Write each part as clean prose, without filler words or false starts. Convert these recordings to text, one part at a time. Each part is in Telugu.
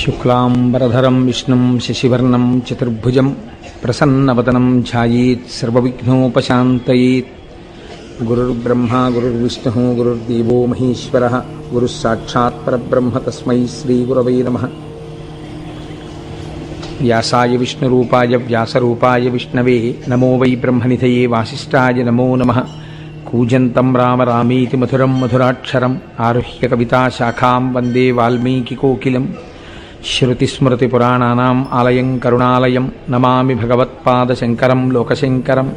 శుక్లాంబరధరం విష్ణుం శశివర్ణం చతుర్భుజం ప్రసన్నవదనం ధ్యాయేత్ సర్వవిఘ్నోపశాంతయేత్. గురుర్బ్రహ్మా గురుర్విష్ణుః గురుర్దేవో మహేశ్వరః గురుః సాక్షాత్ పరబ్రహ్మ తస్మై శ్రీగురవే నమః. వ్యాసాయ విష్ణురూపాయ వ్యాసరూపాయ విష్ణవే నమో వై బ్రహ్మనిధయే వాసిష్ఠాయ నమో నమః. కూజంతం రామ రామేతి మధురం మధురాక్షరం ఆరుహ్య కవితాశాఖాం వందే వాల్మీకికోకిలం. శ్రుతిస్మృతిపురాణానాం ఆలయం కరుణాలయం నమామి భగవత్పాదశంకరం లోకశంకరం.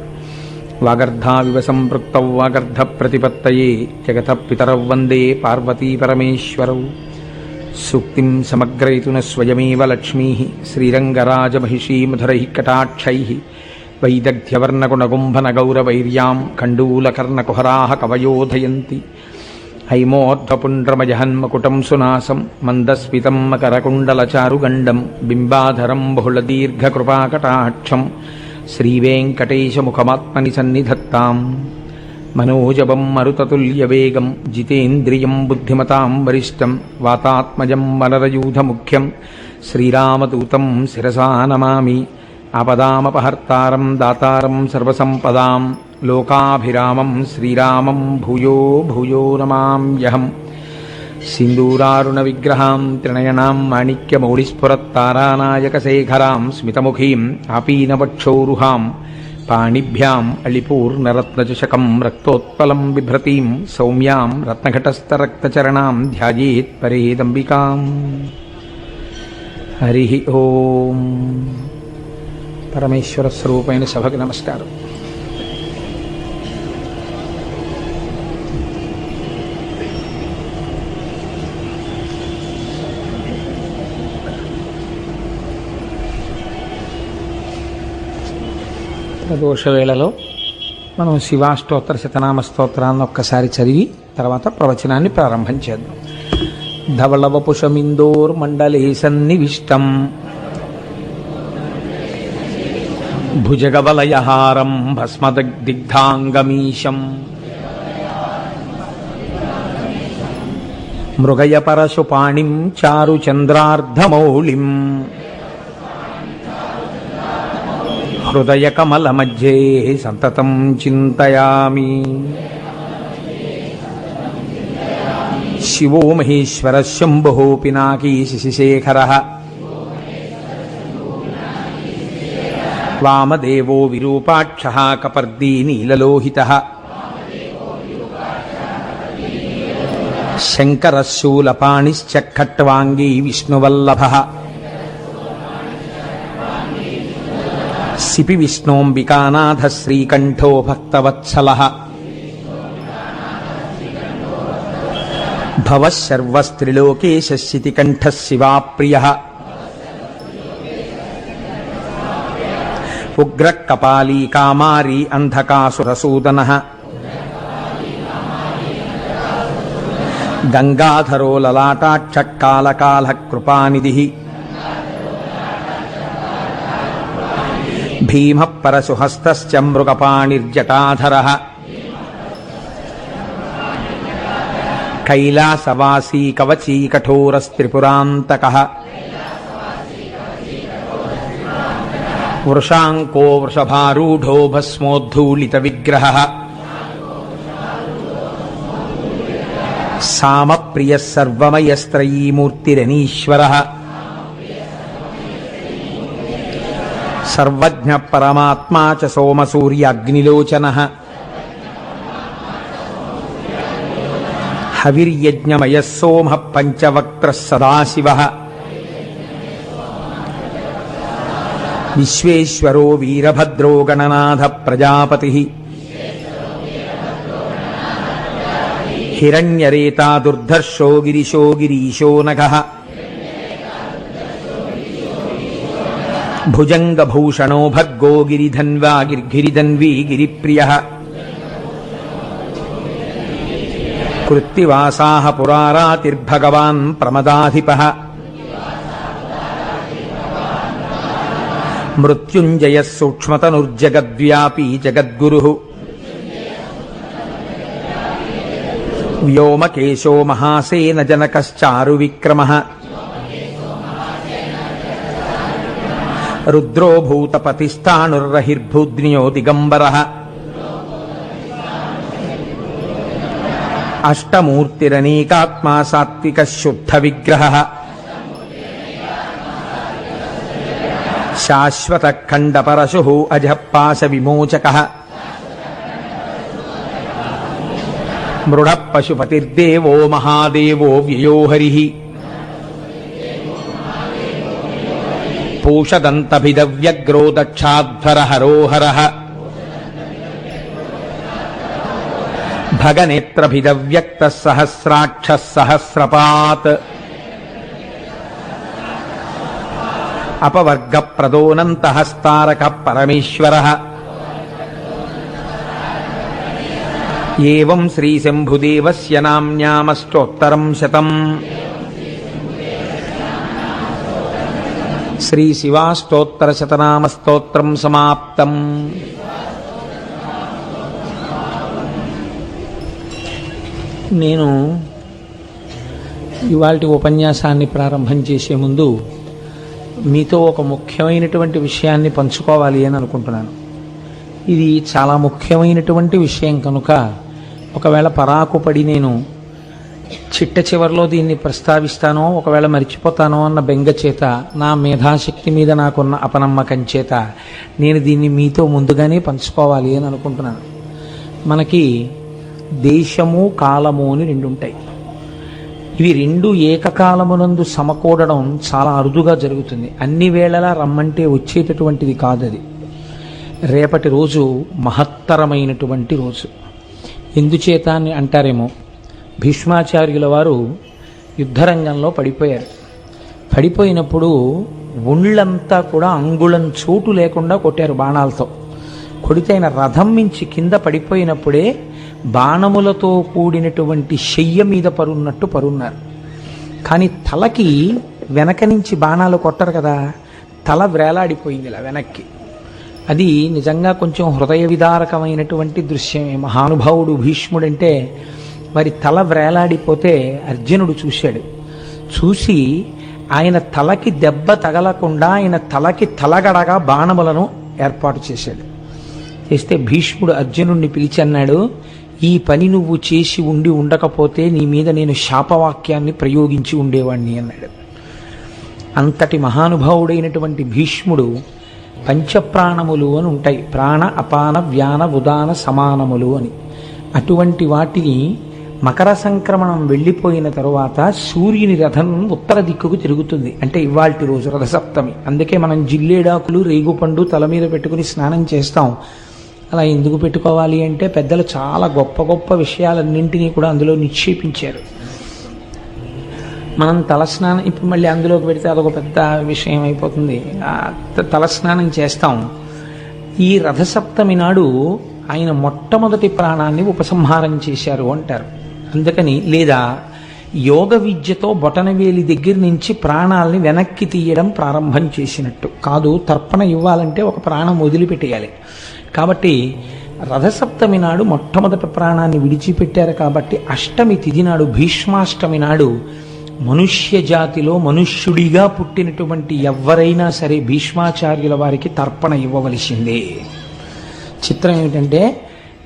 వాగర్ధావివ సంపృక్తౌ వాగర్ధప్రతిపత్తయే జగతః పితరౌ వందే పార్వతీపరమేశ్వరౌ. సూక్తిం సమగ్రయతున స్వయమేవ లక్ష్మీః శ్రీరంగరాజమహిషీ మధురైః కటాక్షైః. వైదగ్ధ్యవర్ణగుణగుంభనగౌరవైర్యాం కండూలకర్ణకుహరాः కవయోధయంతి. హైమోర్ధ్వపుండ్రమజహన్మకుటం సునాసం మందస్మితం మకరకుండలచారుగండం బింబాధరం బహుళదీర్ఘకృపాకటాక్షం శ్రీవేంకటేశముఖమాత్మని సన్నిధత్తాం. మనోజవం మరుతతుల్యవేగం జితేంద్రియం బుద్ధిమతాం వరిష్టం వాతాత్మజం వనరయూధముఖ్యం శ్రీరామదూతం శిరసా నమామి. ఆపదామపహర్తారం దాతారం సర్వసంపదాం లోకాభిరామం శ్రీరామం భూయో భూయో నమామ్యహం. సింధూరారుణ విగ్రహాం త్రినయనాం మాణిక్యమౌళిస్ఫురత్తారానాయకశేఖరాం స్మితముఖీం ఆపీనవక్షోరుహాం పాణిభ్యాం అళిపూర్ణరత్నచషకం రక్తోత్పలం బిభ్రతీం సౌమ్యాం రత్నఘటస్థరక్తచరణాం ధ్యాయేత్ పరేదంబికాం. హరి ఓం. పరమేశ్వర స్వరూపమైన సభకు నమస్కారం. ప్రదోష వేళలో మనం శివాష్టోత్తర శతనామ స్తోత్రాన్ని ఒక్కసారి చదివి తర్వాత ప్రవచనాన్ని ప్రారంభం చేద్దాం. ధవళవపుషమిందోర్మండలే సన్నివిష్టం భుజగవలయహారం భస్మదిగ్ధాంగమీశం మృగయపరశుపాణిం చారుచంద్రార్ధమౌళిం హృదయకమలమధ్యే సంతతం చింతయామి. శివో మహేశ్వర శంభో పినాకీ శశిశేఖరః వామదేవో విరూపాక్షః కపర్దీ నీలలోహితః శంకరః శూలపాణిశ్చ ఖట్వాంగీ విష్ణువల్లభః సిపి విష్ణోంబికానాథ శ్రీకంఠో భక్తవత్సలః భవః సర్వస్త్రిలోకేశ శితికంఠః శివాప్రియః ఉగ్రః కపాలీ కామారీ అంధకాసురసూదనః గంగాధరో లలాటాక్ష కాలకాలః కృపానిధిః భీమః పరశుహస్తశ్చ మృగపాణిర్జటాధరః కైలాసవాసీ కవచీ కఠోరస్త్రిపురాంతకః వృషాంకో వృషభారూఢో భస్మోద్ధూళిత విగ్రహః సామప్రియః సర్వమయస్త్రయీమూర్తిరనీశ్వరః సర్వజ్ఞ పరమాత్మా చ సోమసూర్యాగ్నిలోచనః హవిర్యజ్ఞమయః సోమః పంచవక్త్రః సదాశివః విశ్వేశ్వరో వీరభద్రో గణనాథ ప్రజాపతిః హిరణ్యరేతా దుర్ధర్షో గిరిశో గిరీశో నఘః భుజంగభూషణో భర్గో గిరిధన్వా గిరిధన్వీ గిరిప్రియః కృత్తివాసాః పురారాతిర్భగవాన్ ప్రమదాధిపః మృత్యుంజయః సూక్ష్మతనుర్జగద్వ్యాపీ జగద్గురుః వ్యోమకేశో మహాసేన జనకశ్చారు విక్రమః రుద్రో భూతపతిస్థాణుర్రహిర్భూద్నియో దిగంబరః అష్టమూర్తిరనేకాత్మా సాత్విక శుద్ధ విగ్రహః శాశ్వత ఖండ పరశుః అజపాశ విమోచకః మృఢ పశుపతిర్దేవో మహాదేవో వ్యయో హరిః పూషదంతభిదవ్యగ్రో దక్షాధ్వర హరోహరః భగనేత్రభిదవ్యక్త సహస్రాక్ష సహస్రపాత్ అపవర్గ ప్రదోనంతహస్తారక పరమేశ్వరః ఏవం శ్రీశంభుదేవస్య నామ్నామష్టోత్తరం శతం శ్రీశివాష్టోత్తరశతనామస్తోత్రం సమాప్తం. నేను ఇవాల్టి ఉపన్యాసాన్ని ప్రారంభం చేసే ముందు మీతో ఒక ముఖ్యమైనటువంటి విషయాన్ని పంచుకోవాలి అని అనుకుంటున్నాను. ఇది చాలా ముఖ్యమైనటువంటి విషయం కనుక ఒకవేళ పరాకుపడి నేను చిట్ట చివరిలో దీన్ని ప్రస్తావిస్తానో ఒకవేళ మర్చిపోతానో అన్న బెంగ చేత, నా మేధాశక్తి మీద నాకున్న అపనమ్మకం చేత నేను దీన్ని మీతో ముందుగానే పంచుకోవాలి అని అనుకుంటున్నాను. మనకి దేశము కాలము అని రెండు ఉంటాయి. ఇవి రెండు ఏకకాలమునందు సమకూడడం చాలా అరుదుగా జరుగుతుంది. అన్ని వేళలా రమ్మంటే వచ్చేటటువంటిది కాదు అది. రేపటి రోజు మహత్తరమైనటువంటి రోజు. ఎందుచేత అని అంటారేమో, భీష్మాచార్యుల వారు యుద్ధరంగంలో పడిపోయారు. పడిపోయినప్పుడు ఒళ్ళంతా కూడా అంగుళం చోటు లేకుండా కొట్టారు బాణాలతో. కొడితే ఆయన రథం మించి కింద పడిపోయినప్పుడే బాణములతో కూడినటువంటి శయ్య మీద పరున్నట్టు పరున్నారు. కానీ తలకి వెనక నుంచి బాణాలు కొట్టరు కదా, తల వేలాడిపోయింది ఇలా వెనక్కి. అది నిజంగా కొంచెం హృదయ విదారకమైనటువంటి దృశ్యమే. మహానుభావుడు భీష్ముడంటే వారి తల వ్రేలాడిపోతే అర్జునుడు చూశాడు. చూసి ఆయన తలకి దెబ్బ తగలకుండా ఆయన తలకి తలగడగా బాణములను ఏర్పాటు చేశాడు. చేస్తే భీష్ముడు అర్జునుడిని పిలిచి అన్నాడు, ఈ పని నువ్వు చేసి ఉండి ఉండకపోతే నీ మీద నేను శాపవాక్యాన్ని ప్రయోగించి ఉండేవాణ్ణి అన్నాడు. అంతటి మహానుభావుడైనటువంటి భీష్ముడు పంచప్రాణములు అని ఉంటాయి, ప్రాణ అపాన వ్యాన ఉదాన సమానములు అని. అటువంటి వాటిని మకర సంక్రమణం వెళ్ళిపోయిన తరువాత సూర్యుని రథం ఉత్తర దిక్కుకు తిరుగుతుంది. అంటే ఇవాల్టి రోజు రథసప్తమి. అందుకే మనం జిల్లేడాకులు రేగుపండు తల మీద పెట్టుకుని స్నానం చేస్తాం. అలా ఎందుకు పెట్టుకోవాలి అంటే పెద్దలు చాలా గొప్ప గొప్ప విషయాలన్నింటినీ కూడా అందులో నిక్షేపించారు. మనం తలస్నానం ఇప్పుడు మళ్ళీ అందులోకి పెడితే అదొక పెద్ద విషయం అయిపోతుంది. తలస్నానం చేస్తాం. ఈ రథసప్తమి నాడు ఆయన మొట్టమొదటి ప్రాణాన్ని ఉపసంహారం చేశారు అంటారు. అందుకని లేదా యోగ విద్యతో బొటనవేలి దగ్గర నుంచి ప్రాణాలని వెనక్కి తీయడం ప్రారంభం చేసినట్టు కాదు. తర్పణ ఇవ్వాలంటే ఒక ప్రాణం వదిలిపెట్టేయాలి. కాబట్టి రథసప్తమి నాడు మొట్టమొదటి ప్రాణాన్ని విడిచిపెట్టారు. కాబట్టి అష్టమి తిథి నాడు, భీష్మాష్టమి నాడు మనుష్య జాతిలో మనుష్యుడిగా పుట్టినటువంటి ఎవరైనా సరే భీష్మాచార్యుల వారికి తర్పణ ఇవ్వవలసిందే. చిత్రం ఏమిటంటే,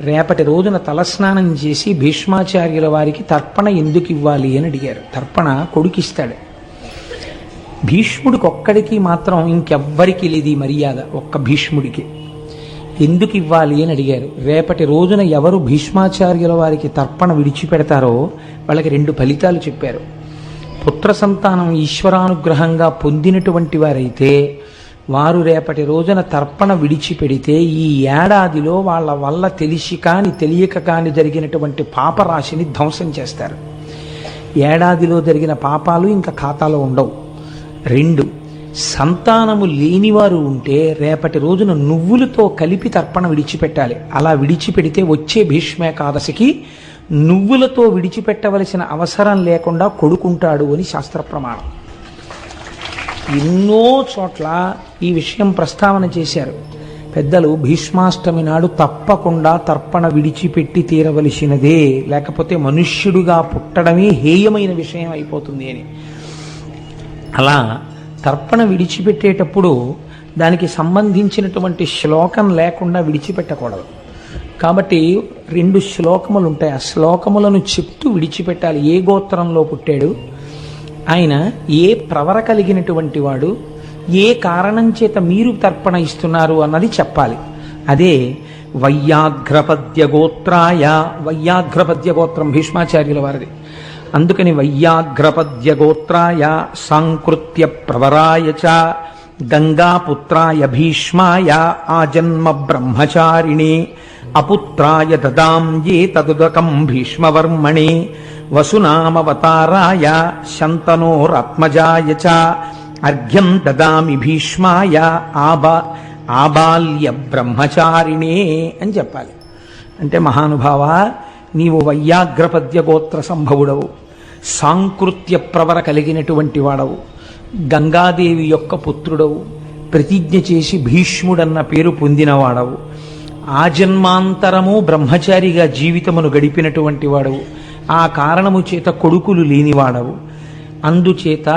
రేపటి రోజున తలస్నానం చేసి భీష్మాచార్యుల వారికి తర్పణ ఎందుకు ఇవ్వాలి అని అడిగారు. తర్పణ కొడుకిస్తాడు. భీష్ముడికి ఒక్కడికి మాత్రం ఇంకెవ్వరికి లేదు ఈ మర్యాద, ఒక్క భీష్ముడికి. ఎందుకు ఇవ్వాలి అని అడిగారు. రేపటి రోజున ఎవరు భీష్మాచార్యుల వారికి తర్పణ విడిచిపెడతారో వాళ్ళకి రెండు ఫలితాలు చెప్పారు. పుత్ర సంతానం ఈశ్వరానుగ్రహంగా పొందినటువంటి వారైతే వారు రేపటి రోజున తర్పణ విడిచిపెడితే ఈ ఏడాదిలో వాళ్ళ వల్ల తెలిసి కాని తెలియక కాని జరిగినటువంటి పాపరాశిని ధ్వంసం చేస్తారు. ఏడాదిలో జరిగిన పాపాలు ఇంకా ఖాతాలో ఉండవు. రెండు, సంతానము లేనివారు ఉంటే రేపటి రోజున నువ్వులతో కలిపి తర్పణ విడిచిపెట్టాలి. అలా విడిచిపెడితే వచ్చే భీష్మేకాదశికి నువ్వులతో విడిచిపెట్టవలసిన అవసరం లేకుండా కొడుకుంటాడు అని శాస్త్ర ప్రమాణం. ఎన్నో చోట్ల ఈ విషయం ప్రస్తావన చేశారు పెద్దలు. భీష్మాష్టమి నాడు తప్పకుండా తర్పణ విడిచిపెట్టి తీరవలసినదే, లేకపోతే మనుష్యుడుగా పుట్టడమే హేయమైన విషయం అయిపోతుంది అని. అలా తర్పణ విడిచిపెట్టేటప్పుడు దానికి సంబంధించినటువంటి శ్లోకం లేకుండా విడిచిపెట్టకూడదు. కాబట్టి 2 శ్లోకములు ఉంటాయి. ఆ శ్లోకములను చెప్తూ విడిచిపెట్టాలి. ఏ గోత్రంలో పుట్టాడు ఆయన, ఏ ప్రవర కలిగినటువంటి వాడు, ఏ కారణం చేత మీరు తర్పణ ఇస్తున్నారు అన్నది చెప్పాలి. అదే వైయాఘ్రపద్య గోత్రాయ. వైయాఘ్రపద్య గోత్రం భీష్మాచార్యుల వారిది. అందుకని వైయాఘ్రపద్య గోత్రాయ సాంకృత్య ప్రవరాయ చ గంగాపుత్రాయ భీష్మాయ ఆజన్మ బ్రహ్మచారిణే అపుత్రాయ దదాం ఏ తదుదకం భీష్మవర్మణే వసునామవతారాయ శంతనోరాత్మజాయ చ అర్ఘ్యం దదామి భీష్మాయ ఆబాల్య బ్రహ్మచారిణే అని చెప్పాలి. అంటే మహానుభావ, నీవు వైయాఘ్రపద్య గోత్ర సంభవుడవు, సాంకృత్య ప్రవర కలిగినటువంటి వాడవు, గంగాదేవి యొక్క పుత్రుడవు, ప్రతిజ్ఞ చేసి భీష్ముడన్న పేరు పొందినవాడవు, ఆజన్మాంతరము బ్రహ్మచారిగా జీవితమును గడిపినటువంటి వాడవు, ఆ కారణము చేత కొడుకులు లేనివాడవు. అందుచేత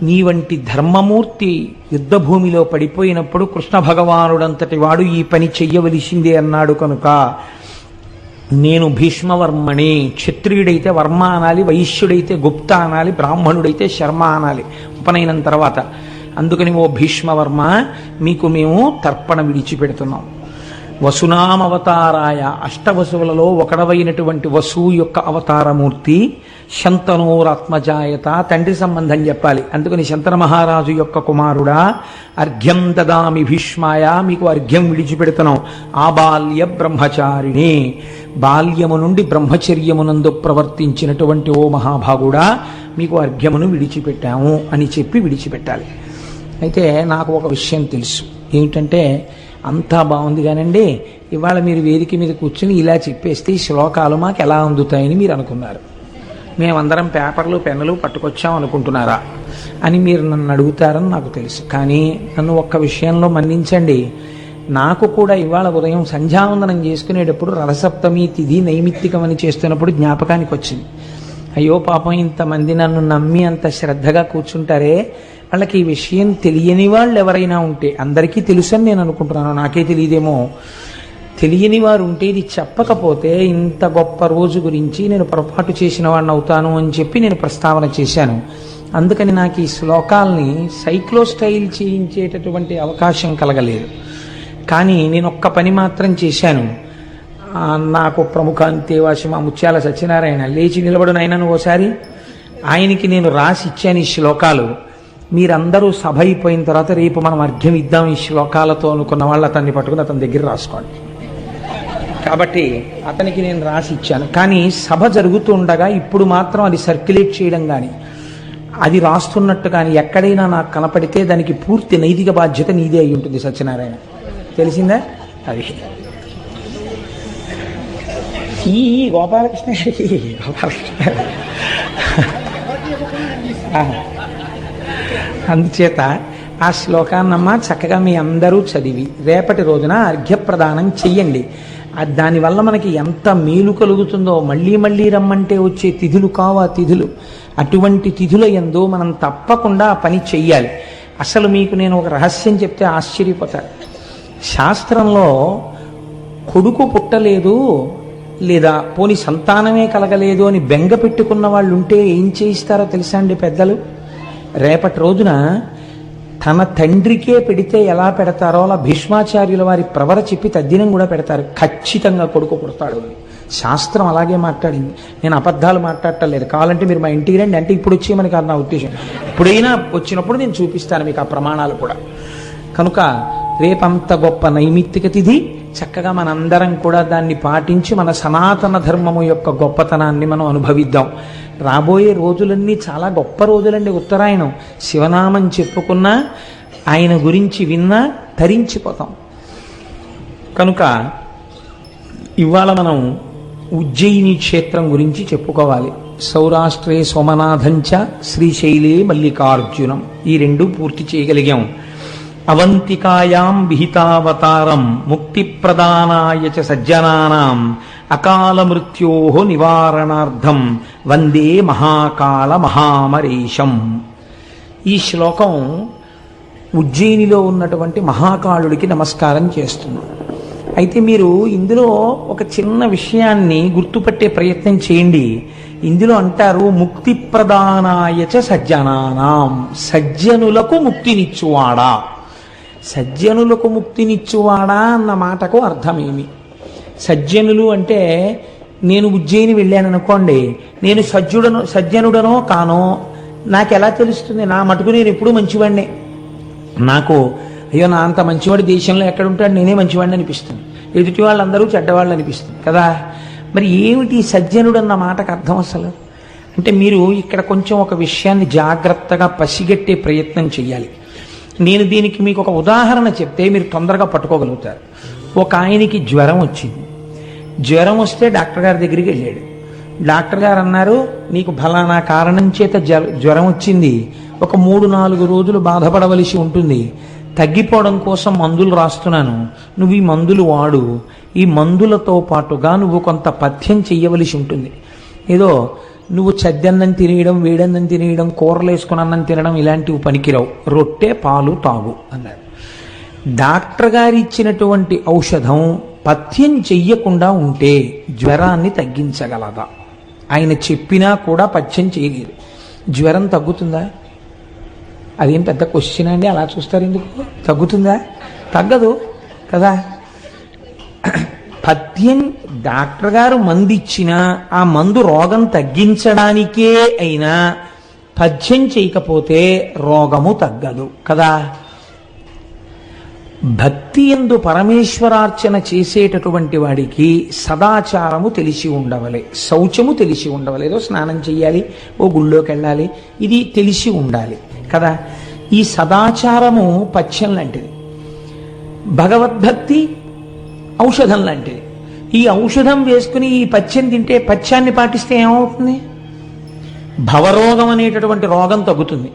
నీ వంటి ధర్మమూర్తి యుద్ధభూమిలో పడిపోయినప్పుడు కృష్ణ భగవానుడంతటి వాడు ఈ పని చెయ్యవలసిందే అన్నాడు కనుక నేను భీష్మవర్మణి. క్షత్రియుడైతే వర్మ అనాలి, వైశ్యుడైతే గుప్త అనాలి, బ్రాహ్మణుడైతే శర్మ అనాలి ఉపనయనం తర్వాత. అందుకని ఓ భీష్మవర్మ, మీకు మేము తర్పణ విడిచిపెడుతున్నాం. వసునామవతారాయ, అష్టవసువులలో ఒకడవైనటువంటి వసువు యొక్క అవతారమూర్తి. శంతనోరాత్మజాయత, తండ్రి సంబంధం చెప్పాలి. అందుకని శంతన మహారాజు యొక్క కుమారుడా, అర్ఘ్యం దదామి భీష్మాయ, మీకు అర్ఘ్యం విడిచిపెడుతున్నాం. ఆబాల్య బ్రహ్మచారిణి, బాల్యము నుండి బ్రహ్మచర్యమునందు ప్రవర్తించినటువంటి ఓ మహాభాగుడా, మీకు అర్ఘ్యమును విడిచిపెట్టాము అని చెప్పి విడిచిపెట్టాలి. అయితే నాకు ఒక విషయం తెలుసు. ఏమిటంటే, అంతా బాగుంది కానండి, ఇవాళ మీరు వేదిక మీద కూర్చుని ఇలా చెప్పేస్తే ఈ శ్లోకాలు మాకు ఎలా అందుతాయని మీరు అనుకున్నారు. మేమందరం పేపర్లు పెన్నులు పట్టుకొచ్చాం అనుకుంటున్నారా అని మీరు నన్ను అడుగుతారని నాకు తెలుసు. కానీ నన్ను ఒక్క విషయంలో మన్నించండి. నాకు కూడా ఇవాళ ఉదయం సంధ్యావందనం చేసుకునేటప్పుడు రథసప్తమి తిథి నైమిత్తికమని చేస్తున్నప్పుడు జ్ఞాపకానికి వచ్చింది. అయ్యో పాపం, ఇంతమంది నన్ను నమ్మి అంత శ్రద్ధగా కూర్చుంటారే, వాళ్ళకి ఈ విషయం తెలియని వాళ్ళు ఎవరైనా ఉంటే, అందరికీ తెలుసని నేను అనుకుంటున్నాను, నాకే తెలియదేమో, తెలియని వారు ఉంటే ఇది చెప్పకపోతే ఇంత గొప్ప రోజు గురించి నేను పొరపాటు చేసిన వాడిని అవుతాను అని చెప్పి నేను ప్రస్తావన చేశాను. అందుకని నాకు ఈ శ్లోకాల్ని సైక్లో స్టైల్ చేయించేటటువంటి అవకాశం కలగలేదు. కానీ నేను ఒక్క పని మాత్రం చేశాను. నాకు ప్రముఖ అంతేవాసి మా ముత్యాల సత్యనారాయణ లేచి నిలబడిన ఆయనను ఓసారి ఆయనకి నేను రాసి ఇచ్చాను ఈ శ్లోకాలు. మీరందరూ సభ అయిపోయిన తర్వాత రేపు మనం అర్ఘ్యం ఇద్దాం ఈ శ్లోకాలతో అనుకున్న వాళ్ళు అతన్ని పట్టుకుని అతని దగ్గర రాసుకోండి. కాబట్టి అతనికి నేను రాసి ఇచ్చాను. కానీ సభ జరుగుతుండగా ఇప్పుడు మాత్రం అది సర్క్యులేట్ చేయడం కానీ అది రాస్తున్నట్టు కానీ ఎక్కడైనా నాకు కనపడితే దానికి పూర్తి నైతిక బాధ్యత నీదే అయి ఉంటుంది సత్యనారాయణ. తెలిసిందా? అది ఈ గోపాలకృష్ణ గారికి అందుచేత ఆ శ్లోకాన్నమ్మ చక్కగా మీ అందరూ చదివి రేపటి రోజున అర్ఘ్యప్రదానం చెయ్యండి. దానివల్ల మనకి ఎంత మేలు కలుగుతుందో. మళ్ళీ మళ్ళీ రమ్మంటే వచ్చే తిథులు కావు ఆ తిథులు. అటువంటి తిథుల యందు మనం తప్పకుండా ఆ పని చెయ్యాలి. అసలు మీకు నేను ఒక రహస్యం చెప్తే ఆశ్చర్యపోతారు. శాస్త్రంలో కొడుకు పుట్టలేదు లేదా పోని సంతానమే కలగలేదు అని బెంగ పెట్టుకున్న వాళ్ళు ఉంటే ఏం చేయిస్తారో తెలుసా అండి పెద్దలు? రేపటి రోజున తన తండ్రికే పెడితే ఎలా పెడతారో అలా భీష్మాచార్యుల వారి ప్రవర చెప్పి తద్దినం కూడా పెడతారు. ఖచ్చితంగా కొడుకు పుడతాడు అని శాస్త్రం అలాగే మాట్లాడింది. నేను అబద్ధాలు మాట్లాడటం లేదు. కావాలంటే మీరు మా ఇంటికి రండి, అంటే ఇప్పుడు వచ్చి మనకి నా ఉద్దేశం. ఎప్పుడైనా వచ్చినప్పుడు నేను చూపిస్తాను మీకు ఆ ప్రమాణాలు కూడా. కనుక రేపంత గొప్ప నైమిత్తిక తిథి, చక్కగా మనందరం కూడా దాన్ని పాటించి మన సనాతన ధర్మము యొక్క గొప్పతనాన్ని మనం అనుభవిద్దాం. రాబోయే రోజులన్నీ చాలా గొప్ప రోజులండి. ఉత్తరాయణం శివనామం చెప్పుకున్నా, ఆయన గురించి విన్నా తరించిపోతాం. కనుక ఇవాళ మనం ఉజ్జయిని క్షేత్రం గురించి చెప్పుకోవాలి. సౌరాష్ట్రే సోమనాథంచ శ్రీశైలే మల్లికార్జునం, ఈ రెండు పూర్తి చేయగలిగాం. అవంతికాయాం విహితావతారం ముక్తిప్రదానాయ చ సజ్జనానాం అకాల మృత్యో నివారణార్థం వందే మహాకాళ మహామరీషం. ఈ శ్లోకం ఉజ్జయినిలో ఉన్నటువంటి మహాకాళుడికి నమస్కారం చేస్తున్నాం. అయితే మీరు ఇందులో ఒక చిన్న విషయాన్ని గుర్తుపట్టే ప్రయత్నం చేయండి. ఇందులో అంటారు ముక్తి ప్రదానాయచ సజ్జనానాం, సజ్జనులకు ముక్తినిచ్చువాడా. సజ్జనులకు ముక్తినిచ్చువాడా అన్న మాటకు అర్థమేమి? సజ్జనులు అంటే నేను ఉజ్జయిని వెళ్ళాను అనుకోండి, నేను సజ్జనుడనో కానో నాకు ఎలా తెలుస్తుంది? నా మటుకు నేను ఎప్పుడూ మంచివాడినే. నాకు అయ్యో నా అంత మంచివాడి దేశంలో ఎక్కడ ఉంటాడు, నేనే మంచివాడిని అనిపిస్తుంది, ఎదుటి వాళ్ళందరూ చెడ్డవాళ్ళు అనిపిస్తుంది కదా. మరి ఏమిటి సజ్జనుడు అన్న మాటకు అర్థం అసలు? అంటే మీరు ఇక్కడ కొంచెం ఒక విషయాన్ని జాగ్రత్తగా పసిగట్టే ప్రయత్నం చేయాలి. నేను దీనికి మీకు ఒక ఉదాహరణ చెప్తే మీరు తొందరగా పట్టుకోగలుగుతారు. ఒక ఆయనకి జ్వరం వచ్చింది. జ్వరం వస్తే డాక్టర్ గారి దగ్గరికి వెళ్ళాడు. డాక్టర్ గారు అన్నారు, నీకు ఫలానా కారణం చేత జ్వరం వచ్చింది, ఒక 3-4 రోజులు బాధపడవలసి ఉంటుంది, తగ్గిపోవడం కోసం మందులు రాస్తున్నాను, నువ్వు ఈ మందులు వాడు, ఈ మందులతో పాటుగా నువ్వు కొంత పథ్యం చెయ్యవలసి ఉంటుంది. ఏదో నువ్వు చద్దన్నం తినేయడం, వేడన్నం తినేయడం, కూరలు వేసుకుని అన్నం తినడం ఇలాంటివి పనికిరావు, రొట్టె పాలు తాగు అన్నాడు. డాక్టర్ గారు ఇచ్చినటువంటి ఔషధం పథ్యం చెయ్యకుండా ఉంటే జ్వరాన్ని తగ్గించగలదా? ఆయన చెప్పినా కూడా పథ్యం చేయలేదు. జ్వరం తగ్గుతుందా? అదేం పెద్ద క్వశ్చన్ అండి, అలా చూస్తారు ఎందుకు? తగ్గుతుందా? తగ్గదు కదా. పథ్యం డాక్టర్ గారు మందు ఇచ్చినా ఆ మందు రోగం తగ్గించడానికే అయినా పథ్యం చేయకపోతే రోగము తగ్గదు కదా. భక్తి యందు పరమేశ్వరార్చన చేసేటటువంటి వాడికి సదాచారము తెలిసి ఉండవలే, శౌచము తెలిసి ఉండవలే. ఏదో స్నానం చెయ్యాలి, ఓ గుళ్ళోకి వెళ్ళాలి, ఇది తెలిసి ఉండాలి కదా. ఈ సదాచారము పథ్యం లాంటిది, భగవద్భక్తి ఔషధం లాంటిది. ఈ ఔషధం వేసుకుని ఈ పథ్యం తింటే, పథ్యాన్ని పాటిస్తే ఏమవుతుంది? భవరోగం అనేటటువంటి రోగం తగ్గుతుంది.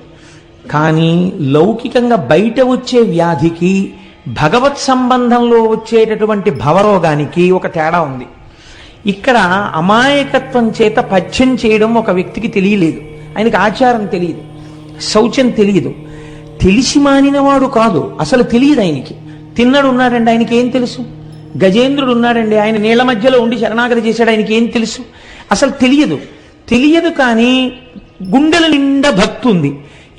కానీ లౌకికంగా బయట వచ్చే వ్యాధికి భగవత్ సంబంధంలో వచ్చేటటువంటి భవరోగానికి ఒక తేడా ఉంది. ఇక్కడ అమాయకత్వం చేత పథ్యం చేయడం ఒక వ్యక్తికి తెలియలేదు, ఆయనకి ఆచారం తెలియదు, శౌచం తెలియదు. తెలిసి మానినవాడు కాదు, అసలు తెలియదు ఆయనకి. తిన్నడు ఉన్నాడండి, ఆయనకి ఏం తెలుసు? గజేంద్రుడు ఉన్నాడండి, ఆయన నీళ్ల మధ్యలో ఉండి శరణాగతి చేశాడు, ఆయనకి ఏం తెలుసు? అసలు తెలియదు. కానీ గుండెల నిండా భక్తి ఉంది.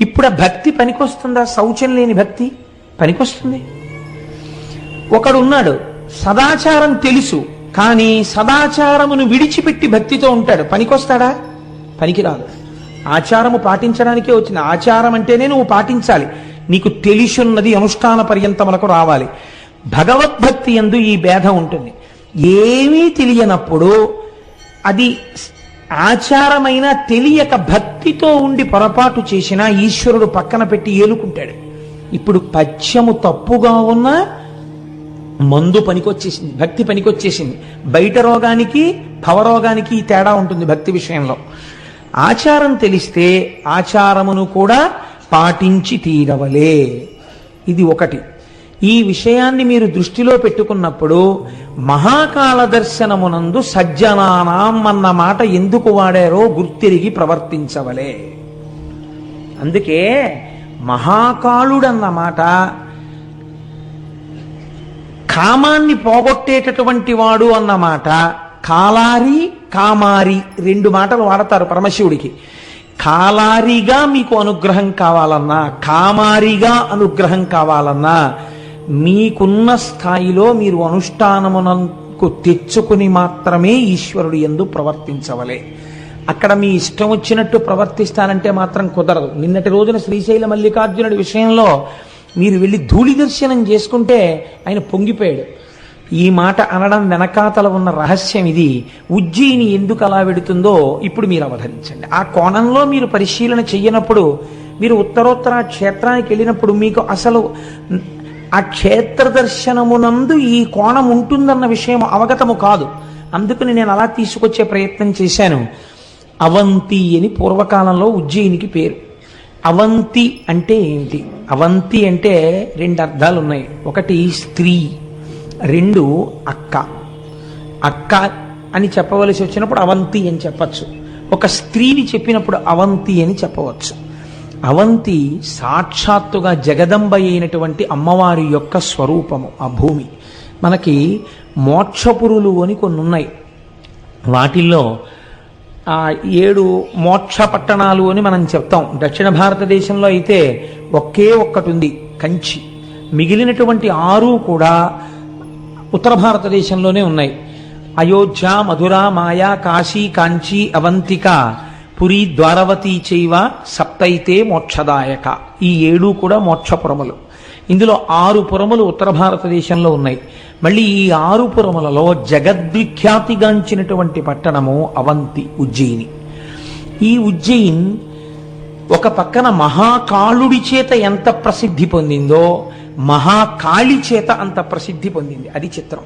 ఇప్పుడు ఆ భక్తి పనికొస్తుందా? శౌచం లేని భక్తి పనికొస్తుంది? ఒకడు ఉన్నాడు, సదాచారం తెలుసు, కానీ సదాచారమును విడిచిపెట్టి భక్తితో ఉంటాడు, పనికొస్తాడా? పనికిరాదు. ఆచారము పాటించడానికే వచ్చింది. ఆచారం అంటేనే నువ్వు పాటించాలి, నీకు తెలిసున్నది అనుష్ఠాన పర్యంతములకు రావాలి. భగవద్భక్తి యందు ఈ భేదం ఉంటుంది. ఏమీ తెలియనప్పుడు అది ఆచారమైన తెలియక భక్తితో ఉండి పొరపాటు చేసినా ఈశ్వరుడు పక్కన పెట్టి ఏలుకుంటాడు. ఇప్పుడు పథ్యము తప్పుగా ఉన్నా మందు పనికొచ్చేసింది, భక్తి పనికొచ్చేసింది. బయట రోగానికి భవరోగానికి తేడా ఉంటుంది భక్తి విషయంలో. ఆచారం తెలిస్తే ఆచారమును కూడా పాటించి తీరవలే. ఇది ఒకటి. ఈ విషయాన్ని మీరు దృష్టిలో పెట్టుకున్నప్పుడు మహాకాళ దర్శనమునందు సజ్జనానాం అన్న మాట ఎందుకు వాడారో గుర్తిరిగి ప్రవర్తించవలే. అందుకే మహాకాళుడన్న మాట కామాన్ని పోగొట్టేటటువంటి వాడు అన్నమాట. కాలారి కామారి 2 మాటలు వాడతారు పరమశివుడికి. కాలారిగా మీకు అనుగ్రహం కావాలన్నా, కామారిగా అనుగ్రహం కావాలన్నా మీకున్న స్థాయిలో మీరు అనుష్ఠానమునకు తెచ్చుకుని మాత్రమే ఈశ్వరుడు యందు ప్రవర్తించవలే. అక్కడ మీ ఇష్టం వచ్చినట్టు ప్రవర్తిస్తానంటే మాత్రం కుదరదు. నిన్నటి రోజున శ్రీశైల మల్లికార్జునుడి విషయంలో మీరు వెళ్ళి ధూళి దర్శనం చేసుకుంటే ఆయన పొంగిపోయాడు. ఈ మాట అనడం వెనకాతల ఉన్న రహస్యం ఇది. ఉజ్జయిని ఎందుకు అలా వెడుతుందో ఇప్పుడు మీరు అవధరించండి. ఆ కోణంలో మీరు పరిశీలన చెయ్యనప్పుడు, మీరు ఉత్తరోత్తర క్షేత్రానికి వెళ్ళినప్పుడు మీకు అసలు ఆ క్షేత్ర దర్శనమునందు ఈ కోణం ఉంటుందన్న విషయం అవగతము కాదు. అందుకని నేను అలా తీసుకొచ్చే ప్రయత్నం చేశాను. అవంతి అని పూర్వకాలంలో ఉజ్జయినికి పేరు. అవంతి అంటే ఏమిటి? అవంతి అంటే 2 అర్థాలు ఉన్నాయి. ఒకటి స్త్రీ, 2 అక్క. అక్క అని చెప్పవలసి వచ్చినప్పుడు అవంతి అని చెప్పచ్చు, ఒక స్త్రీని చెప్పినప్పుడు అవంతి అని చెప్పవచ్చు. అవంతి సాక్షాత్తుగా జగదంబ అయినటువంటి అమ్మవారి యొక్క స్వరూపము ఆ భూమి. మనకి మోక్షపురులు అని కొన్ని ఉన్నాయి. వాటిల్లో 7 మోక్ష పట్టణాలు అని మనం చెప్తాం. దక్షిణ భారతదేశంలో అయితే ఒకే ఒక్కటి ఉంది, కంచి. మిగిలినటువంటి 6 కూడా ఉత్తర భారతదేశంలోనే ఉన్నాయి. అయోధ్య, మధుర, మాయా, కాశీ, కాంచీ, అవంతిక, పురి, ద్వారవతి చైవ సప్తైతే మోక్షదాయక. ఈ 7 కూడా మోక్షపురములు. ఇందులో 6 పురములు ఉత్తర భారతదేశంలో ఉన్నాయి. మళ్ళీ ఈ 6 పురములలో జగద్విఖ్యాతిగాంచినటువంటి పట్టణము అవంతి, ఉజ్జయిని. ఈ ఉజ్జయిన్ ఒక పక్కన మహాకాళుడి చేత ఎంత ప్రసిద్ధి పొందిందో మహాకాళి చేత అంత ప్రసిద్ధి పొందింది. అది చిత్రం.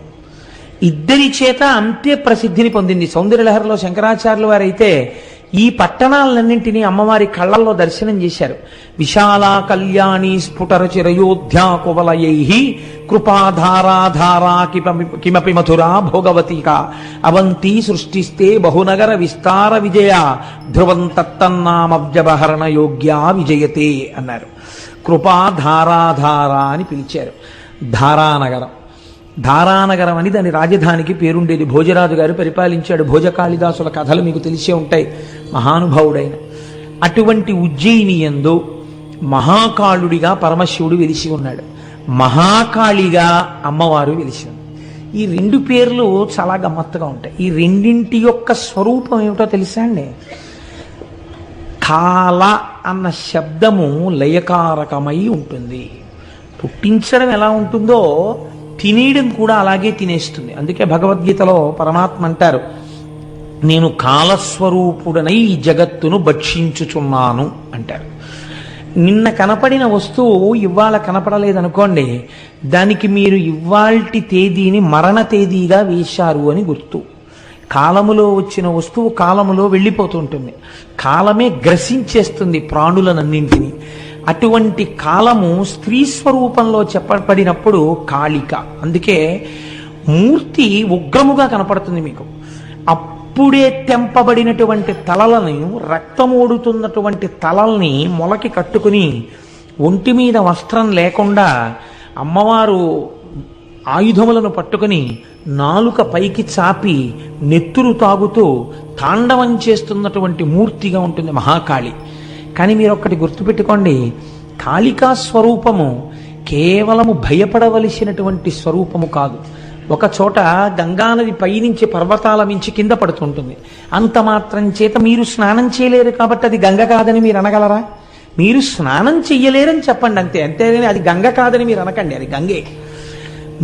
ఇద్దరి చేత అంతే ప్రసిద్ధిని పొందింది. సౌందర్యలహరిలో శంకరాచార్యుల వారైతే ఈ పట్టణాలన్నింటినీ అమ్మవారి కళ్ళల్లో దర్శనం చేశారు. విశాలా కళ్యాణి స్ఫుటరచిరయోధ్యా కువలయై కృపాధారాధారా కిమపి మధురా భోగవతిక అవంతి సృష్టిస్తే బహునగర విస్తార విజయ ధ్రువం తత్తన్నామబ్జబహరణ యోగ్యా విజయతే అన్నారు. కృపాధారాధార అని పిలిచారు. ధారానగరం, ధారానగరం అని దాని రాజధానికి పేరుండేది. భోజరాజు గారు పరిపాలించాడు. భోజకాళిదాసుల కథలు మీకు తెలిసే ఉంటాయి, మహానుభావుడైన. అటువంటి ఉజ్జయిని యందు మహాకాళుడిగా పరమశివుడు వెలిసి ఉన్నాడు, మహాకాళిగా అమ్మవారు వెలిసి ఉంది. ఈ 2 పేర్లు చాలా గమ్మత్తుగా ఉంటాయి. ఈ రెండింటి యొక్క స్వరూపం ఏమిటో తెలుసా అండి? కాల అన్న శబ్దము లయకారకమై ఉంటుంది. పుట్టించడం ఎలా ఉంటుందో తినేయడం కూడా అలాగే తినేస్తుంది. అందుకే భగవద్గీతలో పరమాత్మ అంటారు, నేను కాలస్వరూపుడనై ఈ జగత్తును భక్షించుచున్నాను అంటారు. నిన్న కనపడిన వస్తువు ఇవాళ కనపడలేదనుకోండి, దానికి మీరు ఇవాల్టి తేదీని మరణ తేదీగా వేశారు అని గుర్తు. కాలములో వచ్చిన వస్తువు కాలములో వెళ్ళిపోతుంటుంది. కాలమే గ్రసించేస్తుంది ప్రాణులనన్నింటినీ. అటువంటి కాలము స్త్రీ స్వరూపంలో చెప్పబడినప్పుడు కాళిక. అందుకే మూర్తి ఉగ్రముగా కనపడుతుంది మీకు. అప్పుడే తెంపబడినటువంటి తలలను, రక్తమోడుతున్నటువంటి తలల్ని మొలకి కట్టుకుని ఒంటి మీద వస్త్రం లేకుండా అమ్మవారు ఆయుధములను పట్టుకుని నాలుక పైకి చాపి నెత్తురు తాగుతూ తాండవం చేస్తున్నటువంటి మూర్తిగా ఉంటుంది మహాకాళి. కానీ మీరు ఒక్కటి గుర్తుపెట్టుకోండి, కాళికా స్వరూపము కేవలము భయపడవలసినటువంటి స్వరూపము కాదు. ఒక చోట గంగానది పైనుంచి పర్వతాల మించి కింద పడుతుంటుంది. అంత మాత్రం చేత మీరు స్నానం చేయలేరు కాబట్టి అది గంగ కాదని మీరు అనగలరా? మీరు స్నానం చెయ్యలేరని చెప్పండి అంతే. అంతేగాని అది గంగ కాదని మీరు అనకండి, అది గంగే.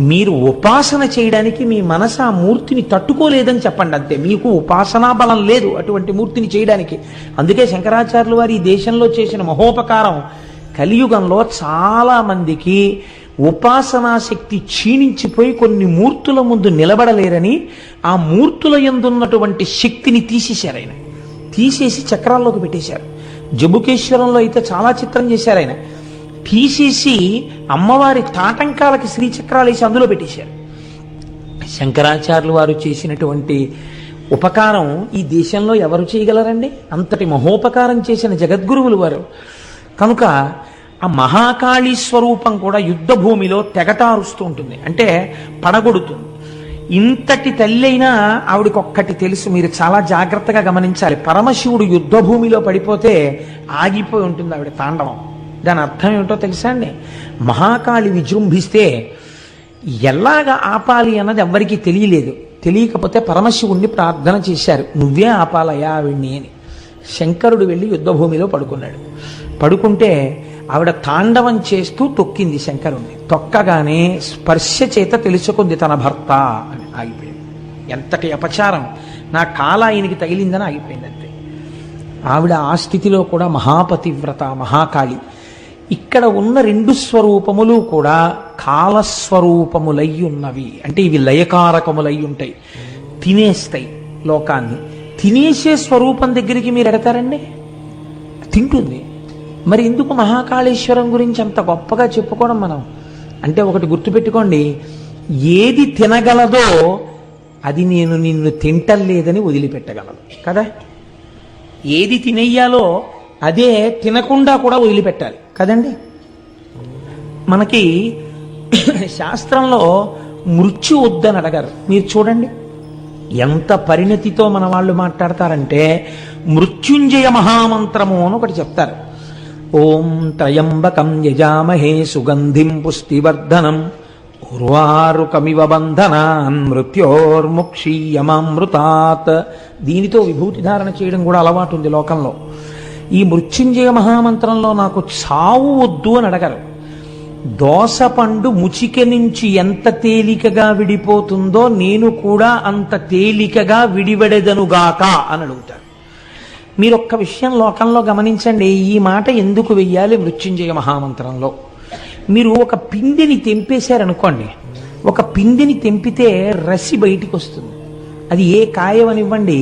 మీరు ఉపాసన చేయడానికి మీ మనసు ఆ మూర్తిని తట్టుకోలేదని చెప్పండి అంతే. మీకు ఉపాసనా బలం లేదు అటువంటి మూర్తిని చేయడానికి. అందుకే శంకరాచార్యులు వారు ఈ దేశంలో చేసిన మహోపకారం, కలియుగంలో చాలా మందికి ఉపాసనా శక్తి క్షీణించిపోయి కొన్ని మూర్తుల ముందు నిలబడలేరని ఆ మూర్తుల యందున్నటువంటి శక్తిని తీసేశారు. ఆయన తీసేసి చక్రాల్లోకి పెట్టేశారు. జంబుకేశ్వరంలో అయితే చాలా చిత్రం చేశారు. ఆయన తీసేసి అమ్మవారి తాటంకాలకి శ్రీచక్రాలు వేసి అందులో పెట్టేశారు. శంకరాచార్యులు వారు చేసినటువంటి ఉపకారం ఈ దేశంలో ఎవరు చేయగలరండి? అంతటి మహోపకారం చేసిన జగద్గురువులు వారు. కనుక ఆ మహాకాళీ స్వరూపం కూడా యుద్ధ భూమిలో తెగటారుస్తూ ఉంటుంది, అంటే పడగొడుతుంది. ఇంతటి తల్లి అయినా ఆవిడకొక్కటి తెలుసు, మీరు చాలా జాగ్రత్తగా గమనించాలి. పరమశివుడు యుద్ధ భూమిలో పడిపోతే ఆగిపోయి ఉంటుంది ఆవిడ తాండవం. దాని అర్థం ఏమిటో తెలుసా అండి? మహాకాళి విజృంభిస్తే ఎలాగ ఆపాలి అన్నది ఎవ్వరికీ తెలియలేదు. తెలియకపోతే పరమశివుణ్ణి ప్రార్థన చేశారు, నువ్వే ఆపాలయా ఆవిడ్ని అని. శంకరుడు వెళ్ళి యుద్ధభూమిలో పడుకున్నాడు. పడుకుంటే ఆవిడ తాండవం చేస్తూ తొక్కింది శంకరుణ్ణి. తొక్కగానే స్పర్శ చేత తెలుసుకుంది తన భర్త అని. ఆగిపోయింది. ఎంతటి అపచారం! నా కాల ఆయనకి తగిలిందని ఆగిపోయింది అంతే. ఆవిడ ఆ స్థితిలో కూడా మహాపతివ్రత, మహాకాళి. ఇక్కడ ఉన్న 2 స్వరూపములు కూడా కాలస్వరూపములై ఉన్నవి. అంటే ఇవి లయకారకములై ఉంటాయి, తినేస్తాయి లోకాన్ని. తినేసే స్వరూపం దగ్గరికి మీరు ఎడతారండి? తింటుంది. మరి ఎందుకు మహాకాళేశ్వరం గురించి అంత గొప్పగా చెప్పుకోవడం మనం? అంటే ఒకటి గుర్తుపెట్టుకోండి, ఏది తినగలదో అది నేను నిన్ను తింటలేదని వదిలిపెట్టగలను కదా. ఏది తినేయాలో అదే తినకుండా కూడా వదిలిపెట్టాలి కదండి. మనకి శాస్త్రంలో మృత్యు వద్దని అడగారు. మీరు చూడండి ఎంత పరిణతితో మన వాళ్ళు మాట్లాడతారంటే, మృత్యుంజయ మహామంత్రము అని ఒకటి చెప్తారు. ఓం త్రయంబకం యజామహే సుగంధిం పుష్టివర్ధనం ఉర్వారుకమివ బంధనాన్ మృత్యోర్ముక్షీయమామృతాత్. దీనితో విభూతి ధారణ చేయడం కూడా అలవాటు ఉంది లోకంలో. ఈ మృత్యుంజయ మహామంత్రంలో నాకు చావు వద్దు అని అడగరు. దోసపండు ముచిక నుంచి ఎంత తేలికగా విడిపోతుందో నేను కూడా అంత తేలికగా విడివడెదనుగాక అని అడుగుతారు. మీరు ఒక్క విషయం లోకంలో గమనించండి, ఈ మాట ఎందుకు వెయ్యాలి మృత్యుంజయ మహామంత్రంలో? మీరు ఒక పిండిని తెంపేశారనుకోండి, ఒక పిండిని తెంపితే రసి బయటికి వస్తుంది. అది ఏ కాయవనివ్వండి,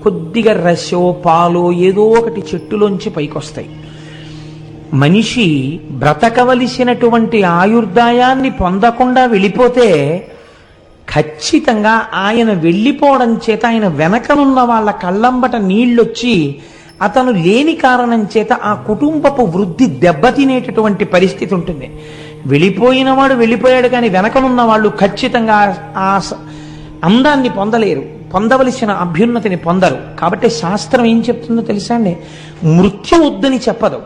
కొద్దిగా రసో పాలో ఏదో ఒకటి చెట్టులోంచి పైకి వస్తాయి. మనిషి బ్రతకవలసినటువంటి ఆయుర్దాయాన్ని పొందకుండా వెళ్ళిపోతే ఖచ్చితంగా ఆయన వెళ్ళిపోవడం చేత ఆయన వెనకనున్న వాళ్ళ కళ్ళంబట నీళ్ళొచ్చి అతను లేని కారణం చేత ఆ కుటుంబపు వృద్ధి దెబ్బతినేటటువంటి పరిస్థితి ఉంటుంది. వెళ్ళిపోయిన వాడు వెళ్ళిపోయాడు, కానీ వెనకనున్న వాళ్ళు ఖచ్చితంగా ఆ అందాన్ని పొందలేరు, పొందవలసిన అభ్యున్నతిని పొందరు. కాబట్టి శాస్త్రం ఏం చెప్తుందో తెలుసా అండి? మృత్యు వద్దని చెప్పదు.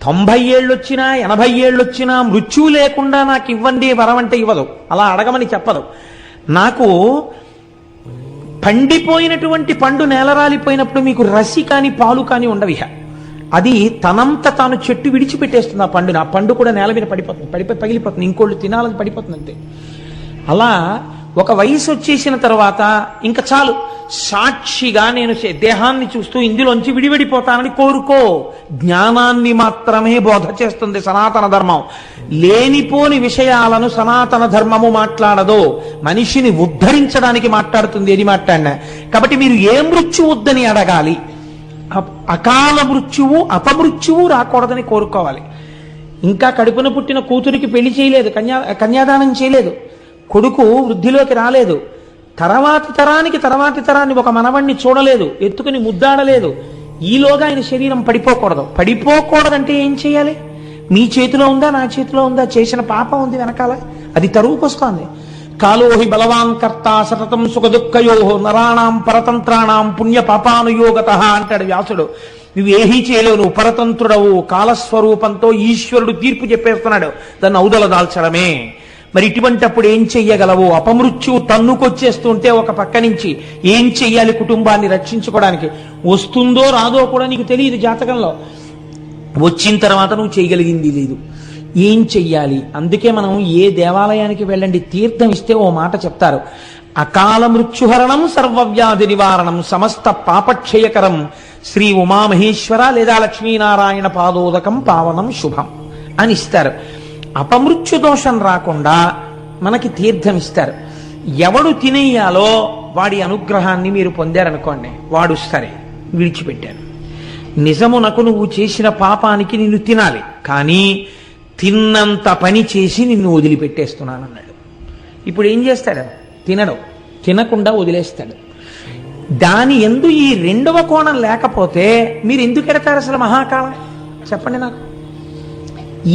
90 ఏళ్ళు వచ్చినా 80 ఏళ్ళు వచ్చినా మృత్యువు లేకుండా నాకు ఇవ్వండి వరం అంటే ఇవ్వదు, అలా అడగమని చెప్పదు. నాకు పండిపోయినటువంటి పండు నేలరాలిపోయినప్పుడు మీకు రసి కానీ పాలు కానీ ఉండవిహ. అది తనంత తాను చెట్టు విడిచిపెట్టేస్తుంది ఆ పండుని. ఆ పండు కూడా నేల మీద పడిపోతుంది, పగిలిపోతుంది, ఇంకోళ్ళు తినాలని పడిపోతుంది అంతే. అలా ఒక వయసు వచ్చేసిన తర్వాత ఇంకా చాలు, సాక్షిగా నేను దేహాన్ని చూస్తూ ఇందులోంచి విడివిడిపోతానని కోరుకో. జ్ఞానాన్ని మాత్రమే బోధ చేస్తుంది సనాతన ధర్మం. లేనిపోని విషయాలను సనాతన ధర్మము మాట్లాడదు, మనిషిని ఉద్ధరించడానికి మాట్లాడుతుంది. ఏది మాట్లాడినా. కాబట్టి మీరు ఏ మృత్యు వద్దని అడగాలి? అకాల మృత్యువు అపమృత్యువు రాకూడదని కోరుకోవాలి. ఇంకా కడుపున పుట్టిన కూతురికి పెళ్లి చేయలేదు, కన్యాదానం చేయలేదు, కొడుకు వృద్ధిలోకి రాలేదు, తర్వాతి తరాన్ని ఒక మనవణ్ణి చూడలేదు, ఎత్తుకుని ముద్దాడలేదు, ఈలోగా ఆయన శరీరం పడిపోకూడదంటే ఏం చేయాలి? మీ చేతిలో ఉందా, నా చేతిలో ఉందా? చేసిన పాపం ఉంది వెనకాల, అది తరువుకొస్తోంది. కాలోహి బలవాన్ కర్త సతతం సుఖ దుఃఖయో నరాణాం పరతంత్రాణం పుణ్య పాపానుయోగత అంటాడు వ్యాసుడు. నువ్వేహీ చేయలేవు, నువ్వు పరతంత్రుడవు. కాలస్వరూపంతో ఈశ్వరుడు తీర్పు చెప్పేస్తున్నాడు, దాన్ని ఔదల దాల్చడమే. మరి ఇటువంటిప్పుడు ఏం చెయ్యగలవు? అపమృత్యువు తన్నుకొచ్చేస్తుంటే ఒక పక్క నుంచి ఏం చెయ్యాలి కుటుంబాన్ని రక్షించుకోవడానికి? వస్తుందో రాదో కూడా నీకు తెలియదు జాతకంలో. వచ్చిన తర్వాత నువ్వు చేయగలిగింది లేదు, ఏం చెయ్యాలి? అందుకే మనం ఏ దేవాలయానికి వెళ్ళండి, తీర్థం ఇస్తే ఓ మాట చెప్తారు, అకాల మృత్యుహరణం సర్వవ్యాధి నివారణం సమస్త పాపక్షయకరం శ్రీ ఉమామహేశ్వర లేదా లక్ష్మీనారాయణ పాదోదకం పావనం శుభం అని ఇస్తారు. అపమృత్యు దోషం రాకుండా మనకి తీర్థం ఇస్తారు. ఎవడు తినేయాలో వాడి అనుగ్రహాన్ని మీరు పొందారనుకోండి, వాడు సరే విడిచిపెట్టారు. నిజమునకు నువ్వు చేసిన పాపానికి నిన్ను తినాలి, కానీ తిన్నంత పని చేసి నిన్ను వదిలిపెట్టేస్తున్నానన్నాడు. ఇప్పుడు ఏం చేస్తాడు? తినడు, తినకుండా వదిలేస్తాడు. దాని ఎందు ఈ రెండవ కోణం లేకపోతే మీరు ఎందుకు ఎడతారు అసలు మహాకాలం? చెప్పండి నాకు.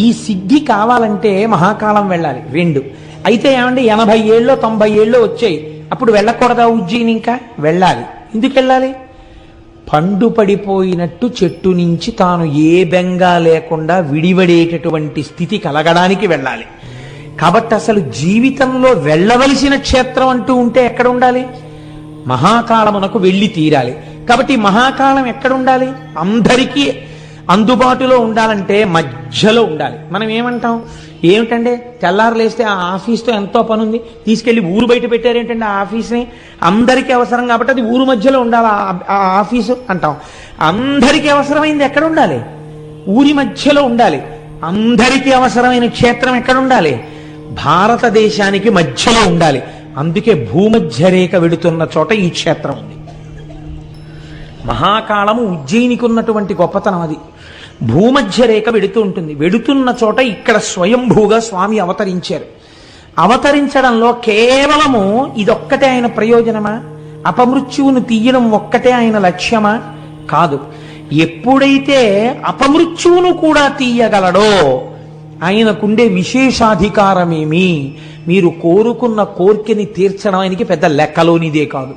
ఈ సిద్ధి కావాలంటే మహాకాలం వెళ్ళాలి. 2 అయితే ఏమండి 80 ఏళ్ళో 90 ఏళ్ళో వచ్చాయి, అప్పుడు వెళ్ళకూడదా ఉజ్జయిని? ఇంకా వెళ్ళాలి. ఎందుకు వెళ్ళాలి? పండు పడిపోయినట్టు చెట్టు నుంచి తాను ఏ బెంగా లేకుండా విడివడేటటువంటి స్థితి కలగడానికి వెళ్ళాలి. కాబట్టి అసలు జీవితంలో వెళ్ళవలసిన క్షేత్రం అంటూ ఉంటే ఎక్కడ ఉండాలి? మహాకాలమునకు వెళ్ళి తీరాలి. కాబట్టి మహాకాలం ఎక్కడ ఉండాలి? అందరికీ అందుబాటులో ఉండాలంటే మధ్యలో ఉండాలి. మనం ఏమంటాం? ఏమిటంటే తెల్లారు లేస్తే ఆ ఆఫీస్తో ఎంతో పని ఉంది, తీసుకెళ్లి ఊరు బయట పెట్టారేంటంటే ఆ ఆఫీస్ని, అందరికీ అవసరం కాబట్టి అది ఊరు మధ్యలో ఉండాలి ఆ ఆఫీసు అంటాం. అందరికీ అవసరమైంది ఎక్కడ ఉండాలి? ఊరి మధ్యలో ఉండాలి. అందరికీ అవసరమైన క్షేత్రం ఎక్కడ ఉండాలి? భారతదేశానికి మధ్యలో ఉండాలి. అందుకే భూమధ్య రేఖ వెడుతున్న చోట ఈ క్షేత్రం ఉంది. మహాకాలము ఉజ్జయినికి ఉన్నటువంటి గొప్పతనం అది. భూమధ్య రేఖ వెడుతూ ఉంటుంది. వెడుతున్న చోట ఇక్కడ స్వయంభూగా స్వామి అవతరించారు. అవతరించడంలో కేవలము ఇదొక్కటే ఆయన ప్రయోజనమా? అపమృత్యువును తీయడం ఒక్కటే ఆయన లక్ష్యమా? కాదు. ఎప్పుడైతే అపమృత్యువును కూడా తీయగలడో ఆయనకుండే విశేషాధికారమేమి, మీరు కోరుకున్న కోరికని తీర్చడం ఆయనకి పెద్ద లెక్కలోనిదే కాదు.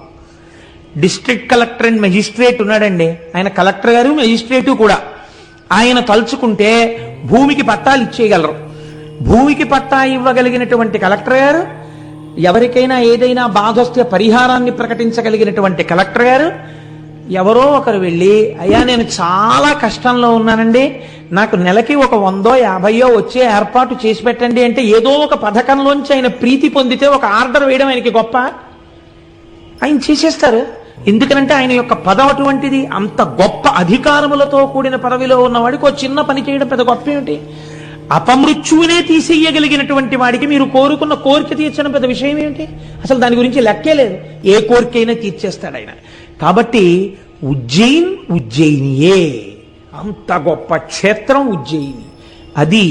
డిస్ట్రిక్ట్ కలెక్టర్ అండ్ మెజిస్ట్రేట్ ఉన్నాడండి, ఆయన కలెక్టర్ గారు మెజిస్ట్రేటు కూడా. ఆయన తలుచుకుంటే భూమికి పట్టాలు ఇచ్చేయగలరు. భూమికి పట్టా ఇవ్వగలిగినటువంటి కలెక్టర్ గారు, ఎవరికైనా ఏదైనా బాధ వస్తే పరిహారాన్ని ప్రకటించగలిగినటువంటి కలెక్టర్ గారు, ఎవరో ఒకరు వెళ్ళి, అయ్యా నేను చాలా కష్టంలో ఉన్నానండి, నాకు నెలకి ఒక 100-50 వచ్చే ఏర్పాటు చేసి పెట్టండి అంటే ఏదో ఒక పథకంలోంచి ఆయన ప్రీతి పొందితే ఒక ఆర్డర్ వేయడం ఆయనకి గొప్ప? ఆయన చేసేస్తారు. ఎందుకనంటే ఆయన యొక్క పదం అటువంటిది. అంత గొప్ప అధికారములతో కూడిన పదవిలో ఉన్నవాడికి ఒక చిన్న పని చేయడం పెద్ద గొప్ప ఏమిటి? అపమృత్యువునే తీసేయగలిగినటువంటి వాడికి మీరు కోరుకున్న కోరిక తీర్చడం పెద్ద విషయం ఏమిటి? అసలు దాని గురించి లెక్కే లేదు. ఏ కోరికైనా తీర్చేస్తాడు ఆయన. కాబట్టి ఉజ్జయినియే, అంత గొప్ప క్షేత్రం ఉజ్జయిని. అది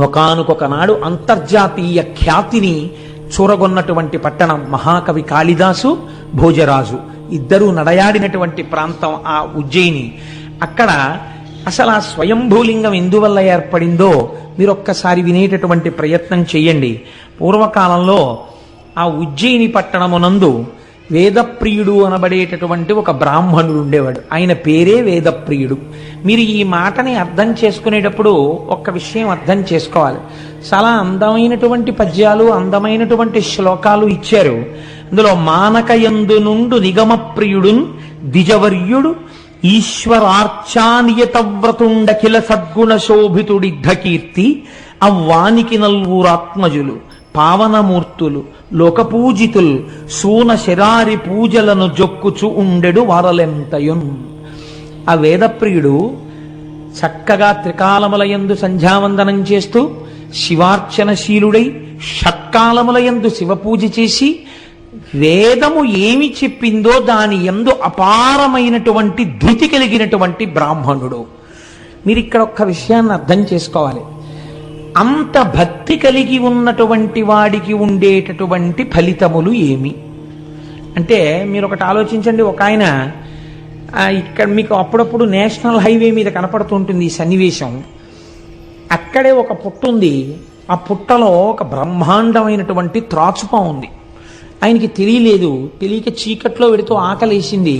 ఒకానొక నాడు అంతర్జాతీయ ఖ్యాతిని చూరగొన్నటువంటి పట్టణం. మహాకవి కాళిదాసు, భోజరాజు ఇద్దరూ నడయాడినటువంటి ప్రాంతం ఆ ఉజ్జయిని. అక్కడ అసలు ఆ స్వయంభూలింగం ఎందువల్ల ఏర్పడిందో మీరు ఒక్కసారి వినేటటువంటి ప్రయత్నం చెయ్యండి. పూర్వకాలంలో ఆ ఉజ్జయిని పట్టణమునందు వేదప్రియుడు అనబడేటటువంటి ఒక బ్రాహ్మణుడు ఉండేవాడు. ఆయన పేరే వేదప్రియుడు. మీరు ఈ మాటని అర్థం చేసుకునేటప్పుడు ఒక్క విషయం అర్థం చేసుకోవాలి. చాలా అందమైనటువంటి పద్యాలు, అందమైనటువంటి శ్లోకాలు ఇచ్చారు. అందులో మానకయందు నుండు నిగమప్రియుడున్ ద్విజవర్యుడు ఈశ్వరార్చానియతవ్రతుండఖిల సద్గుణ శోభితుడిద్ధకీర్తి అవ్వానికి నల్వురాత్మజులు పావనమూర్తులు లోకపూజితుల్ సూన శరారి పూజలను జొక్కుచు ఉండెడు వారలెంతయున్. ఆ వేదప్రియుడు చక్కగా త్రికాలములయందు సంధ్యావందనం చేస్తూ శివార్చనశీలుడై షట్కాలములయందు శివపూజ చేసి వేదము ఏమి చెప్పిందో దాని యందు అపారమైనటువంటి ధృతి కలిగినటువంటి బ్రాహ్మణుడు. మీరు ఇక్కడ ఒక్క విషయాన్ని అర్థం చేసుకోవాలి. అంత భక్తి కలిగి ఉన్నటువంటి వాడికి ఉండేటటువంటి ఫలితములు ఏమి అంటే, మీరు ఒకటి ఆలోచించండి. ఒక ఆయన ఇక్కడ మీకు అప్పుడప్పుడు నేషనల్ హైవే మీద కనపడుతుంటుంది ఈ సన్నివేశం. అక్కడే ఒక పుట్ట ఉంది. ఆ పుట్టలో ఒక బ్రహ్మాండమైనటువంటి త్రాచుపం ఉంది. ఆయనకి తెలియలేదు. తెలియక చీకట్లో వెడుతూ ఆకలేసింది.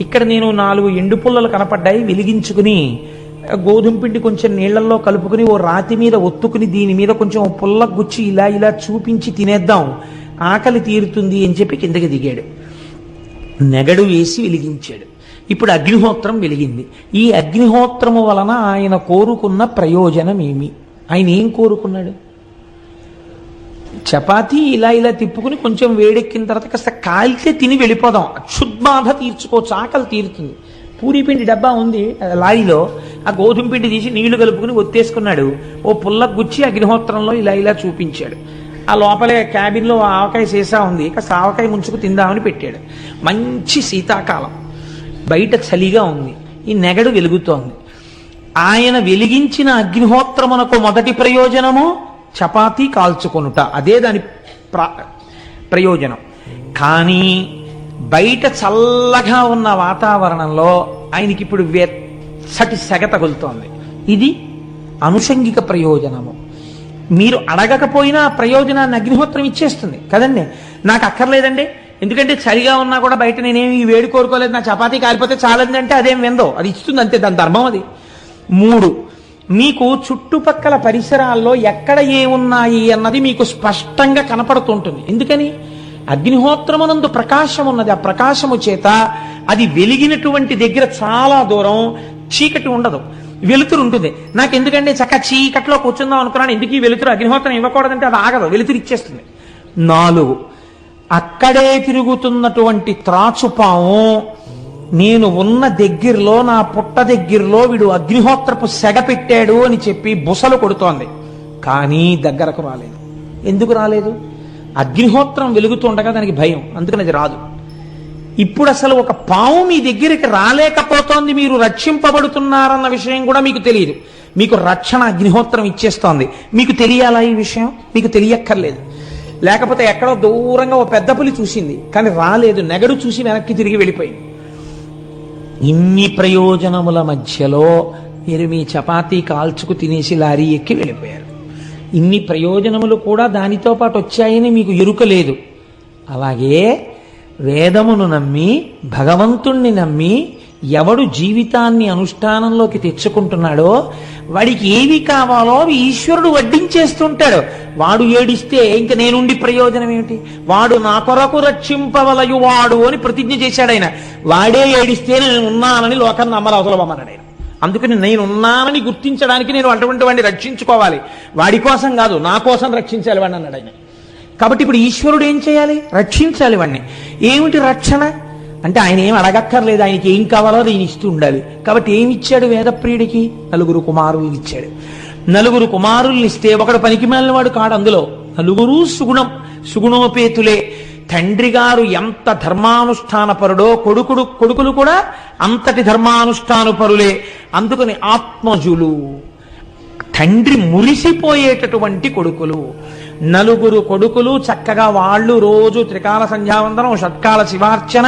ఇక్కడ నేను 4 ఎండు పుల్లలు కనపడ్డాయి, వెలిగించుకుని గోధుమ పిండి కొంచెం నీళ్లలో కలుపుకుని ఓ రాతి మీద ఒత్తుకుని దీని మీద కొంచెం పుల్ల గుచ్చి ఇలా ఇలా చూపించి తినేద్దాం, ఆకలి తీరుతుంది అని చెప్పి కిందకి దిగాడు. నెగడు వేసి వెలిగించాడు. ఇప్పుడు అగ్నిహోత్రం వెలిగింది. ఈ అగ్నిహోత్రము వలన ఆయన కోరుకున్న ప్రయోజనం ఏమి? ఆయన ఏం కోరుకున్నాడు? చపాతీ ఇలా ఇలా తిప్పుకుని కొంచెం వేడెక్కిన తర్వాత కాస్త కాల్తే తిని వెళ్ళిపోదాం, క్షుద్బాధ తీర్చుకోవచ్చు, ఆకలి తీరుతుంది. పూరీ పిండి డబ్బా ఉంది లారీలో, ఆ గోధుమ పిండి తీసి నీళ్లు కలుపుకుని ఒత్తేసుకున్నాడు. ఓ పుల్ల గుచ్చి అగ్నిహోత్రంలో ఇలా ఇలా చూపించాడు. ఆ లోపలే క్యాబిన్లో ఆవకాయ సీసా ఉంది, కాస్త ఆవకాయ ముంచుకు తిందామని పెట్టాడు. మంచి శీతాకాలం, బయట చలిగా ఉంది, ఈ నెగడు వెలుగుతోంది. ఆయన వెలిగించిన అగ్నిహోత్రమునకు మొదటి ప్రయోజనము చపాతీ కాల్చుకొనుట, అదే దాని ప్రయోజనం. కానీ బయట చల్లగా ఉన్న వాతావరణంలో ఆయనకి ఇప్పుడు వెచ్చటి సెగ తగులుతోంది. ఇది అనుషంగిక ప్రయోజనము. మీరు అడగకపోయినా ప్రయోజనాన్ని అగ్నిహోత్రం ఇచ్చేస్తుంది కదండి. నాకు అక్కర్లేదండి, ఎందుకంటే చలిగా ఉన్నా కూడా బయట నేనేమి వేడి కోరుకోలేదు, నా చపాతీ కాలిపోతే చాలండి అంటే అదేం వెందో, అది ఇస్తుంది అంతే, దాని ధర్మం అది. 3, మీకు చుట్టుపక్కల పరిసరాల్లో ఎక్కడ ఏమున్నాయి అన్నది మీకు స్పష్టంగా కనపడుతుంటుంది. ఎందుకని? అగ్నిహోత్రమునందు ప్రకాశం ఉన్నది. ఆ ప్రకాశము చేత అది వెలిగినటువంటి దగ్గర చాలా దూరం చీకటి ఉండదు, వెలుతురు ఉంటుంది. నాకు ఎందుకంటే చక్క చీకట్లో కూర్చుందాం అనుకున్నాను, ఎందుకు ఈ వెలుతురు? అగ్నిహోత్రం ఇవ్వకూడదంటే అది ఆగదు, వెలుతురు ఇచ్చేస్తుంది. 4, అక్కడే తిరుగుతున్నటువంటి త్రాచుపాము నేను ఉన్న దగ్గరలో, నా పుట్ట దగ్గరలో వీడు అగ్నిహోత్రపు సెగ పెట్టాడు అని చెప్పి బుసలు కొడుతోంది, కానీ దగ్గరకు రాలేదు. ఎందుకు రాలేదు? అగ్నిహోత్రం వెలుగుతుండగా దానికి భయం, అందుకని అది రాదు. ఇప్పుడు అసలు ఒక పాము మీ దగ్గరికి రాలేకపోతోంది, మీరు రక్షింపబడుతున్నారన్న విషయం కూడా మీకు తెలియదు. మీకు రక్షణ అగ్నిహోత్రం ఇచ్చేస్తోంది. మీకు తెలియాలా ఈ విషయం? మీకు తెలియక్కర్లేదు. లేకపోతే ఎక్కడో దూరంగా ఓ పెద్ద పులి చూసింది కానీ రాలేదు, నెగడు చూసి వెనక్కి తిరిగి వెళ్ళిపోయింది. ఇన్ని ప్రయోజనముల మధ్యలో మీరు మీ చపాతీ కాల్చుకు తినేసి లారీ ఎక్కి వెళ్ళిపోయారు. ఇన్ని ప్రయోజనములు కూడా దానితో పాటు వచ్చాయని మీకు ఎరుక లేదు. అలాగే వేదమును నమ్మి భగవంతుణ్ణి నమ్మి ఎవడు జీవితాన్ని అనుష్ఠానంలోకి తెచ్చుకుంటున్నాడో వాడికి ఏవి కావాలో అవి ఈశ్వరుడు వడ్డించేస్తుంటాడు. వాడు ఏడిస్తే ఇంక నేనుండి ప్రయోజనం ఏమిటి? వాడు నా కొరకు రక్షింపవలయు వాడు అని ప్రతిజ్ఞ చేశాడు ఆయన. వాడే ఏడిస్తే నేను ఉన్నానని లోకాన్ని నమ్మలు అవతలమన్నాడు ఆయన. అందుకని నేనున్నానని గుర్తించడానికి నేను అటువంటి వాడిని రక్షించుకోవాలి, వాడి కోసం కాదు నా కోసం రక్షించాలి వాడిని అన్నాడు ఆయన. కాబట్టి ఇప్పుడు ఈశ్వరుడు ఏం చేయాలి? రక్షించాలి వాడిని. ఏమిటి రక్షణ అంటే ఆయన ఏం అడగక్కర్లేదు, ఆయనకి ఏం కావాలో అది ఈయన ఇస్తూ ఉండాలి. కాబట్టి ఏమి ఇచ్చాడు వేదప్రియుడికి? 4 కుమారుల్ని ఇచ్చాడు. 4 కుమారుల్ని ఇస్తే ఒకడు పనికి మాలినవాడు కాడు. అందులో 4 సుగుణోపేతులే. తండ్రి గారు ఎంత ధర్మానుష్ఠానపరుడో కొడుకులు కూడా అంతటి ధర్మానుష్ఠానపరులే. అందుకని ఆత్మజులు, తండ్రి మురిసిపోయేటటువంటి కొడుకులు. 4 కొడుకులు చక్కగా వాళ్ళు రోజు త్రికాల సంధ్యావందనం, షట్కాల శివార్చన,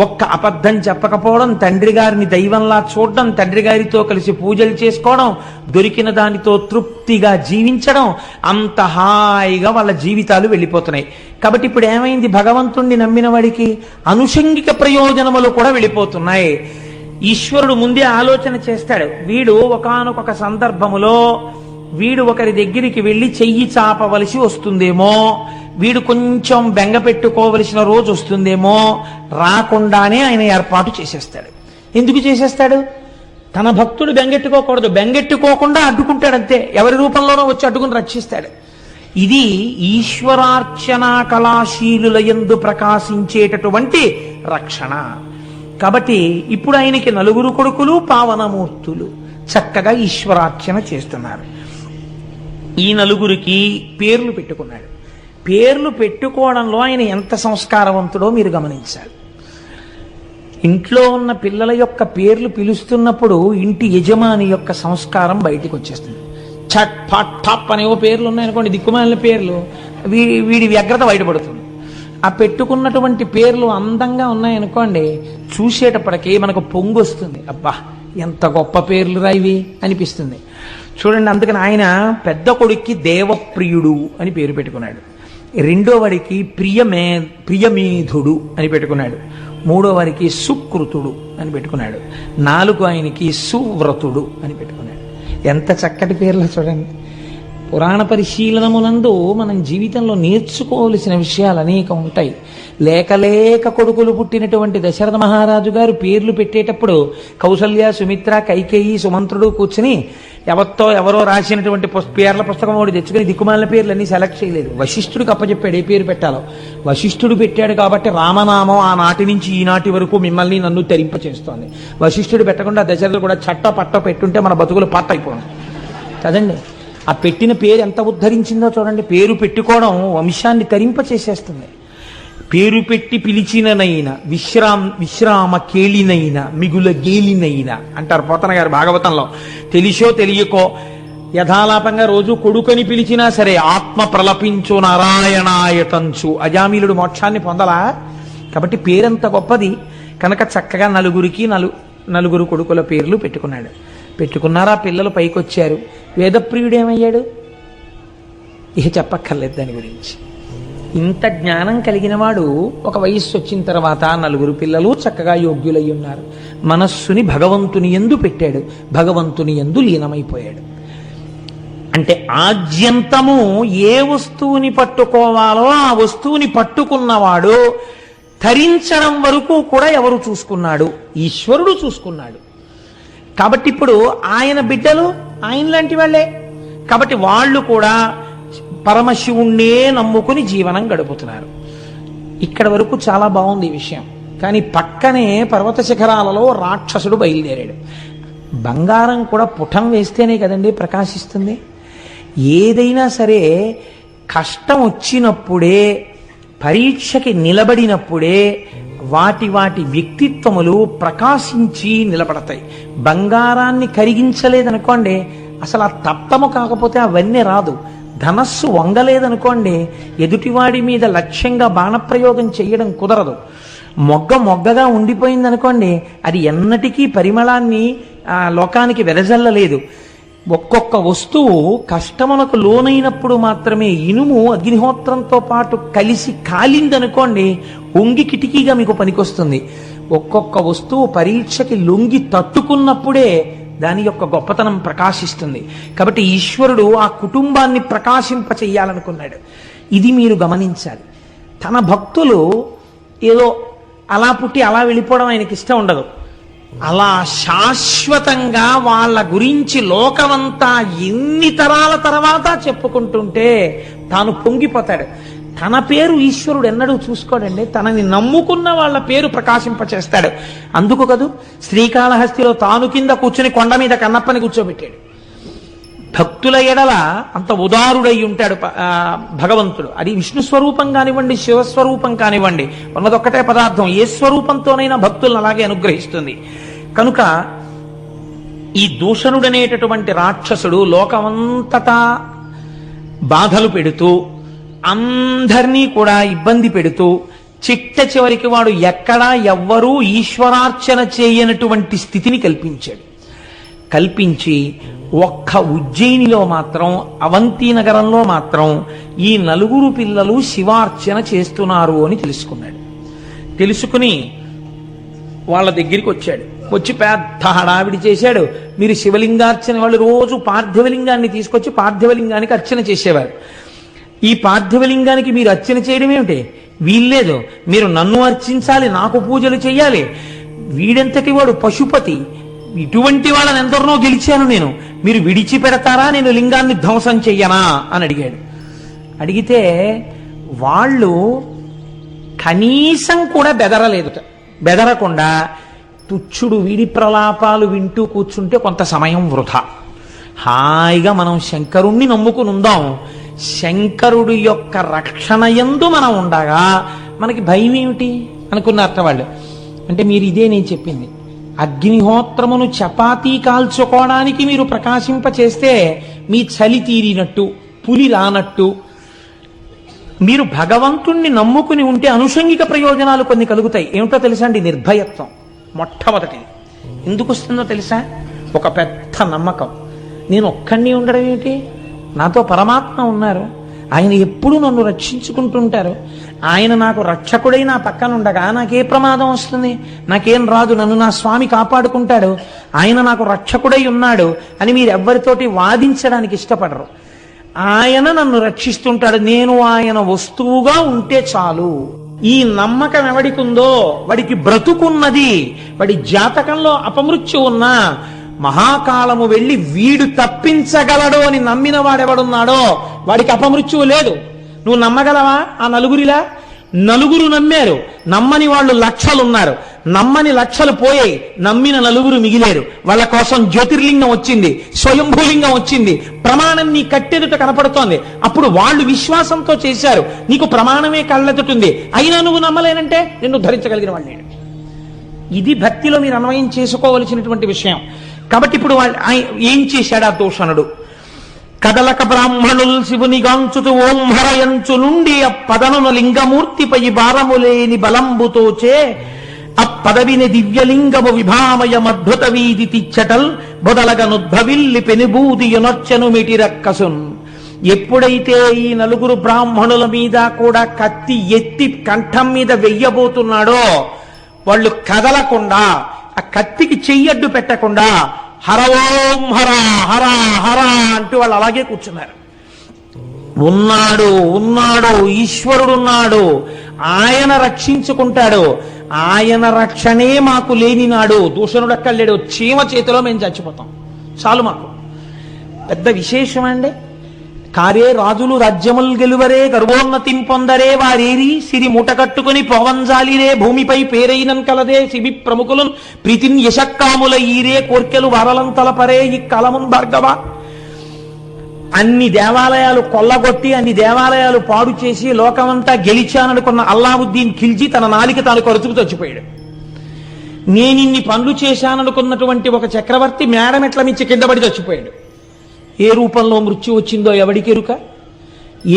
ఒక్క అబద్ధం చెప్పకపోవడం, తండ్రి గారిని దైవంలా చూడడం, తండ్రి గారితో కలిసి పూజలు చేసుకోవడం, దొరికిన దానితో తృప్తిగా జీవించడం, అంత హాయిగా వాళ్ళ జీవితాలు వెళ్ళిపోతున్నాయి. కాబట్టి ఇప్పుడు ఏమైంది? భగవంతుణ్ణి నమ్మిన వాడికి అనుషంగిక ప్రయోజనములు కూడా వెళ్ళిపోతున్నాయి. ఈశ్వరుడు ముందే ఆలోచన చేస్తాడు. వీడు ఒకానొక సందర్భములో వీడు ఒకరి దగ్గరికి వెళ్ళి చెయ్యి చాపవలసి వస్తుందేమో, వీడు కొంచెం బెంగ పెట్టుకోవలసిన రోజు వస్తుందేమో, రాకుండానే ఆయన ఏర్పాటు చేసేస్తాడు. ఎందుకు చేసేస్తాడు? తన భక్తుడు బెంగెట్టుకోకూడదు, బెంగెట్టుకోకుండా అడ్డుకుంటాడు అంతే. ఎవరి రూపంలోనో వచ్చి అడ్డుకుని రక్షిస్తాడు. ఇది ఈశ్వరార్చనా కళాశీలుల యందు ప్రకాశించేటటువంటి రక్షణ. కాబట్టి ఇప్పుడు ఆయనకి 4 కొడుకులు పావనమూర్తులు చక్కగా ఈశ్వరార్చన చేస్తున్నారు. ఈ 4కి పేర్లు పెట్టుకున్నాడు. పేర్లు పెట్టుకోవడంలో ఆయన ఎంత సంస్కారవంతుడో మీరు గమనించాలి. ఇంట్లో ఉన్న పిల్లల యొక్క పేర్లు పిలుస్తున్నప్పుడు ఇంటి యజమాని యొక్క సంస్కారం బయటికి వచ్చేస్తుంది. చట్ పట్ టప్ అనేవో పేర్లు ఉన్నాయనుకోండి, దిక్కుమాలిన పేర్లు, వీడి వ్యగ్రత బయటపడుతుంది. ఆ పెట్టుకున్నటువంటి పేర్లు అందంగా ఉన్నాయనుకోండి, చూసేటప్పటికి మనకు పొంగు వస్తుంది. అబ్బా ఎంత గొప్ప పేర్లు రా ఇవి అనిపిస్తుంది. చూడండి, అందుకని ఆయన పెద్ద కొడుక్కి దేవప్రియుడు అని పేరు పెట్టుకున్నాడు. 2వ వాడికి ప్రియమేధుడు అని పెట్టుకున్నాడు. 3వ వారికి సుకృతుడు అని పెట్టుకున్నాడు. 4 ఆయనకి సువ్రతుడు అని పెట్టుకున్నాడు. ఎంత చక్కటి పేర్లు చూడండి. పురాణ పరిశీలనమునందు మనం జీవితంలో నేర్చుకోవలసిన విషయాలు అనేకం ఉంటాయి. లేక కొడుకులు పుట్టినటువంటి దశరథ మహారాజు గారు పేర్లు పెట్టేటప్పుడు కౌసల్య, సుమిత్ర, కైకేయి, సుమంత్రుడు కూర్చుని ఎవరో రాసినటువంటి పేర్ల పుస్తకం ఒకటి తెచ్చుకుని దిక్కుమాలిన పేర్లన్నీ సెలెక్ట్ చేయలేదు. వశిష్ఠుడికి అప్పచెప్పాడు ఏ పేరు పెట్టాలో. వశిష్ఠుడు పెట్టాడు కాబట్టి రామనామం ఆనాటి నుంచి ఈనాటి వరకు మిమ్మల్ని నన్ను తరింప చేస్తోంది. వశిష్ఠుడు పెట్టకుండా దశరథుడు కూడా పట్ట పెట్టుంటే మన బతుకులు పట్టయిపోయింది కదండి. ఆ పెట్టిన పేరు ఎంత ఉద్ధరించిందో చూడండి. పేరు పెట్టుకోవడం వంశాన్ని తరింప చేసేస్తుంది. పేరు పెట్టి పిలిచిననైనా విశ్రామ కేళినైనా మిగుల గేలినైనా అంటారు పోతన గారు భాగవతంలో. తెలిసో తెలియకో యథాలాపంగా రోజు కొడుకని పిలిచినా సరే ఆత్మ ప్రలపించు నారాయణాయతంచు అజామిలుడు మోక్షాన్ని పొందలా. కాబట్టి పేరంత గొప్పది కనుక చక్కగా 4కి 4 కొడుకుల పేర్లు పెట్టుకున్నాడు. పెట్టుకున్నారా పిల్లలు పైకొచ్చారు. వేదప్రియుడు ఏమయ్యాడు? ఇక చెప్పక్కర్లేదు దాని గురించి. ఇంత జ్ఞానం కలిగిన వాడు ఒక వయస్సు వచ్చిన తర్వాత 4 పిల్లలు చక్కగా యోగ్యులై ఉన్నారు. మనస్సుని భగవంతుని యందు పెట్టాడు, భగవంతుని యందు లీనమైపోయాడు. అంటే ఆద్యంతము ఏ వస్తువుని పట్టుకోవాలో ఆ వస్తువుని పట్టుకున్నవాడు ధరించడం వరకు కూడా ఎవరు చూసుకున్నాడు? ఈశ్వరుడు చూసుకున్నాడు. కాబట్టి ఇప్పుడు ఆయన బిడ్డలు ఆయన లాంటి వాళ్ళే. కాబట్టి వాళ్ళు కూడా పరమశివుణ్ణే నమ్ముకుని జీవనం గడుపుతున్నారు. ఇక్కడ వరకు చాలా బాగుంది ఈ విషయం. కానీ పక్కనే పర్వత శిఖరాలలో రాక్షసుడు బయలుదేరాడు. బంగారం కూడా పుటం వేస్తేనే కదండి ప్రకాశిస్తుంది. ఏదైనా సరే కష్టం వచ్చినప్పుడే, పరీక్షకి నిలబడినప్పుడే వాటి వ్యక్తిత్వములు ప్రకాశించి నిలబడతాయి. బంగారాన్ని కరిగించలేదనుకోండి, అసలు ఆ తప్తము కాకపోతే అవన్నీ రాదు. ధనస్సు వంగలేదనుకోండి, ఎదుటివాడి మీద లక్ష్యంగా బాణప్రయోగం చేయడం కుదరదు. మొగ్గగా ఉండిపోయింది అనుకోండి, అది ఎన్నటికీ పరిమళాన్ని లోకానికి వెదజల్లలేదు. ఒక్కొక్క వస్తువు కష్టమునకు లోనైనప్పుడు మాత్రమే, ఇనుము అగ్నిహోత్రంతో పాటు కలిసి కాలిందనుకోండి, ఒంగి కిటికీగా మీకు పనికొస్తుంది. ఒక్కొక్క వస్తువు పరీక్షకి లొంగి తట్టుకున్నప్పుడే దాని యొక్క గొప్పతనం ప్రకాశిస్తుంది. కాబట్టి ఈశ్వరుడు ఆ కుటుంబాన్ని ప్రకాశింప చెయ్యాలనుకున్నాడు. ఇది మీరు గమనించాలి. తన భక్తులు ఏదో అలా పుట్టి అలా వెళ్ళిపోవడం ఆయనకి ఇష్టం ఉండదు. అలా శాశ్వతంగా వాళ్ళ గురించి లోకమంతా ఎన్ని తరాల తర్వాత చెప్పుకుంటుంటే తాను పొంగిపోతాడు. తన పేరు ఈశ్వరుడు ఎన్నడూ చూసుకోడండి, తనని నమ్ముకున్న వాళ్ళ పేరు ప్రకాశింపచేస్తాడు. అందుకు కదూ శ్రీకాళహస్తిలో తాను కింద కూర్చుని కొండ మీద కన్నప్పని కూర్చోబెట్టాడు. భక్తుల ఎడల అంత ఉదారుడై ఉంటాడు భగవంతుడు. అది విష్ణు స్వరూపం కానివ్వండి, శివస్వరూపం కానివ్వండి, ఉన్నదొక్కటే పదార్థం. ఏ స్వరూపంతోనైనా భక్తులను అలాగే అనుగ్రహిస్తుంది. కనుక ఈ దూషణుడనేటటువంటి రాక్షసుడు లోకమంతటా బాధలు పెడుతూ, అందరినీ కూడా ఇబ్బంది పెడుతూ, చిట్ట చివరికి వాడు ఎక్కడా ఎవ్వరూ ఈశ్వరార్చన చేయనటువంటి స్థితిని కల్పించి ఒక్క ఉజ్జయినిలో మాత్రం, అవంతి నగరంలో మాత్రం ఈ 4 పిల్లలు శివార్చన చేస్తున్నారు అని తెలుసుకున్నాడు. తెలుసుకుని వాళ్ళ దగ్గరికి వచ్చాడు. వచ్చి పెద్ద హడావిడి చేశాడు. మీరు శివలింగార్చన, వాళ్ళు రోజు పార్థివలింగాన్ని తీసుకొచ్చి పార్థివలింగానికి అర్చన చేసేవారు. ఈ పార్థివలింగానికి మీరు అర్చన చేయడం ఏమిటి? వీల్లేదు, మీరు నన్ను అర్చించాలి, నాకు పూజలు చెయ్యాలి. వీడెంతటి వాడు పశుపతి, ఇటువంటి వాళ్ళని ఎందరినో గెలిచాను నేను, మీరు విడిచిపెడతారా, నేను లింగాన్ని ధ్వంసం చెయ్యనా అని అడిగాడు. అడిగితే వాళ్ళు కనీసం కూడా బెదరకుండా తుచ్చుడు వీడి ప్రలాపాలు వింటూ కూర్చుంటే కొంత సమయం వృధా. హాయిగా మనం శంకరుణ్ణి నమ్ముకుని ఉందాం, శంకరుడి యొక్క రక్షణ యందు మనం ఉండగా మనకి భయం ఏమిటి అనుకున్నారట వాళ్ళు. అంటే మీరు ఇదే నేను చెప్పింది, అగ్నిహోత్రమును చపాతీ కాల్చుకోవడానికి మీరు ప్రకాశింప చేస్తే మీ చలి తీరినట్టు, పులి రానట్టు, మీరు భగవంతుణ్ణి నమ్ముకుని ఉంటే అనుషంగిక ప్రయోజనాలు కొన్ని కలుగుతాయి. ఏమిటో తెలుసా అండి? నిర్భయత్వం మొట్టమొదటిది. ఎందుకు వస్తుందో తెలుసా? ఒక పెద్ద నమ్మకం. నేను ఒక్కడిని ఉండడం ఏమిటి, నాతో పరమాత్మ ఉన్నారు, ఆయన ఎప్పుడు నన్ను రక్షించుకుంటుంటారు, ఆయన నాకు రక్షకుడై నా పక్కన ఉండగా నాకే ప్రమాదం వస్తుంది, నాకేం రాదు, నన్ను నా స్వామి కాపాడుకుంటాడు, ఆయన నాకు రక్షకుడై ఉన్నాడు అని మీరు ఎవ్వరితోటి వాదించడానికి ఇష్టపడరు. ఆయన నన్ను రక్షిస్తుంటాడు, నేను ఆయన వస్తువుగా ఉంటే చాలు. ఈ నమ్మకం ఎవడికుందో వాడికి బ్రతుకున్నది. వాడి జాతకంలో అపమృత్యు ఉన్నా మహాకాలము వెళ్ళి వీడు తప్పించగలడు అని నమ్మిన వాడెవడున్నాడో వాడికి అపమృత్యువు లేదు. నువ్వు నమ్మగలవా? ఆ నలుగురు నమ్మారు, నమ్మని వాళ్ళు లక్షలున్నారు, నమ్మని లక్షలు పోయాయి, నమ్మిన 4 మిగిలేరు. వాళ్ళ కోసం జ్యోతిర్లింగం వచ్చింది, స్వయంభూలింగం వచ్చింది, ప్రమాణం నీ కట్టెదుట కనపడుతోంది. అప్పుడు వాళ్ళు విశ్వాసంతో చేశారు, నీకు ప్రమాణమే కళ్ళెదుటుంది, అయినా నువ్వు నమ్మలేనంటే నిన్ను ధరించగలిగిన వాడు నేను. ఇది భక్తిలో మీరు అన్వయం చేసుకోవలసినటువంటి విషయం. కాబట్టి ఇప్పుడు ఏం చేశాడు ఆ దూషణుడు? కదలక బ్రాహ్మణుల్ శివునిగాంచుతు ఓంహరయంచు నుండి అప్పదనున లింగమూర్తిపై భారములేని బలంబుతోచే అప్పదవిని దివ్యలింగము విభామయమద్భుత వీధి తిచ్చటల్ బొదలగనుద్భవిల్లి పెనుబూది యొనొచ్చను మిటిరక్కసున్. ఎప్పుడైతే ఈ 4 బ్రాహ్మణుల మీద కూడా కత్తి ఎత్తి కంఠం మీద వెయ్యబోతున్నాడో వాళ్ళు కదలకుండా, ఆ కత్తికి చెయ్యడ్డు పెట్టకుండా హర ఓం హర హర హర అంటూ వాళ్ళు అలాగే కూర్చున్నారు. ఉన్నాడు ఈశ్వరుడున్నాడు, ఆయన రక్షించుకుంటాడు, ఆయన రక్షణే మాకు లేని నాడు దూషణుడు అక్కర్లేడు, చీమ చేతిలో మేము చచ్చిపోతాం చాలు. మాకు పెద్ద విశేషం అండి. కారే రాజులు రాజ్యముల్ గెలువరే గర్వోన్నతిం పొందరే వారేరి సిరి మూటకట్టుకుని పోవంజాలిరే భూమిపై పేరైనం కలదే శిబి ప్రముఖులను ప్రీతిన్ యశక్కాముల ఈరే కోర్కెలు వారలంతలపరే ఈ కలమున్ భార్గవ. అన్ని దేవాలయాలు కొల్లగొట్టి, అన్ని దేవాలయాలు పాడు చేసి లోకమంతా గెలిచాననుకున్న అల్లావుద్దీన్ ఖిల్జీ తన నాలిక తాను కరుచుకు చచ్చిపోయాడు. నేనిన్ని పనులు చేశాననుకున్నటువంటి ఒక చక్రవర్తి మేడమెట్ల మించి కింద పడి చచ్చిపోయాడు. ఏ రూపంలో మృత్యు వచ్చిందో ఎవడికెరుక?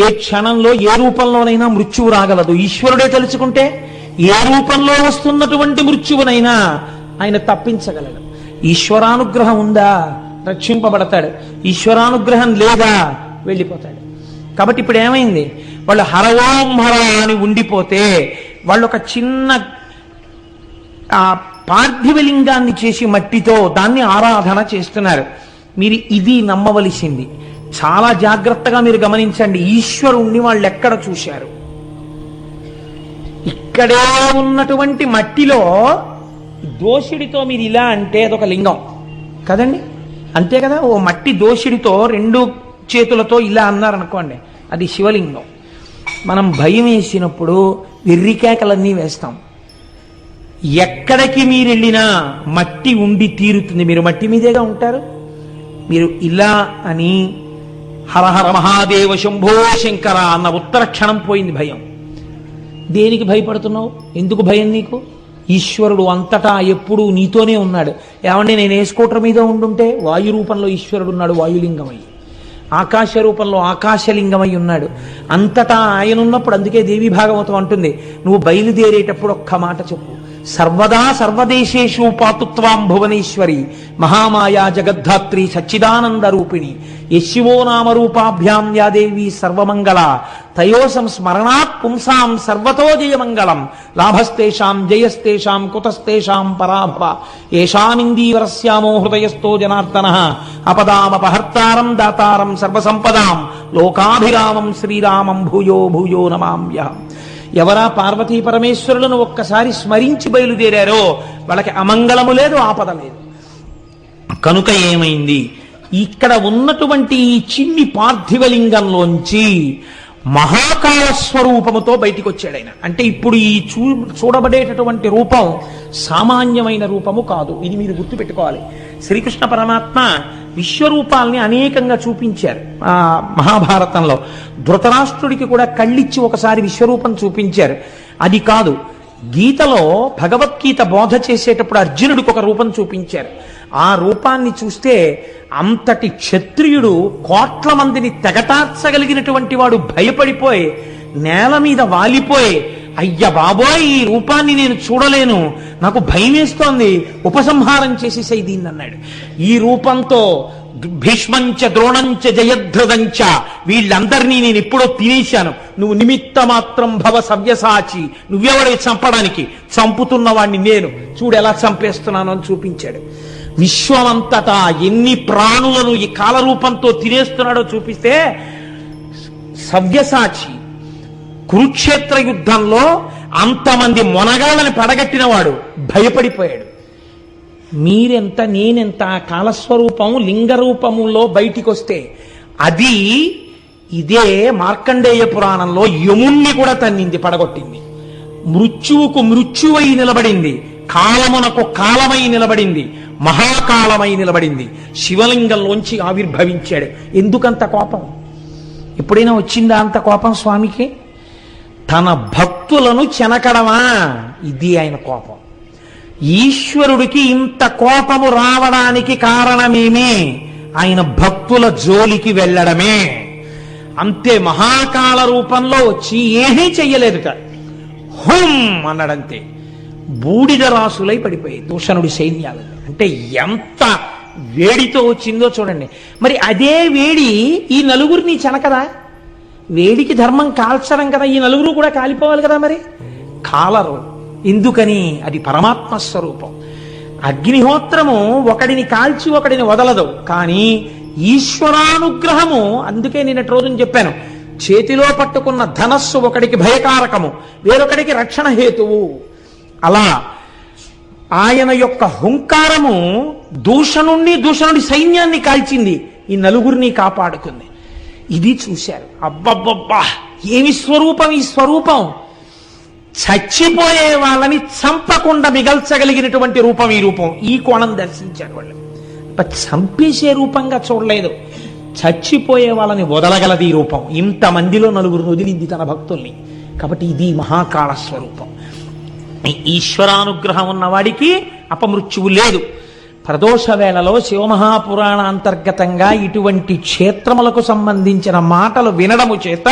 ఏ క్షణంలో ఏ రూపంలోనైనా మృత్యువు రాగలదు. ఈశ్వరుడే తలుచుకుంటే ఏ రూపంలో వస్తున్నటువంటి మృత్యువునైనా ఆయన తప్పించగలడు. ఈశ్వరానుగ్రహం ఉందా రక్షింపబడతాడు, ఈశ్వరానుగ్రహం లేదా వెళ్ళిపోతాడు. కాబట్టి ఇప్పుడు ఏమైంది, వాళ్ళు హరవోం హర అని ఉండిపోతే వాళ్ళు ఒక చిన్న పార్థివలింగాన్ని చేసి మట్టితో దాన్ని ఆరాధన చేస్తున్నారు. మీరు ఇది నమ్మవలసింది. చాలా జాగ్రత్తగా మీరు గమనించండి. ఈశ్వరుణ్ణి వాళ్ళు ఎక్కడ చూశారు? ఇక్కడే ఉన్నటువంటి మట్టిలో దోషుడితో మీరు ఇలా అంటే అదొక లింగం కదండి, అంతే కదా. ఓ మట్టి దోషుడితో 2 చేతులతో ఇలా అన్నారనుకోండి, అది శివలింగం. మనం భయం వేసినప్పుడు వెర్రికేకలన్నీ వేస్తాం. ఎక్కడికి మీరు వెళ్ళినా మట్టి ఉండి తీరుతుంది. మీరు మట్టి మీదేగా ఉంటారు. మీరు ఇలా అని హరహర మహాదేవ శంభో శంకర అన్న ఉత్తర క్షణం పోయింది భయం. దేనికి భయపడుతున్నావు? ఎందుకు భయం నీకు? ఈశ్వరుడు అంతటా ఎప్పుడూ నీతోనే ఉన్నాడు. ఏమంటే నేను ఏ స్కూటర్ మీద ఉండుంటే వాయు రూపంలో ఈశ్వరుడు ఉన్నాడు, వాయులింగమయ్యి. ఆకాశ రూపంలో ఆకాశలింగమై ఉన్నాడు. అంతటా ఆయన ఉన్నప్పుడు అందుకే దేవి భాగవతం అంటుంది, నువ్వు బయలుదేరేటప్పుడు ఒక్క మాట చెప్పు, సర్వదా సర్వదేశేషు పాతుత్వాం భువనేశ్వరి మహామాయా జగద్ధాత్రి సచ్చిదానంద రూపిణి యశివో నామరూపాభ్యాం యాదేవి సర్వమంగళ తయో సంస్మరణాత్ పుంసాం సర్వతో జయమంగళం లాభస్తేషాం జయస్తేషాం కుతస్తేషాం పరాభవ ఏషామిందీవరస్యామో హృదయస్థో జనార్దనః అపదామపహర్తారం దాతారం సర్వసంపదాం లోకాభిరామం శ్రీరామం భూయో భూయో నమామ్యహం. ఎవరా పార్వతీ పరమేశ్వరులను ఒక్కసారి స్మరించి బయలుదేరారో వాళ్ళకి అమంగళము లేదు, ఆపద లేదు. కనుక ఏమైంది, ఇక్కడ ఉన్నటువంటి ఈ చిన్ని పార్థివలింగంలోంచి మహాకాల స్వరూపముతో బయటికి వచ్చాడు ఆయన. అంటే ఇప్పుడు ఈ చూడబడేటటువంటి రూపం సామాన్యమైన రూపము కాదు. ఇది మీరు గుర్తుపెట్టుకోవాలి. శ్రీకృష్ణ పరమాత్మ విశ్వరూపాల్ని అనేకంగా చూపించారు మహాభారతంలో. ధృతరాష్ట్రుడికి కూడా కళ్ళిచ్చి ఒకసారి విశ్వరూపం చూపించారు. అది కాదు, గీతలో భగవద్గీత బోధ చేసేటప్పుడు అర్జునుడికి ఒక రూపం చూపించారు. ఆ రూపాన్ని చూస్తే అంతటి క్షత్రియుడు కోట్ల మందిని తెగటార్చగలిగినటువంటి వాడు భయపడిపోయి నేల మీద వాలిపోయి, అయ్య బాబోయ్ ఈ రూపాన్ని నేను చూడలేను, నాకు భయం వేస్తోంది, ఉపసంహారం చేసేసై దీన్ని అన్నాడు. ఈ రూపంతో భీష్మంచ ద్రోణంచ జయద్రథంచ వీళ్ళందరినీ నేను ఎప్పుడో తినేశాను, నువ్వు నిమిత్త మాత్రం భవ సవ్యసాచి, నువ్వెవడే చంపడానికి, చంపుతున్న వాడిని నేను, చూడు ఎలా చంపేస్తున్నాను అని చూపించాడు. విశ్వమంతటా ఎన్ని ప్రాణులను ఈ కాలరూపంతో తినేస్తున్నాడో చూపిస్తే సవ్యసాచి కురుక్షేత్ర యుద్ధంలో అంతమంది మొనగాళ్ళని పడగట్టినవాడు భయపడిపోయాడు. మీరెంత నేనెంత కాలస్వరూపం లింగరూపములో బయటికి వస్తే అది ఇదే మార్కండేయ పురాణంలో యముణ్ణి కూడా తన్నింది, పడగొట్టింది. మృత్యువుకు మృత్యువై నిలబడింది, కాలమునకు కాలమై నిలబడింది, మహాకాలమై నిలబడింది. శివలింగంలోంచి ఆవిర్భవించాడు. ఎందుకంత కోపం? ఎప్పుడైనా వచ్చిందా అంత కోపం స్వామికి? తన భక్తులను చెనకడమా, ఇది ఆయన కోపం. ఈశ్వరుడికి ఇంత కోపము రావడానికి కారణమేమి? ఆయన భక్తుల జోలికి వెళ్ళడమే. అంతే. మహాకాల రూపంలో వచ్చి ఏమీ చెయ్యలేదుట, హుం అన్నాడంతే. బూడిద రాసులై పడిపోయాయి దూషణుడి సైన్యాలు. అంటే ఎంత వేడితో వచ్చిందో చూడండి. మరి అదే వేడి ఈ నలుగురిని చెనకదా? వేడికి ధర్మం కాల్చడం కదా, ఈ నలుగురు కూడా కాలిపోవాలి కదా. మరి కాలరు. ఎందుకని? అది పరమాత్మ స్వరూపం. అగ్నిహోత్రము ఒకడిని కాల్చి ఒకడిని వదలదు, కానీ ఈశ్వరానుగ్రహము. అందుకే నిన్నటి రోజున చెప్పాను, చేతిలో పట్టుకున్న ధనస్సు ఒకడికి భయకారకము, వేరొకడికి రక్షణ హేతువు. అలా ఆయన యొక్క హుంకారము దూషణుడి సైన్యాన్ని కాల్చింది, ఈ నలుగురిని కాపాడుకుంది. ఇది చూశారు. అబ్బబ్బబ్బా ఏమి స్వరూపం ఈ స్వరూపం! చచ్చిపోయే వాళ్ళని చంపకుండా మిగల్చగలిగినటువంటి రూపం ఈ రూపం. ఈ కోణం దర్శించారు వాళ్ళు. చంపేసే రూపంగా చూడలేదు, చచ్చిపోయే వాళ్ళని వదలగలది ఈ రూపం. ఇంతమందిలో నలుగురిని వదిలింది తన భక్తుల్ని. కాబట్టి ఇది మహాకాళ స్వరూపం. ఈశ్వరానుగ్రహం ఉన్నవాడికి అపమృత్యువు లేదు. ప్రదోష వేళలో శివమహాపురాణ అంతర్గతంగా ఇటువంటి క్షేత్రములకు సంబంధించిన మాటలు వినడము చేత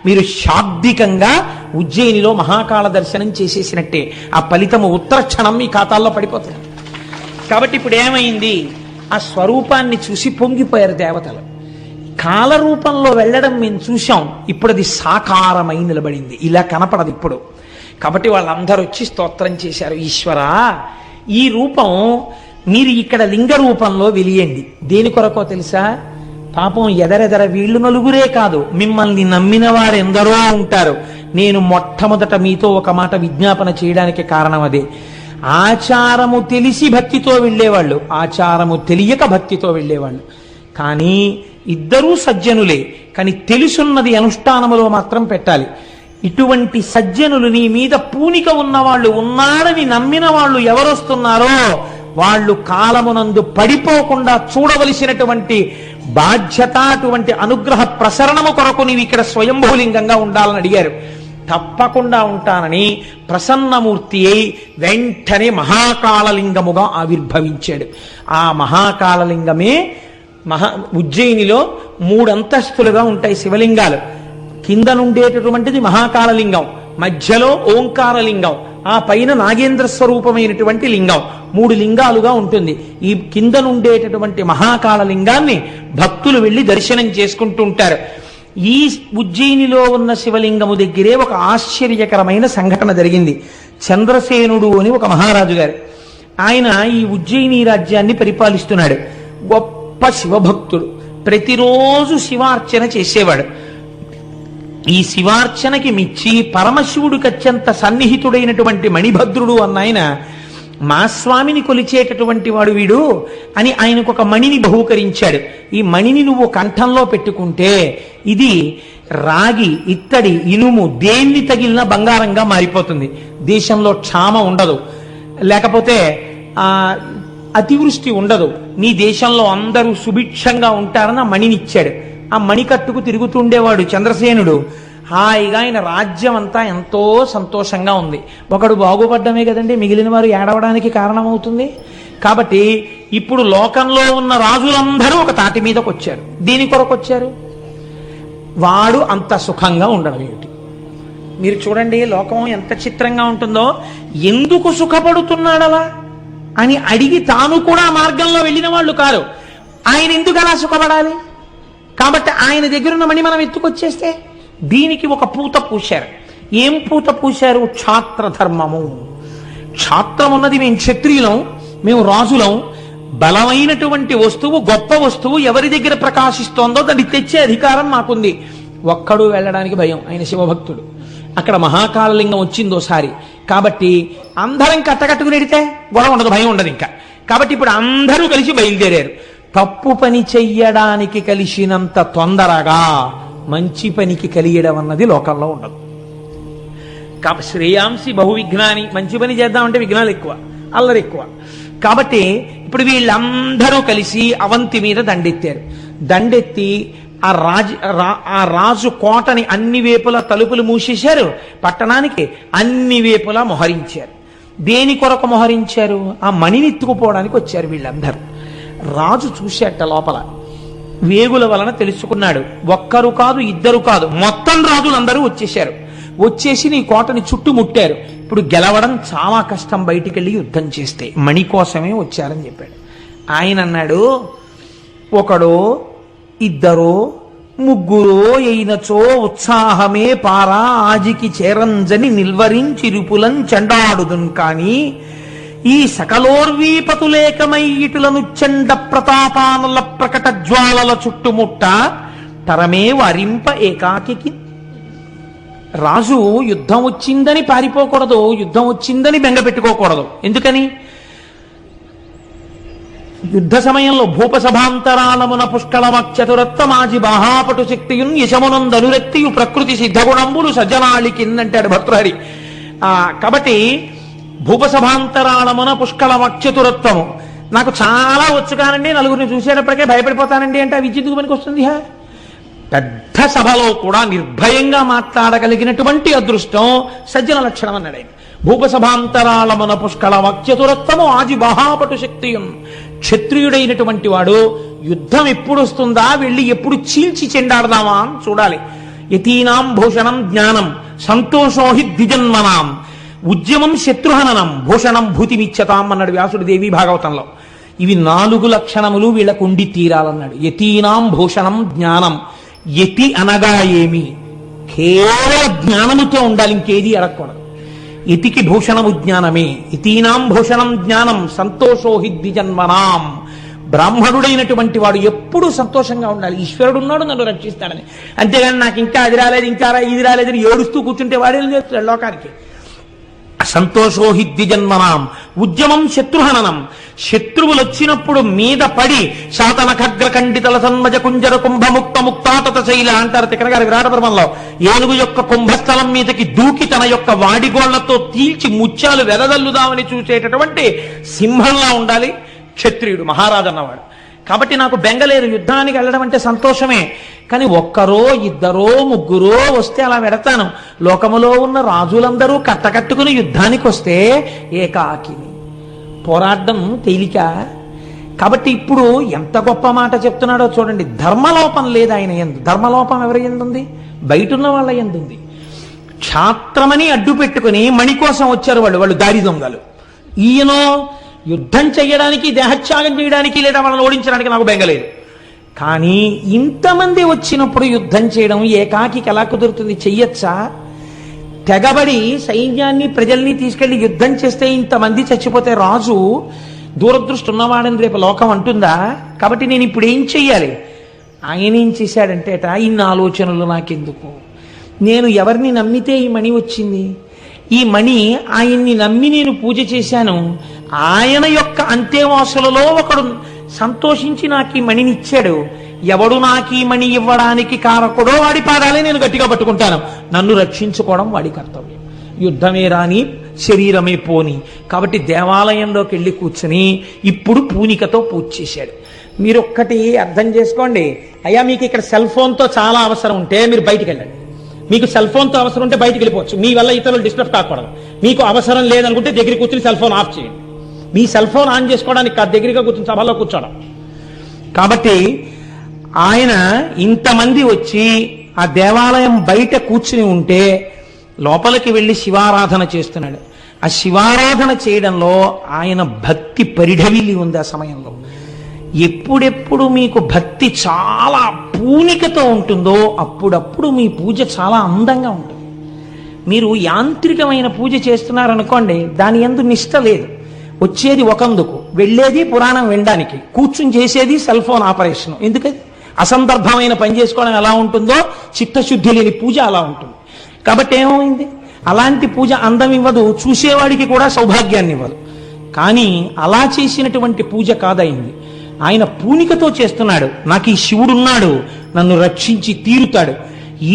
మీరు శాబ్దికంగా ఉజ్జయినిలో మహాకాళ దర్శనం చేసేసినట్టే. ఆ ఫలితము ఉత్తర క్షణం మీ ఖాతాల్లో పడిపోతుంది. కాబట్టి ఇప్పుడు ఏమైంది, ఆ స్వరూపాన్ని చూసి పొంగిపోయారు దేవతలు. కాలరూపంలో వెళ్ళడం మేము చూశాం, ఇప్పుడు అది సాకారమై నిలబడింది, ఇలా కనపడదు ఇప్పుడు. కాబట్టి వాళ్ళందరూ వచ్చి స్తోత్రం చేశారు, ఈశ్వరా ఈ రూపం మీరు ఇక్కడ లింగ రూపంలో వెలియండి. దేని కొరకో తెలుసా? పాపం ఎదరెదర వీళ్ళు నలుగురే కాదు, మిమ్మల్ని నమ్మిన వారు ఎందరో ఉంటారు. నేను మొట్టమొదట మీతో ఒక మాట విజ్ఞాపన చేయడానికి కారణం అదే. ఆచారము తెలిసి భక్తితో వెళ్ళేవాళ్ళు, ఆచారము తెలియక భక్తితో వెళ్ళేవాళ్ళు. కానీ ఇద్దరూ సజ్జనులే, కానీ తెలుసున్నది అనుష్ఠానములో మాత్రం పెట్టాలి. ఇటువంటి సజ్జనులు, నీ మీద పూనిక ఉన్నవాళ్ళు, ఉన్నాడని నమ్మిన వాళ్ళు ఎవరొస్తున్నారో వాళ్ళు కాలమునందు పడిపోకుండా చూడవలసినటువంటి బాధ్యత, అటువంటి అనుగ్రహ ప్రసరణము కొరకు నీవు ఇక్కడ స్వయంభూలింగంగా ఉండాలని అడిగారు. తప్పకుండా ఉంటానని ప్రసన్నమూర్తి అయి వెంటనే మహాకాళలింగముగా ఆవిర్భవించాడు. ఆ మహాకాళలింగమే ఉజ్జయినిలో 3 అంతస్తులుగా ఉంటాయి శివలింగాలు. కింద నుండేటటువంటిది మహాకాళలింగం, మధ్యలో ఓంకారలింగం, ఆ పైన నాగేంద్ర స్వరూపమైనటువంటి లింగం. 3 లింగాలుగా ఉంటుంది. ఈ కింద నుండేటటువంటి మహాకాళలింగాన్ని భక్తులు వెళ్ళి దర్శనం చేసుకుంటూ ఉంటారు. ఈ ఉజ్జయినిలో ఉన్న శివలింగము దగ్గరే ఒక ఆశ్చర్యకరమైన సంఘటన జరిగింది. చంద్రసేనుడు అని ఒక మహారాజు గారు, ఆయన ఈ ఉజ్జయిని రాజ్యాన్ని పరిపాలిస్తున్నాడు. గొప్ప శివభక్తుడు, ప్రతిరోజు శివార్చన చేసేవాడు. ఈ శివార్చనకి మిచ్చి పరమశివుడికి అత్యంత సన్నిహితుడైనటువంటి మణిభద్రుడు అన్నాయన, మా స్వామిని కొలిచేటటువంటి వాడు వీడు అని ఆయనకు ఒక మణిని బహూకరించాడు. ఈ మణిని నువ్వు కంఠంలో పెట్టుకుంటే ఇది రాగి, ఇత్తడి, ఇనుము దేన్ని తగిలినా బంగారంగా మారిపోతుంది. దేశంలో క్షామ ఉండదు, లేకపోతే అతివృష్టి ఉండదు, నీ దేశంలో అందరూ సుభిక్షంగా ఉంటారని ఆ మణినిచ్చాడు. ఆ మణికట్టుకు తిరుగుతుండేవాడు చంద్రసేనుడు. హాయిగా ఆయన రాజ్యం అంతా ఎంతో సంతోషంగా ఉంది. ఒకడు బాగుపడ్డమే కదండి మిగిలిన వారు ఏడవడానికి కారణమవుతుంది. కాబట్టి ఇప్పుడు లోకంలో ఉన్న రాజులందరూ ఒక తాటి మీదకి వచ్చారు. దీని కొరకు వచ్చారు, వాడు అంత సుఖంగా ఉండడం ఏమిటి? మీరు చూడండి లోకం ఎంత చిత్రంగా ఉంటుందో. ఎందుకు సుఖపడుతున్నాడలా అని అడిగి తాను కూడా మార్గంలో వెళ్ళిన వాళ్ళు కారు. ఆయన ఎందుకు అలా సుఖపడాలి? కాబట్టి ఆయన దగ్గరున్న మణి మనం ఎత్తుకొచ్చేస్తే దీనికి ఒక పూత పూశారు. ఏం పూత పూశారు? క్షాత్ర ధర్మము. క్షాత్రం ఉన్నది మేము క్షత్రియులం, మేము రాజులం. బలమైనటువంటి వస్తువు, గొప్ప వస్తువు ఎవరి దగ్గర ప్రకాశిస్తోందో దాన్ని తెచ్చే అధికారం మాకుంది. ఒక్కడు వెళ్ళడానికి భయం, ఆయన శివభక్తుడు. అక్కడ మహాకాళలింగం వచ్చిందోసారి, కాబట్టి అందరం కట్టకట్టుకుని ఎడితే గొడవ ఉండదు, భయం ఉండదు ఇంకా. కాబట్టి ఇప్పుడు అందరూ కలిసి బయలుదేరారు. తప్పు పని చెయ్యడానికి కలిసినంత తొందరగా మంచి పనికి కలియడం అన్నది లోకంలో ఉండదు. కాబట్టి శ్రేయాంసి బహువిఘ్నాని, మంచి పని చేద్దామంటే విఘ్నాలు ఎక్కువ, అల్లరి ఎక్కువ. కాబట్టి ఇప్పుడు వీళ్ళందరూ కలిసి అవంతి మీద దండెత్తారు. దండెత్తి ఆ రాజు కోటని అన్ని వేపులా తలుపులు మూసేశారు, పట్టణానికి అన్ని వేపులా మొహరించారు. దేని కొరకు మొహరించారు? ఆ మణిని ఎత్తుకుపోవడానికి వచ్చారు వీళ్ళందరూ. రాజు చూశాట లోపల, వేగుల వలన తెలుసుకున్నాడు. ఒక్కరు కాదు, ఇద్దరు కాదు, మొత్తం రాజులందరూ వచ్చేశారు. వచ్చేసి నీ కోటని చుట్టుముట్టారు. ఇప్పుడు గెలవడం చాలా కష్టం, బయటికి వెళ్ళి యుద్ధం చేస్తే. మణి కోసమే వచ్చారని చెప్పాడు. ఆయన అన్నాడు, ఒకడో ఇద్దరో ముగ్గురో అయినచో ఉత్సాహమే పారా ఆజికి చేరంజని నిల్వరించిరుపులం చెండాడుదున్ కాని ఈ సకలోర్వీపతులేకమై ఇటులను చండ ప్రతాపానుల ప్రకట జ్వాలల చుట్టుముట్ట తరమే వరింప ఏకాకి. రాజు యుద్ధం వచ్చిందని పారిపోకూడదు, యుద్ధం వచ్చిందని బెంగ పెట్టుకోకూడదు. ఎందుకని? యుద్ధ సమయంలో భూపసభాంతరాళమున పుష్కళమక్షతురత్వమాజి బాహాపటు శక్తియున్ యశమునందనురెత్తియు ప్రకృతి సిద్ధగుణంబులు సజ్జనాళి కిందంటాడు భర్తృహరి. కాబట్టి భూపసభాంతరాళమున పుష్కళమక్షతురత్వము నాకు చాలా వచ్చు కానండి, నలుగురిని చూసేటప్పటికే భయపడిపోతానండి అంటే ఆ విద్యుత్తుకు పనికి వస్తుంది. పెద్ద సభలో కూడా నిర్భయంగా మాట్లాడగలిగినటువంటి అదృష్టం సజ్జన లక్షణం అన్నాడు ఆయన. భూపసభాంతరాళమున పుష్కళ వాక్యతురత్వము ఆజి మహాపటు శక్తియం. క్షత్రియుడైనటువంటి వాడు యుద్ధం ఎప్పుడు వస్తుందా, వెళ్ళి ఎప్పుడు చీల్చి చెండాడదామా అని చూడాలి. యతీనాం భూషణం జ్ఞానం సంతోషోహి ద్విజన్మనాం ఉద్యమం శత్రుహననం భూషణం భూతిమిచ్చతాం అన్నాడు వ్యాసుడు దేవి భాగవతంలో. ఇవి 4 లక్షణములు వీళ్ళకు ఉండి తీరాలన్నాడు. యతీనాం భూషణం జ్ఞానం. యతి అనగా ఏమి? కేవల జ్ఞానముతో ఉండాలి, ఇంకేది అడగకూడదు. యతికి భూషణము జ్ఞానమే. యతీనాం భూషణం జ్ఞానం సంతోషోహి ద్విజన్మనాం. బ్రాహ్మణుడైనటువంటి వాడు ఎప్పుడూ సంతోషంగా ఉండాలి. ఈశ్వరుడు ఉన్నాడు, నన్ను రక్షిస్తాడని. అంతేగాని నాకు ఇంకా అది రాలేదు, ఇంకా ఇది రాలేదని ఏడుస్తూ కూర్చుంటే వాడేం చేస్తాడు లోకానికి. సంతోషోహి ద్విజన్మనాం ఉద్యమం శత్రుహననం. శత్రువులు వచ్చినప్పుడు మీద పడి శాతన ఖగ్ర ఖండితల సన్మజ కుంజర కుంభముక్త ముక్తాతత శైల అంటారు తిక్కనగారి విరాటపర్వంలో. ఏనుగు యొక్క కుంభస్థలం మీదకి దూకి తన యొక్క వాడిగోళ్లతో తీల్చి ముత్యాలు వెదజల్లుదామని చూసేటటువంటి సింహంలా ఉండాలి క్షత్రియుడు, మహారాజు అన్నవాడు. కాబట్టి నాకు బెంగలేదు, యుద్ధానికి వెళ్ళడం అంటే సంతోషమే. కానీ ఒక్కరో ఇద్దరో ముగ్గురో వస్తే అలా వెడతాను. లోకములో ఉన్న రాజులందరూ కట్టకట్టుకుని యుద్ధానికి వస్తే ఏకాకిని పోరాడడం తేలిక. కాబట్టి ఇప్పుడు ఎంత గొప్ప మాట చెప్తున్నాడో చూడండి. ధర్మలోపం లేదు ఆయన యందు. ధర్మలోపం ఎవరి యందుంది? బయటున్న వాళ్ళ యందుంది. క్షాత్రమని అడ్డు పెట్టుకుని మణి కోసం వచ్చారు వాళ్ళు దారి దొంగలు. ఈయనో యుద్ధం చేయడానికి, దేహత్యాగం చేయడానికి, లేదా వాళ్ళని ఓడించడానికి నాకు బెంగలేదు. కానీ ఇంతమంది వచ్చినప్పుడు యుద్ధం చేయడం ఏకాకి ఎలా కుదురుతుంది? చెయ్యొచ్చా? తెగబడి సైన్యాన్ని ప్రజల్ని తీసుకెళ్లి యుద్ధం చేస్తే ఇంతమంది చచ్చిపోతే రాజు దూరదృష్టి ఉన్నవాడని రేపు లోకం అంటుందా? కాబట్టి నేను ఇప్పుడు ఏం చెయ్యాలి? ఆయన ఏం చేశాడంటే ఇన్ని ఆలోచనలు నాకెందుకు, నేను ఎవరిని నమ్మితే ఈ మణి వచ్చింది, ఈ మణి ఆయన్ని నమ్మి నేను పూజ చేశాను, ఆయన యొక్క అంత్యవాసులలో ఒకడు సంతోషించి నాకు ఈ మణినిచ్చాడు, ఎవడు నాకు ఈ మణి ఇవ్వడానికి కారకుడో వాడి పాదాలే నేను గట్టిగా పట్టుకుంటాను. నన్ను రక్షించుకోవడం వాడి కర్తవ్యం. యుద్ధమే రాని శరీరమే పోని. కాబట్టి దేవాలయంలోకి వెళ్ళి కూర్చుని ఇప్పుడు పూనికతో పూజ చేశాడు. మీరు ఒక్కటి అర్థం చేసుకోండి. అయ్యా మీకు ఇక్కడ సెల్ ఫోన్తో చాలా అవసరం ఉంటే మీరు బయటికి వెళ్ళండి. మీకు సెల్ ఫోన్తో అవసరం ఉంటే బయటికి వెళ్ళిపోవచ్చు, మీ వల్ల ఇతరులు డిస్టర్బ్ కాకూడదు. మీకు అవసరం లేదనుకుంటే దగ్గర కూర్చుని సెల్ ఫోన్ ఆఫ్ చేయండి. మీ సెల్ ఫోన్ ఆన్ చేసుకోవడానికి కాదు, దగ్గరగా కూర్చుని సభలో కూర్చోవడం. కాబట్టి ఆయన ఇంతమంది వచ్చి ఆ దేవాలయం బయట కూర్చుని ఉంటే లోపలికి వెళ్ళి శివారాధన చేస్తున్నాడు. ఆ శివారాధన చేయడంలో ఆయన భక్తి పరిఢవిల్లి ఉంది. ఆ సమయంలో ఎప్పుడెప్పుడు మీకు భక్తి చాలా పూనికతో ఉంటుందో అప్పుడప్పుడు మీ పూజ చాలా అందంగా ఉంటుంది. మీరు యాంత్రికమైన పూజ చేస్తున్నారనుకోండి, దాని యందు నిష్ట లేదు. వచ్చేది ఒకందుకు, వెళ్ళేది పురాణం వినడానికి, కూర్చుని చేసేది సెల్ ఫోన్ ఆపరేషన్. ఎందుకది అసందర్భమైన పని చేసుకోవడం ఎలా ఉంటుందో చిత్తశుద్ధి లేని పూజ అలా ఉంటుంది. కాబట్టి ఏమైంది? అలాంటి పూజ అందం ఇవ్వదు, చూసేవాడికి కూడా సౌభాగ్యాన్ని ఇవ్వదు. కానీ అలా చేసినటువంటి పూజ కాదయింది. ఆయన పూనికతో చేస్తున్నాడు. నాకు ఈ శివుడున్నాడు, నన్ను రక్షించి తీరుతాడు.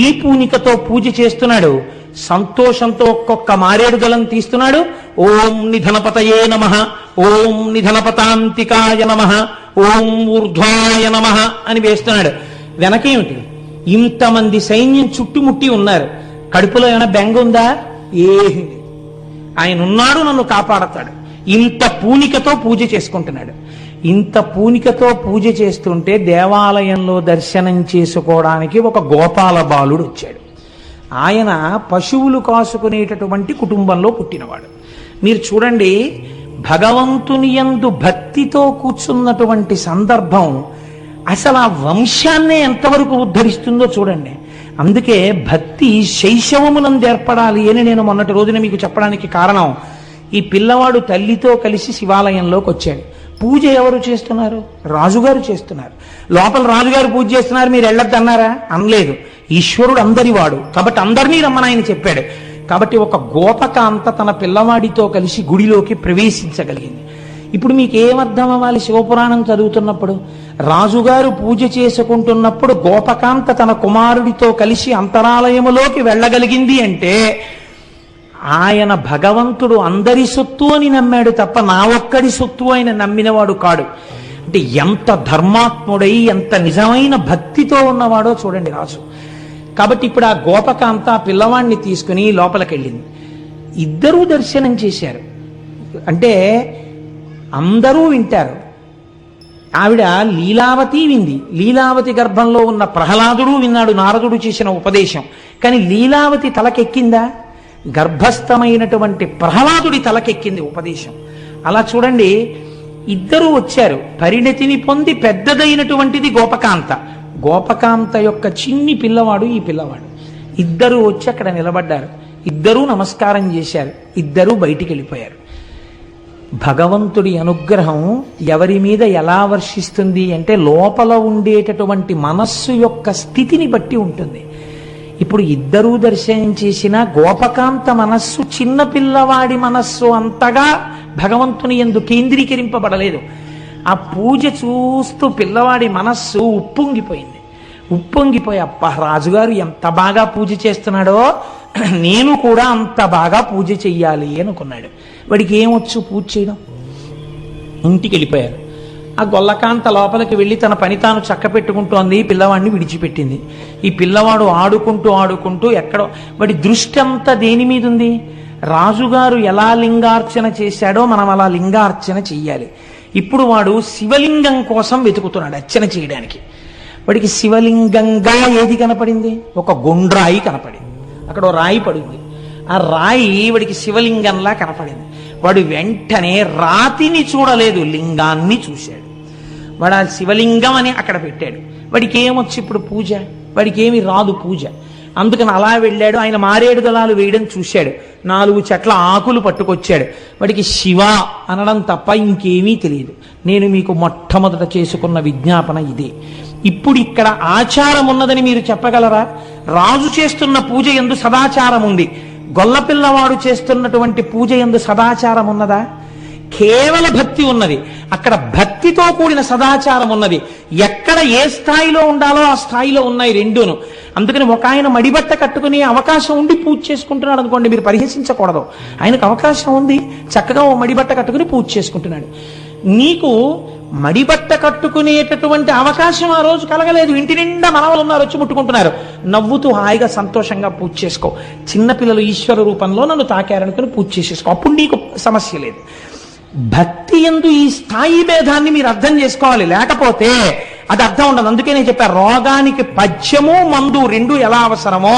ఈ పూనికతో పూజ చేస్తున్నాడు. సంతోషంతో ఒక్కొక్క మారేడు దళం తీస్తున్నాడు. ఓం నిధనపతయే నమః, ఓం నిధనపతాంతికాయ నమః, ఓం ఊర్ధ్వాయ నమః అని వేస్తున్నాడు. వెనకేమిటి? ఇంతమంది సైన్యం చుట్టుముట్టి ఉన్నారు. కడుపులో ఏమైనా బెంగ ఉందా? ఏమి. ఆయన ఉన్నాడు, నన్ను కాపాడతాడు. ఇంత పూనికతో పూజ చేసుకుంటున్నాడు. ఇంత పూనికతో పూజ చేస్తుంటే దేవాలయంలో దర్శనం చేసుకోవడానికి ఒక గోపాల బాలుడు వచ్చాడు. ఆయన పశువులు కాసుకునేటటువంటి కుటుంబంలో పుట్టినవాడు. మీరు చూడండి, భగవంతుని యందు భక్తితో కూర్చున్నటువంటి సందర్భం అసలు ఆ వంశాన్నే ఎంతవరకు ఉద్ధరిస్తుందో చూడండి. అందుకే భక్తి శైశవమునందు ఏర్పడాలి అని నేను మొన్నటి రోజున మీకు చెప్పడానికి కారణం, ఈ పిల్లవాడు తల్లితో కలిసి శివాలయంలోకి వచ్చాడు. పూజ ఎవరు చేస్తున్నారు? రాజుగారు చేస్తున్నారు. లోపల రాజుగారు పూజ చేస్తున్నారు, మీరు వెళ్ళొద్దన్నారా? అనలేదు. ఈశ్వరుడు అందరివాడు కాబట్టి అందరినీ రమ్మని ఆయన చెప్పాడు. కాబట్టి ఒక గోపకాంత తన పిల్లవాడితో కలిసి గుడిలోకి ప్రవేశించగలిగింది. ఇప్పుడు మీకు ఏమర్థం అవ్వాలి? శివపురాణం చదువుతున్నప్పుడు రాజుగారు పూజ చేసుకుంటున్నప్పుడు గోపకాంత తన కుమారుడితో కలిసి అంతరాలయములోకి వెళ్ళగలిగింది అంటే ఆయన భగవంతుడు అందరి సొత్తు అని నమ్మాడు తప్ప నా ఒక్కడి సొత్తు ఆయన నమ్మినవాడు కాడు. అంటే ఎంత ధర్మాత్ముడై ఎంత నిజమైన భక్తితో ఉన్నవాడో చూడండి రాజు. కాబట్టి ఇప్పుడు ఆ గోపకాంత పిల్లవాడిని తీసుకుని లోపలికి వెళ్ళింది. ఇద్దరూ దర్శనం చేశారు. అంటే అందరూ వింటారు. ఆవిడ లీలావతి వింది. లీలావతి గర్భంలో ఉన్న ప్రహ్లాదుడు విన్నాడు నారదుడు చేసిన ఉపదేశం. కానీ లీలావతి తలకెక్కిందా? గర్భస్థమైనటువంటి ప్రహ్లాదుడి తలకెక్కింది ఉపదేశం. అలా చూడండి, ఇద్దరూ వచ్చారు. పరిణతిని పొంది పెద్దదైనటువంటిది గోపకాంత. గోపకాంత యొక్క చిన్ని పిల్లవాడు ఈ పిల్లవాడు. ఇద్దరూ వచ్చి అక్కడ నిలబడ్డారు. ఇద్దరూ నమస్కారం చేశారు. ఇద్దరూ బయటికి వెళ్ళిపోయారు. భగవంతుడి అనుగ్రహం ఎవరి మీద ఎలా వర్షిస్తుంది అంటే లోపల ఉండేటటువంటి మనస్సు యొక్క స్థితిని బట్టి ఉంటుంది. ఇప్పుడు ఇద్దరూ దర్శనం చేసిన గోపకాంత మనస్సు చిన్నపిల్లవాడి మనస్సు అంతగా భగవంతుని యందు కేంద్రీకరింపబడలేదు. ఆ పూజ చూస్తూ పిల్లవాడి మనస్సు ఉప్పొంగిపోయింది. ఉప్పొంగిపోయి అబ్బా రాజుగారు ఎంత బాగా పూజ చేస్తున్నాడో నేను కూడా అంత బాగా పూజ చెయ్యాలి అనుకున్నాడు. వాడికి ఏమొచ్చు పూజ చేయడం? ఇంటికి వెళ్ళిపోయారు. ఆ గొల్లకాంత లోపలికి వెళ్ళి తన పని తాను చక్క పెట్టుకుంటోంది. పిల్లవాడిని విడిచిపెట్టింది. ఈ పిల్లవాడు ఆడుకుంటూ ఆడుకుంటూ ఎక్కడో వాడి దృష్టి అంతా దేని మీద ఉంది? రాజుగారు ఎలా లింగార్చన చేశాడో మనం అలా లింగార్చన చెయ్యాలి. ఇప్పుడు వాడు శివలింగం కోసం వెతుకుతున్నాడు అర్చన చేయడానికి. వాడికి శివలింగంగా ఏది కనపడింది? ఒక గుండ్రాయి కనపడింది. అక్కడ ఓ రాయి పడింది. ఆ రాయి వాడికి శివలింగంలా కనపడింది. వాడు వెంటనే రాతిని చూడలేదు, లింగాన్ని చూశాడు. వాడు ఆ శివలింగం అని అక్కడ పెట్టాడు. వాడికి ఏమొచ్చి ఇప్పుడు పూజ? వాడికి ఏమి రాదు పూజ. అందుకని అలా వెళ్ళాడు. ఆయన మారేడు దళాలు వేయడం చూశాడు. 4 చెట్ల ఆకులు పట్టుకొచ్చాడు. వాడికి శివ అనడం తప్ప ఇంకేమీ తెలియదు. నేను మీకు మొట్టమొదట చేసుకున్న విజ్ఞాపన ఇదే. ఇప్పుడు ఇక్కడ ఆచారం ఉన్నదని మీరు చెప్పగలరా? రాజు చేస్తున్న పూజ యందు సదాచారం ఉంది. గొల్లపిల్లవాడు చేస్తున్నటువంటి పూజ యందు సదాచారం ఉన్నదా? కేవల భక్తి ఉన్నది. అక్కడ భక్తితో కూడిన సదాచారం ఉన్నది. ఎక్కడ ఏ స్థాయిలో ఉండాలో ఆ స్థాయిలో ఉన్నాయి రెండూను. అందుకని ఒక ఆయన మడిబట్ట కట్టుకునే అవకాశం ఉండి పూజ చేసుకుంటున్నాడు అనుకోండి, మీరు పరిహసించకూడదు. ఆయనకు అవకాశం ఉంది, చక్కగా ఓ మడిబట్ట కట్టుకుని పూజ చేసుకుంటున్నాడు. నీకు మడిబట్ట కట్టుకునేటటువంటి అవకాశం ఆ రోజు కలగలేదు. ఇంటి నిండా మనవలు ఉన్నారు, వచ్చి ముట్టుకుంటున్నారు. నవ్వుతూ హాయిగా సంతోషంగా పూజ చేసుకో. చిన్నపిల్లలు ఈశ్వర రూపంలో నన్ను తాకారనుకుని పూజ చేసేసుకో. అప్పుడు నీకు సమస్య లేదు. భక్తి యందు ఈ స్థాయి భేదాన్ని మీరు అర్థం చేసుకోవాలి. లేకపోతే అది అర్థం ఉండదు. అందుకే నేను చెప్పాను, రోగానికి పథ్యము మందు రెండు ఎలా అవసరమో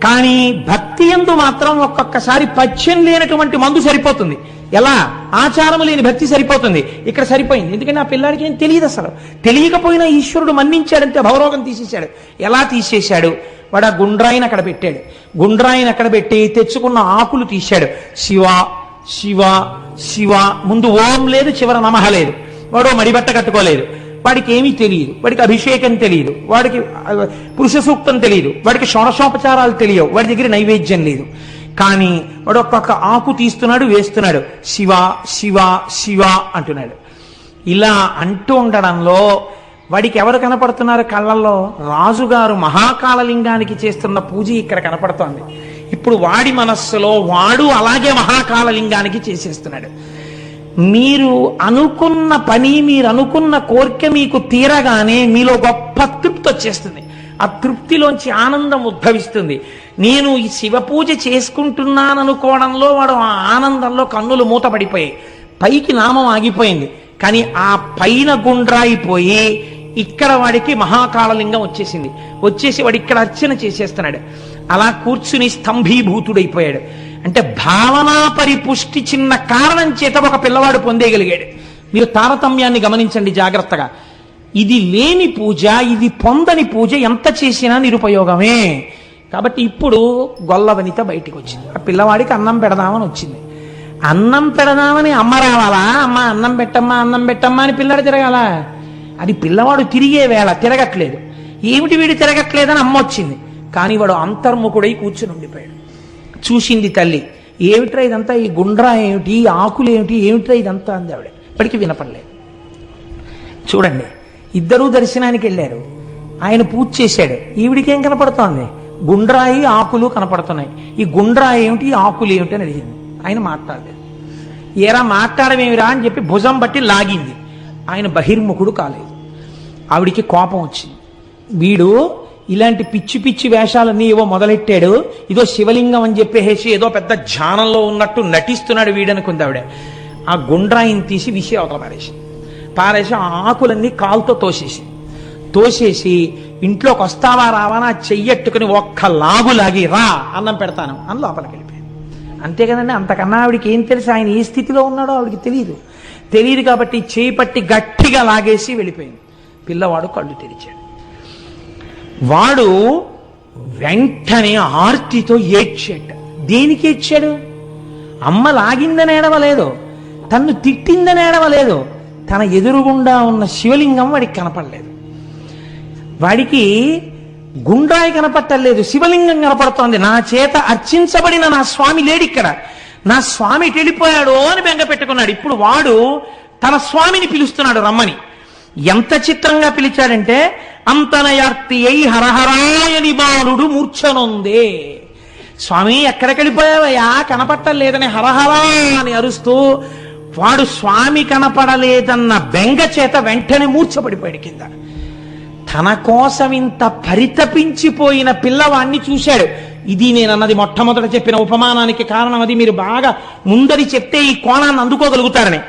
కానీ భక్తి యందు మాత్రం ఒక్కొక్కసారి పథ్యం లేనటువంటి మందు సరిపోతుంది. ఎలా? ఆచారం లేని భక్తి సరిపోతుంది. ఇక్కడ సరిపోయింది. ఎందుకంటే ఆ పిల్లాడికి ఏం తెలియదు. అసలు తెలియకపోయినా ఈశ్వరుడు మన్నించాడంటే భవరోగం తీసేశాడు. ఎలా తీసేశాడు? వాడు ఆ గుండ్రాయిని అక్కడ పెట్టాడు. గుండ్రాయిని అక్కడ పెట్టి తెచ్చుకున్న ఆకులు తీశాడు. శివ శివ శివ, ముందు ఓం లేదు, చివర నమః లేదు. వాడు మడిబట్ట కట్టుకోలేదు. వాడికి ఏమీ తెలియదు. వాడికి అభిషేకం తెలియదు. వాడికి పురుష సూక్తం తెలియదు. వాడికి షోడశోపచారాలు తెలియవు. వాడి దగ్గర నైవేద్యం లేదు. కానీ వాడు ఒక్కొక్క ఆకు తీస్తున్నాడు, వేస్తున్నాడు. శివ శివ శివ అంటున్నాడు. ఇలా అంటూ ఉండడంలో వాడికి ఎవరు కనపడుతున్నారు కళ్ళల్లో? రాజుగారు మహాకాళలింగానికి చేస్తున్న పూజ ఇక్కడ కనపడుతోంది. ఇప్పుడు వాడి మనస్సులో వాడు అలాగే మహాకాళలింగానికి చేసేస్తున్నాడు. మీరు అనుకున్న పని, మీరు అనుకున్న కోరిక మీకు తీరగానే మీలో గొప్ప తృప్తి వచ్చేస్తుంది. ఆ తృప్తిలోంచి ఆనందం ఉద్భవిస్తుంది. నేను ఈ శివ పూజ చేసుకుంటున్నాననుకోవడంలో వాడు ఆ ఆనందంలో కన్నులు మూతపడిపోయాయి. పైకి నామం ఆగిపోయింది. కానీ ఆ పైన గుండ్రాయిపోయి ఇక్కడ వాడికి మహాకాళలింగం వచ్చేసింది. వచ్చేసి వాడు ఇక్కడ అర్చన చేసేస్తున్నాడు. అలా కూర్చుని స్తంభీభూతుడైపోయాడు. అంటే భావనా పరిపుష్టి చిన్న కారణం చేత ఒక పిల్లవాడు పొందేయగలిగాడు. మీరు తారతమ్యాన్ని గమనించండి జాగ్రత్తగా. ఇది లేని పూజ, ఇది పొందని పూజ ఎంత చేసినా నిరుపయోగమే. కాబట్టి ఇప్పుడు గొల్లవనిత బయటికి వచ్చింది. ఆ పిల్లవాడికి అన్నం పెడదామని వచ్చింది. అన్నం పెడదామని అమ్మ రావాలా? అమ్మ అన్నం పెట్టమ్మా, అన్నం పెట్టమ్మా అని పిల్లాడు తిరగాల? అది పిల్లవాడు తిరిగే వేళ తిరగట్లేదు. ఏమిటి వీడు తిరగట్లేదని అమ్మ వచ్చింది. కానీ వాడు అంతర్ముఖుడై కూర్చుని ఉండిపోయాడు. చూసింది తల్లి. ఏమిట్రా ఇదంతా? ఈ గుండ్రా ఏమిటి, ఈ ఆకులు ఏమిటి, ఏమిట్రా ఇదంతా అంది ఆవిడ. ఇప్పటికీ వినపడలేదు. చూడండి, ఇద్దరూ దర్శనానికి వెళ్ళారు. ఆయన పూజ చేశాడు. ఈవిడికేం కనపడుతోంది? గుండ్రాయి ఆకులు కనపడుతున్నాయి. ఈ గుండ్రాయి ఏమిటి, ఆకులు ఏమిటి అని అడిగింది. ఆయన మాట్లాడలేదు. ఏరా మాట్లాడమేమిరా అని చెప్పి భుజం బట్టి లాగింది. ఆయన బహిర్ముఖుడు కాలేదు. ఆవిడికి కోపం వచ్చింది. వీడు ఇలాంటి పిచ్చి పిచ్చి వేషాలన్నీ ఏవో మొదలెట్టాడు. ఇదో శివలింగం అని చెప్పేసి ఏదో పెద్ద ధ్యానంలో ఉన్నట్టు నటిస్తున్నాడు వీడనుకుంది ఆవిడ. ఆ గుండ్రాయిని తీసి విసి అవతల పారేసి ఆ ఆకులన్నీ కాలుతో తోసేసి ఇంట్లోకి వస్తావా రావా నా చెయ్యట్టుకుని ఒక్క లాగి రా అన్నం పెడతాను అని లోపలికి వెళ్ళిపోయాను. అంతే కదండి. అంతకన్నా ఆవిడికి ఏం తెలుసు ఆయన ఏ స్థితిలో ఉన్నాడో ఆవిడికి తెలియదు కాబట్టి చేయి పట్టి గట్టిగా లాగేసి వెళ్ళిపోయింది. పిల్లవాడు కళ్ళు తెరిచాడు. వాడు వెంటనే ఆర్తితో ఏడ్చాడు. దేనికి ఏడ్చాడు? అమ్మ లాగిందని ఏడవలేదు, తన్ను తిట్టిందని ఏడవలేదు. తన ఎదురుగుండా ఉన్న శివలింగం వాడికి కనపడలేదు. వాడికి గుండ్రాయి కనపట్టలేదు, శివలింగం కనపడుతోంది. నా చేత అర్చించబడిన నా స్వామి లేడిక్కడ, నా స్వామి వెళ్ళిపోయాడు అని బెంగ పెట్టుకున్నాడు. ఇప్పుడు వాడు తన స్వామిని పిలుస్తున్నాడు రమ్మని. ఎంత చిత్రంగా పిలిచాడంటే అంతనయార్తి అయి హరహరాయని బాలుడు మూర్ఛనొందే. స్వామి ఎక్కడికి వెళ్ళిపోయావయ్యా, కనపట్టలేదని హరహరా అని అరుస్తూ వాడు స్వామి కనపడలేదన్న బెంగ చేత వెంటనే మూర్ఛపడిపోయాడు కింద. తన కోసం ఇంత పరితపించిపోయిన పిల్లవాణ్ణి చూశాడు. ఇది నేనన్నది మొట్టమొదట చెప్పిన ఉపమానానికి కారణం అది. మీరు బాగా ముందరి చెప్తే ఈ కోణాన్ని అందుకోగలుగుతారని.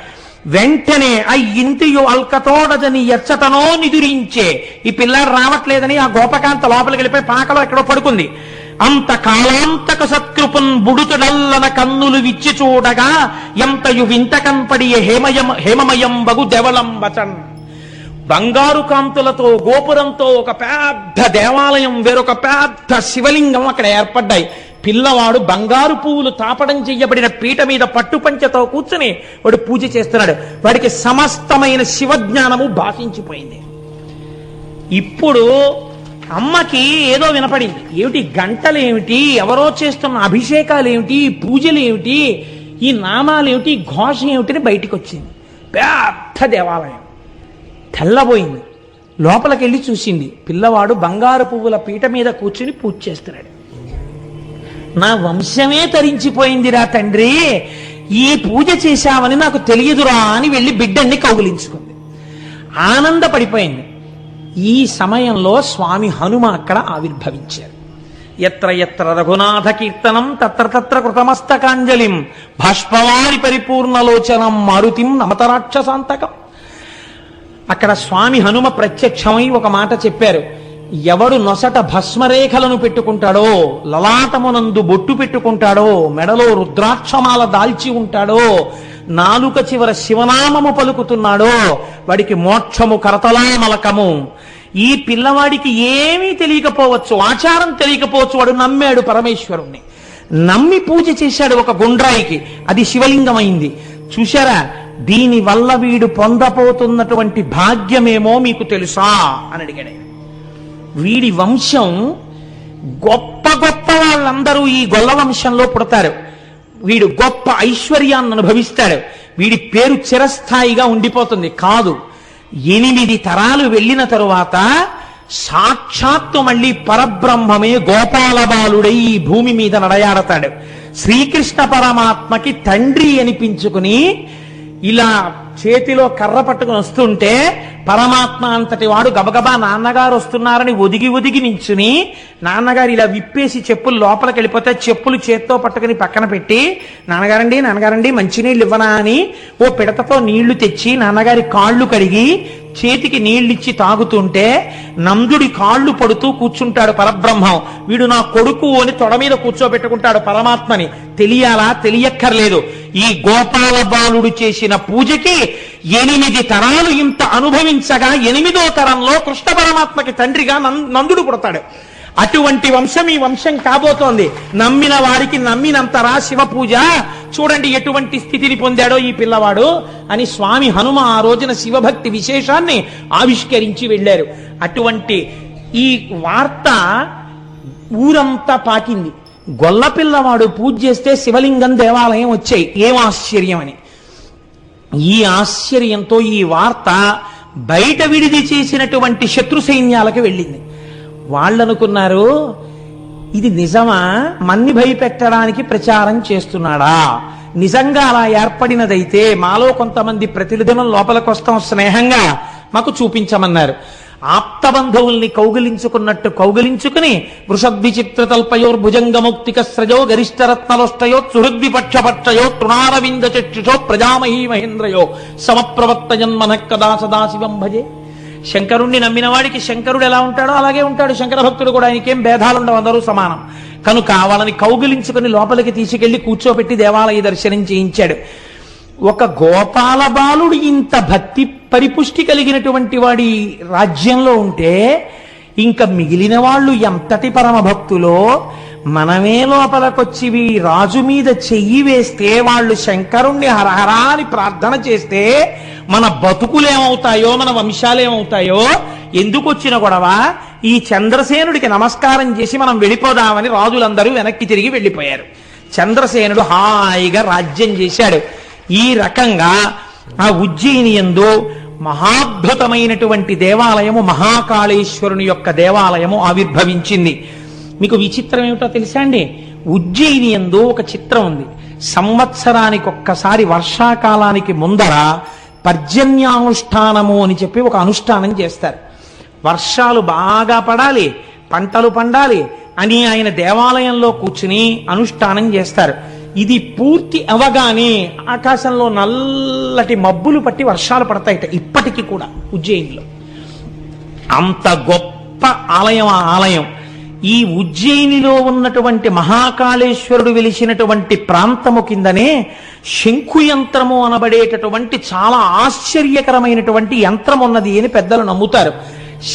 వెంటనే ఆ ఇంద్రియు అల్కతోడదని ఎచ్చటనో నిదురించే ఈ పిల్లాడు రావట్లేదని ఆ గోపకాంత లోపలికి వెళ్ళిపోయి పాకలో ఎక్కడో పడుకుంది. అంత కాలాంతక సత్కృపున్ బుడుతుడల్లన కన్నులు విచ్చి చూడగా ఎంతయు వింత కన్పడియ హేమమయం బగు దెవలం వచన్. బంగారు కాంతులతో గోపురంతో ఒక పెద్ద దేవాలయం, వేరొక పెద్ద శివలింగం అక్కడ ఏర్పడ్డాయి. పిల్లవాడు బంగారు పువ్వులు తాపడం చెయ్యబడిన పీట మీద పట్టుపంచతో కూర్చుని వాడు పూజ చేస్తున్నాడు. వాడికి సమస్తమైన శివజ్ఞానము భాషించిపోయింది. ఇప్పుడు అమ్మకి ఏదో వినపడింది. ఏమిటి గంటలేమిటి, ఎవరో చేస్తున్న అభిషేకాలేమిటి, పూజలేమిటి, ఈ నామాలేమిటి, ఘోష ఏమిటిని బయటికి వచ్చింది. పెద్ద దేవాలయం తెల్లబోయింది. లోపలికెళ్ళి చూసింది. పిల్లవాడు బంగారు పువ్వుల పీట మీద కూర్చుని పూజ చేస్తున్నాడు. నా వంశమే తరించిపోయిందిరా తండ్రి, ఈ పూజ చేశామని నాకు తెలియదురా అని వెళ్ళి బిడ్డన్ని కౌగిలించుకుంది. ఆనందపడిపోయింది. ఈ సమయంలో స్వామి హనుమ అక్కడ ఆవిర్భవించారు. ఎత్ర ఎత్ర రఘునాథ కీర్తనం తత్ర తత్ర కృతమస్తకాంజలిం బాష్పవారి పరిపూర్ణలోచనం మారుతిం నమతరాక్షసాంతకం. అక్కడ స్వామి హనుమ ప్రత్యక్షమై ఒక మాట చెప్పారు. ఎవడు నొసట భస్మరేఖలను పెట్టుకుంటాడో, లలాటమునందు బొట్టు పెట్టుకుంటాడో, మెడలో రుద్రాక్షమాల దాల్చి ఉంటాడో, నాలుక చివర శివనామము పలుకుతున్నాడో వాడికి మోక్షము కరతలామలకము. ఈ పిల్లవాడికి ఏమీ తెలియకపోవచ్చు, ఆచారం తెలియకపోవచ్చు. వాడు నమ్మాడు పరమేశ్వరుణ్ణి, నమ్మి పూజ చేశాడు ఒక గుండ్రాయికి. అది శివలింగం అయింది. చూశారా, దీని వల్ల వీడు పొందపోతున్నటువంటి భాగ్యమేమో మీకు తెలుసా అని అడిగాడు. వీడి వంశం గొప్ప గొప్ప వాళ్ళందరూ ఈ గొల్ల వంశంలో పుడతారు. వీడు గొప్ప ఐశ్వర్యాన్ని అనుభవిస్తాడు. వీడి పేరు చిరస్థాయిగా ఉండిపోతుంది. కాదు, 8 తరాలు వెళ్ళిన తరువాత సాక్షాత్తు మళ్ళీ పరబ్రహ్మమే గోపాల బాలుడై ఈ భూమి మీద నడయాడతాడు. శ్రీకృష్ణ పరమాత్మకి తండ్రి అనిపించుకుని ఇలా చేతిలో కర్ర పట్టుకుని వస్తుంటే పరమాత్మ అంతటి వాడు గబగబా నాన్నగారు వస్తున్నారని ఒదిగి నించుని, నాన్నగారు ఇలా విప్పేసి చెప్పులు లోపలికి వెళ్ళిపోతే చెప్పులు చేత్తో పట్టుకుని పక్కన పెట్టి, నాన్నగారండి మంచినీళ్ళు ఇవ్వనా అని ఓ పిడతతో నీళ్లు తెచ్చి నాన్నగారి కాళ్ళు కడిగి చేతికి నీళ్ళిచ్చి తాగుతుంటే నందుడి కాళ్ళు పడుతూ కూర్చుంటాడు పరబ్రహ్మం. వీడు నా కొడుకు అని తొడ మీద కూర్చోబెట్టుకుంటాడు పరమాత్మని. తెలియాలా? తెలియక్కర్లేదు. ఈ గోపాల బాలుడు చేసిన పూజకి 8 తరాలు ఇంత అనుభవించగా 8వ తరంలో కృష్ణ పరమాత్మకి తండ్రిగా నందుడు పుడతాడు. అటువంటి వంశం ఈ వంశం కాబోతోంది. నమ్మిన వారికి నమ్మినంతరా శివ పూజ. చూడండి ఎటువంటి స్థితిని పొందాడో ఈ పిల్లవాడు అని స్వామి హనుమ ఆ రోజున శివభక్తి విశేషాన్ని ఆవిష్కరించి వెళ్ళారు. అటువంటి ఈ వార్త ఊరంతా పాకింది. గొల్ల పిల్లవాడు పూజ చేస్తే శివలింగం దేవాలయం వచ్చాయి. ఏం ఆశ్చర్యం అని. ఈ ఆశ్చర్యంతో ఈ వార్త బయట విడిది చేసినటువంటి శత్రు సైన్యాలకు వెళ్ళింది. వాళ్ళనుకున్నారు, ఇది నిజమా, మన్ని భయపెట్టడానికి ప్రచారం చేస్తున్నాడా? నిజంగా అలా ఏర్పడినదైతే మాలో కొంతమంది ప్రతిదినం లోపలికి వస్తాం స్నేహంగా, మాకు చూపించమన్నారు. ఆప్తబంధువుల్ని కౌగిలించుకున్నట్టు కౌగిలించుకుని వృషద్విచిత్రతల్పయోర్భుజంగముక్తిక స్రజో గరిష్టరత్నలోష్టయో సుహృద్విపక్షపక్షయో తృణారవింద చక్షుషో ప్రజామహీ మహేంద్రయో సమప్రవర్తయన్మనః కదా సదాశివం భజే. శంకరుణ్ణి నమ్మిన వాడికి శంకరుడు ఎలా ఉంటాడో అలాగే ఉంటాడు శంకర భక్తుడు కూడా. ఆయనకేం భేదాలుండవు, అందరూ సమానం. కనుక వాళ్ళని కౌగిలించుకుని లోపలికి తీసుకెళ్లి కూర్చోబెట్టి దేవాలయ దర్శనం చేయించాడు. ఒక గోపాల బాలుడు ఇంత భక్తి పరిపుష్టి కలిగినటువంటి వాడి రాజ్యంలో ఉంటే ఇంకా మిగిలిన వాళ్ళు ఎంతటి పరమ భక్తులో, మనమే లోపలకొచ్చి రాజు మీద చెయ్యి వేస్తే వాళ్ళు శంకరుణ్ణి హరహరా అని ప్రార్థన చేస్తే మన బతుకులేమవుతాయో, మన వంశాలేమవుతాయో. ఎందుకు వచ్చిన గొడవ? ఈ చంద్రసేనుడికి నమస్కారం చేసి మనం వెళ్ళిపోదామని రాజులందరూ వెనక్కి తిరిగి వెళ్ళిపోయారు. చంద్రసేనుడు హాయిగా రాజ్యం చేశాడు. ఈ రకంగా ఆ ఉజ్జయిని యందు మహాద్భుతమైనటువంటి దేవాలయము, మహాకాళేశ్వరుని యొక్క దేవాలయము ఆవిర్భవించింది. మీకు విచిత్రం ఏమిటో తెలుసా అండి? ఉజ్జయిని యందు ఒక చిత్రం ఉంది. సంవత్సరానికి ఒక్కసారి వర్షాకాలానికి ముందర పర్జన్యానుష్ఠానము అని చెప్పి ఒక అనుష్ఠానం చేస్తారు. వర్షాలు బాగా పడాలి, పంటలు పండాలి అని ఆయన దేవాలయంలో కూర్చుని అనుష్ఠానం చేస్తారు. ఇది పూర్తి అవగానే ఆకాశంలో నల్లటి మబ్బులు పట్టి వర్షాలు పడతాయిట ఇప్పటికీ కూడా ఉజ్జయినిలో. అంత గొప్ప ఆలయం ఆ ఆలయం. ఈ ఉజ్జయినిలో ఉన్నటువంటి మహాకాళేశ్వరుడు వెలిసినటువంటి ప్రాంతము కిందనే శంఖు యంత్రము అనబడేటటువంటి చాలా ఆశ్చర్యకరమైనటువంటి యంత్రం ఉన్నది అని పెద్దలు నమ్ముతారు.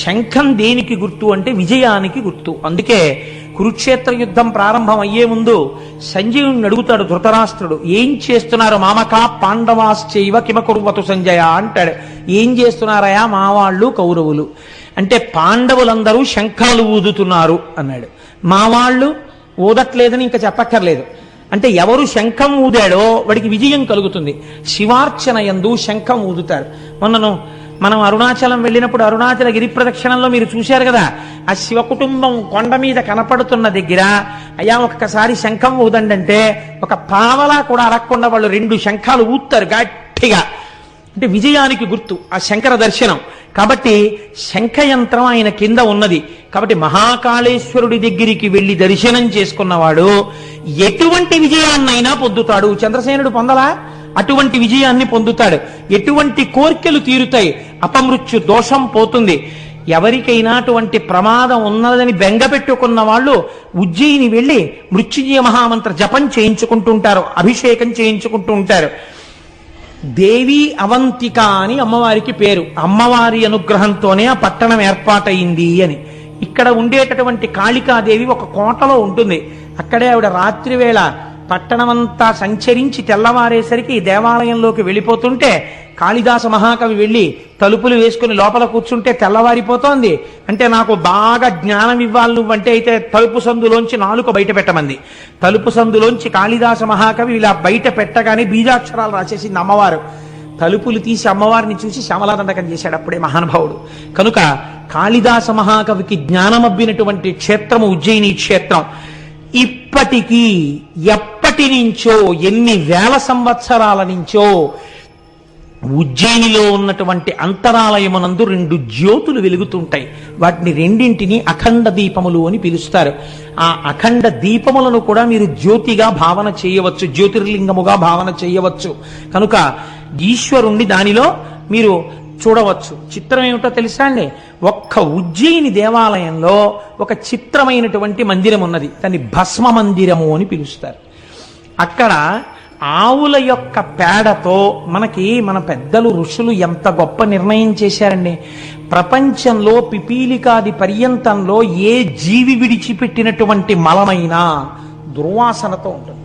శంఖం దేనికి గుర్తు అంటే విజయానికి గుర్తు. అందుకే కురుక్షేత్ర యుద్ధం ప్రారంభం అయ్యే ముందు సంజయుని అడుగుతాడు ధృతరాష్ట్రుడు, ఏం చేస్తున్నారు మామకా పాండవాశ్చైవ కిమకుర్వతు సంజయ అంటాడు. ఏం చేస్తున్నారయా మా వాళ్ళు కౌరవులు అంటే, పాండవులందరూ శంఖాలు ఊదుతున్నారు అన్నాడు. మా వాళ్ళు ఊదట్లేదని ఇంకా చెప్పక్కర్లేదు. అంటే ఎవరు శంఖం ఊదాడో వాడికి విజయం కలుగుతుంది. శివార్చన యందు శంఖం ఊదుతారు. మనం అరుణాచలం వెళ్ళినప్పుడు అరుణాచల గిరి ప్రదక్షిణంలో మీరు చూశారు కదా, ఆ శివ కుటుంబం కొండ మీద కనపడుతున్న దగ్గర అయ్యా ఒక్కసారి శంఖం ఊదండి అంటే ఒక పావలా కూడా అరక్కుండా వాళ్ళు 2 శంఖాలు ఊతారు గట్టిగా. అంటే విజయానికి గుర్తు ఆ శంకర దర్శనం. కాబట్టి శంఖయంత్రం ఆయన కింద ఉన్నది. కాబట్టి మహాకాళేశ్వరుడి దగ్గరికి వెళ్లి దర్శనం చేసుకున్నవాడు ఎటువంటి విజయాన్నైనా పొందుతాడు. చంద్రసేనుడు పొందలా? అటువంటి విజయాన్ని పొందుతాడు. ఎటువంటి కోర్కెలు తీరుతాయి, అపమృత్యు దోషం పోతుంది. ఎవరికైనా అటువంటి ప్రమాదం ఉన్నదని బెంగపెట్టుకున్న వాళ్ళు ఉజ్జయిని వెళ్లి మృత్యుంజయ మహామంత్ర జపం చేయించుకుంటుంటారు, అభిషేకం చేయించుకుంటూ ఉంటారు. దేవి అవంతిక అని అమ్మవారికి పేరు. అమ్మవారి అనుగ్రహంతోనే ఆ పట్టణం ఏర్పాటైంది అని. ఇక్కడ ఉండేటటువంటి కాళికాదేవి ఒక కోటలో ఉంటుంది. అక్కడే ఆవిడ రాత్రి వేళ పట్టణమంతా సంచరించి తెల్లవారేసరికి దేవాలయంలోకి వెళ్ళిపోతుంటే కాళిదాస మహాకవి వెళ్ళి తలుపులు వేసుకుని లోపల కూర్చుంటే తెల్లవారిపోతోంది. అంటే నాకు బాగా జ్ఞానం ఇవ్వాలి నువ్వంటే అయితే తలుపు సందులోంచి నాలుక బయట పెట్టమంది. తలుపు సందులోంచి కాళిదాస మహాకవి ఇలా బయట పెట్టగానే బీజాక్షరాలు రాసేసింది అమ్మవారు. తలుపులు తీసి అమ్మవారిని చూసి శ్యామలాదండకం చేశాడు అప్పుడే మహానుభావుడు. కనుక కాళిదాస మహాకవికి జ్ఞానమబ్బినటువంటి క్షేత్రము ఉజ్జయిని క్షేత్రం. ఇప్పటికీ ఎప్పటి నుంచో, ఎన్ని వేల సంవత్సరాల నుంచో ఉజ్జయినిలో ఉన్నటువంటి అంతరాలయమునందు 2 జ్యోతులు వెలుగుతుంటాయి. వాటిని రెండింటిని అఖండ దీపములు అని పిలుస్తారు. ఆ అఖండ దీపములను కూడా మీరు జ్యోతిగా భావన చేయవచ్చు, జ్యోతిర్లింగముగా భావన చేయవచ్చు. కనుక ఈశ్వరుణ్ణి దానిలో మీరు చూడవచ్చు. చిత్రం ఏమిటో తెలుసా అండి? ఒక్క ఉజ్జయిని దేవాలయంలో ఒక చిత్రమైనటువంటి మందిరం ఉన్నది. దాన్ని భస్మ మందిరము అని పిలుస్తారు. అక్కడ ఆవుల యొక్క పేడతో మన పెద్దలు ఋషులు ఎంత గొప్ప నిర్ణయం చేశారండి. ప్రపంచంలో పిపీలికాది పర్యంతంలో ఏ జీవి విడిచిపెట్టినటువంటి మలమైనా దుర్వాసనతో ఉంటుంది.